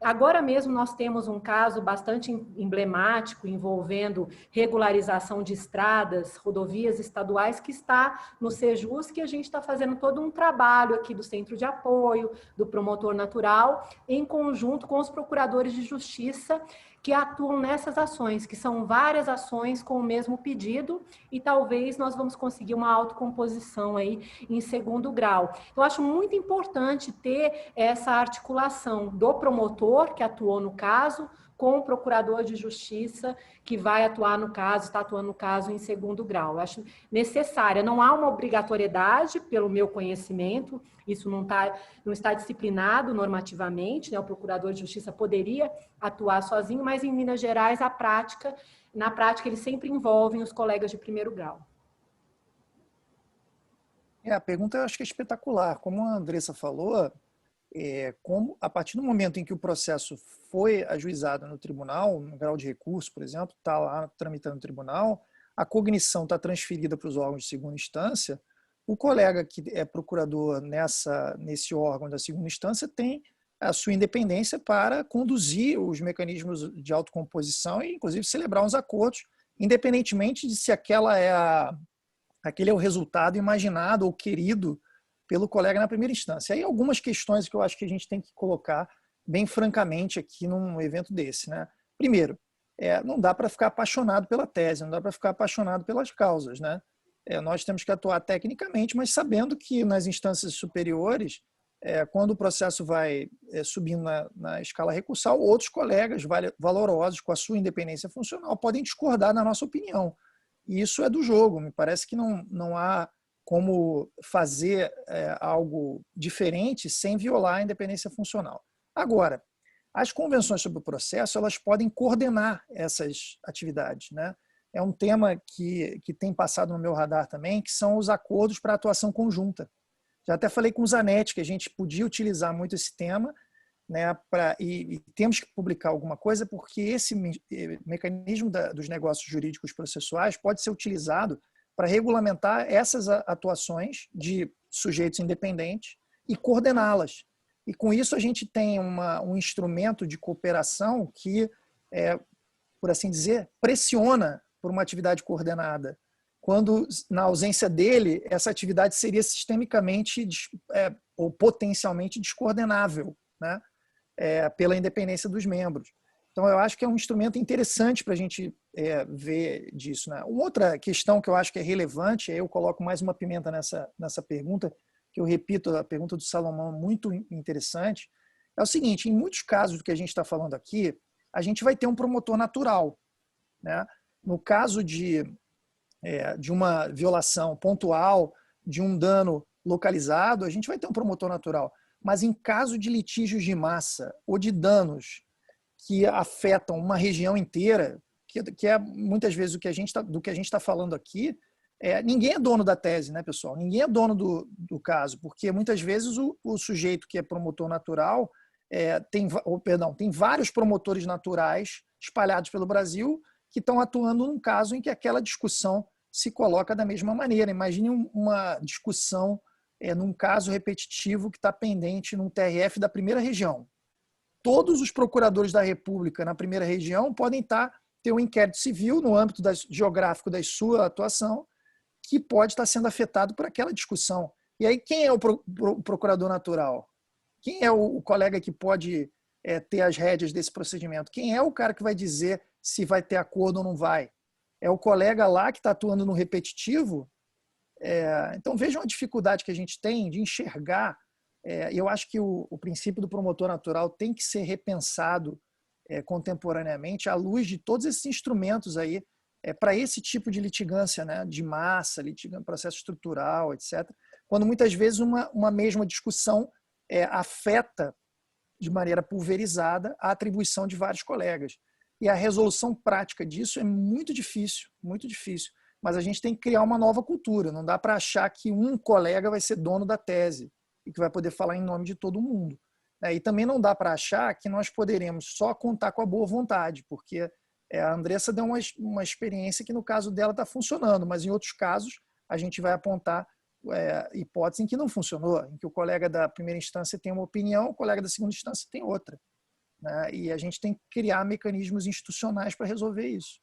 Agora mesmo nós temos um caso bastante emblemático envolvendo regularização de estradas, rodovias estaduais, que está no SEJUSC, que a gente está fazendo todo um trabalho aqui do Centro de Apoio, do Promotor Natural, em conjunto com os procuradores de justiça que atuam nessas ações, que são várias ações com o mesmo pedido, e talvez nós vamos conseguir uma autocomposição aí em segundo grau. Eu acho muito importante ter essa articulação do promotor, que atuou no caso, com o procurador de justiça, que vai atuar no caso, está atuando no caso em segundo grau. Eu acho necessária. Não há uma obrigatoriedade, pelo meu conhecimento, isso não está disciplinado normativamente, né? O procurador de justiça poderia atuar sozinho, mas em Minas Gerais, na prática, eles sempre envolvem os colegas de primeiro grau. A pergunta eu acho que é espetacular. Como a Andressa falou, como a partir do momento em que o processo foi ajuizado no tribunal, no grau de recurso, por exemplo, está lá tramitando no tribunal, a cognição está transferida para os órgãos de segunda instância, o colega que é procurador nesse órgão da segunda instância tem a sua independência para conduzir os mecanismos de autocomposição e, inclusive, celebrar uns acordos, independentemente de se aquele é o resultado imaginado ou querido pelo colega na primeira instância. Aí algumas questões que eu acho que a gente tem que colocar bem francamente aqui num evento desse, né? Primeiro, não dá para ficar apaixonado pela tese, não dá para ficar apaixonado pelas causas, né? Nós temos que atuar tecnicamente, mas sabendo que nas instâncias superiores, quando o processo vai subindo na escala recursal, outros colegas valorosos com a sua independência funcional podem discordar da nossa opinião. E isso é do jogo. Me parece que não há como fazer algo diferente sem violar a independência funcional. Agora, as convenções sobre o processo, elas podem coordenar essas atividades, né? É um tema que tem passado no meu radar também, que são os acordos para atuação conjunta. Já até falei com o Zanetti que a gente podia utilizar muito esse tema, né, e temos que publicar alguma coisa, porque esse mecanismo dos negócios jurídicos processuais pode ser utilizado para regulamentar essas atuações de sujeitos independentes e coordená-las. E com isso a gente tem um instrumento de cooperação que, por assim dizer, pressiona por uma atividade coordenada. quando, na ausência dele, essa atividade seria sistemicamente ou potencialmente descoordenável, né? Pela independência dos membros. Então, eu acho que é um instrumento interessante para a gente ver disso, né? Uma outra questão que eu acho que é relevante, aí eu coloco mais uma pimenta nessa pergunta, que eu repito, a pergunta do Salomão, muito interessante, é o seguinte: em muitos casos do que a gente está falando aqui, a gente vai ter um promotor natural, né? No caso de uma violação pontual, de um dano localizado, a gente vai ter um promotor natural. Mas em caso de litígios de massa ou de danos que afetam uma região inteira, que é muitas vezes do que a gente está falando aqui, ninguém é dono da tese, né, pessoal? Ninguém é dono do caso, porque muitas vezes o sujeito que é promotor natural tem vários promotores naturais espalhados pelo Brasil que estão atuando num caso em que aquela discussão se coloca da mesma maneira. Imagine uma discussão num caso repetitivo que está pendente num TRF da primeira região. Todos os procuradores da República na primeira região podem ter um inquérito civil no âmbito geográfico da sua atuação que pode estar sendo afetado por aquela discussão. E aí, quem é o procurador natural? Quem é o colega que pode ter as rédeas desse procedimento? Quem é o cara que vai dizer se vai ter acordo ou não vai? É o colega lá que está atuando no repetitivo? Então, vejam a dificuldade que a gente tem de enxergar. Eu acho que o princípio do promotor natural tem que ser repensado contemporaneamente à luz de todos esses instrumentos aí para esse tipo de litigância, né, de massa, processo estrutural, etc. Quando muitas vezes uma mesma discussão afeta de maneira pulverizada a atribuição de vários colegas. E a resolução prática disso é muito difícil, muito difícil. Mas a gente tem que criar uma nova cultura. Não dá para achar que um colega vai ser dono da tese e que vai poder falar em nome de todo mundo. E também não dá para achar que nós poderemos só contar com a boa vontade, porque a Andressa deu uma experiência que no caso dela está funcionando, mas em outros casos a gente vai apontar hipóteses em que não funcionou, em que o colega da primeira instância tem uma opinião, o colega da segunda instância tem outra, né? E a gente tem que criar mecanismos institucionais para resolver isso.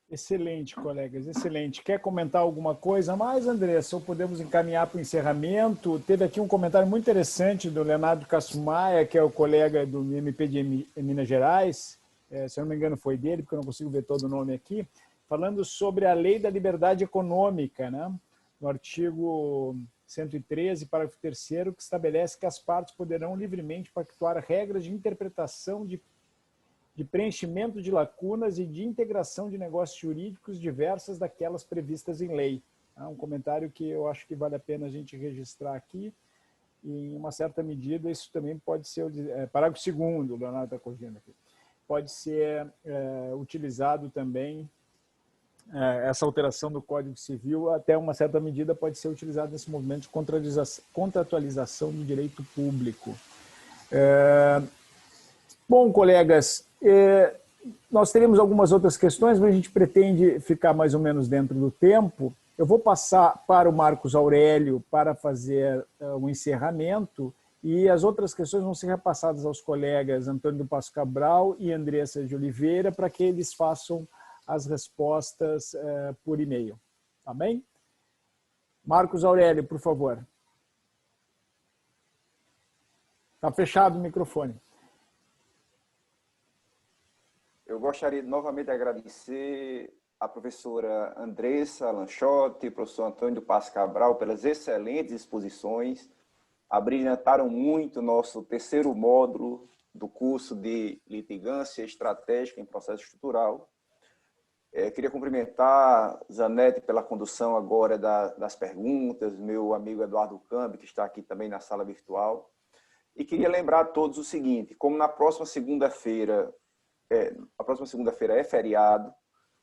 Excelente, colegas, excelente. Quer comentar alguma coisa mais, Andressa? Ou podemos encaminhar para o encerramento? Teve aqui um comentário muito interessante do Leonardo Castro Maia, que é o colega do MP de Minas Gerais, se eu não me engano foi dele, porque eu não consigo ver todo o nome aqui, falando sobre a Lei da Liberdade Econômica, né? No artigo 113, parágrafo 3º, que estabelece que as partes poderão livremente pactuar regras de interpretação de preenchimento de lacunas e de integração de negócios jurídicos diversas daquelas previstas em lei. Um comentário que eu acho que vale a pena a gente registrar aqui. E, em uma certa medida, isso também pode ser, parágrafo 2º, o Leonardo está corrigindo aqui, pode ser utilizado também, essa alteração do Código Civil, até uma certa medida, pode ser utilizado nesse movimento de contratualização do direito público. Bom, colegas, nós teremos algumas outras questões, mas a gente pretende ficar mais ou menos dentro do tempo. Eu vou passar para o Marcos Aurélio para fazer o encerramento e as outras questões vão ser repassadas aos colegas Antônio do Passo Cabral e Andressa de Oliveira para que eles façam as respostas por e-mail. Tá bem? Marcos Aurélio, por favor. Está fechado o microfone. Eu gostaria novamente de agradecer a professora Andressa Lanchotti e o professor Antônio do Passo Cabral pelas excelentes exposições. Abrilhantaram muito o nosso terceiro módulo do curso de Litigância Estratégica em Processo Estrutural. Queria cumprimentar Zanetti pela condução agora das perguntas, meu amigo Eduardo Cambi, que está aqui também na sala virtual. E queria lembrar a todos o seguinte, como na próxima segunda-feira, a próxima segunda-feira é feriado,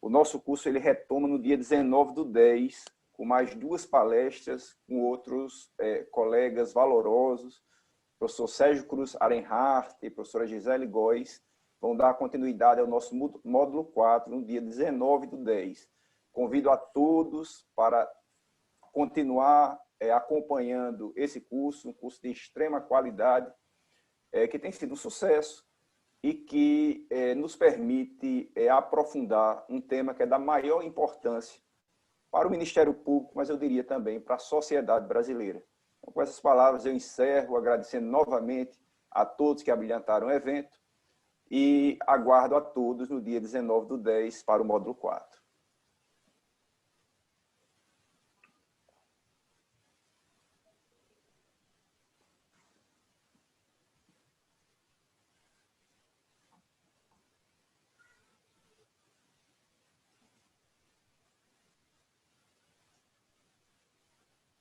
o nosso curso ele retoma no dia 19/10, com mais 2 palestras com outros colegas valorosos, professor Sérgio Cruz Arenhardt e professora Gisele Góes, vão dar continuidade ao nosso módulo 4 no dia 19/10. Convido a todos para continuar acompanhando esse curso, um curso de extrema qualidade, que tem sido um sucesso. e que nos permite aprofundar um tema que é da maior importância para o Ministério Público, mas eu diria também para a sociedade brasileira. Então, com essas palavras, eu encerro agradecendo novamente a todos que abrilhantaram o evento e aguardo a todos no dia 19/10 para o módulo 4.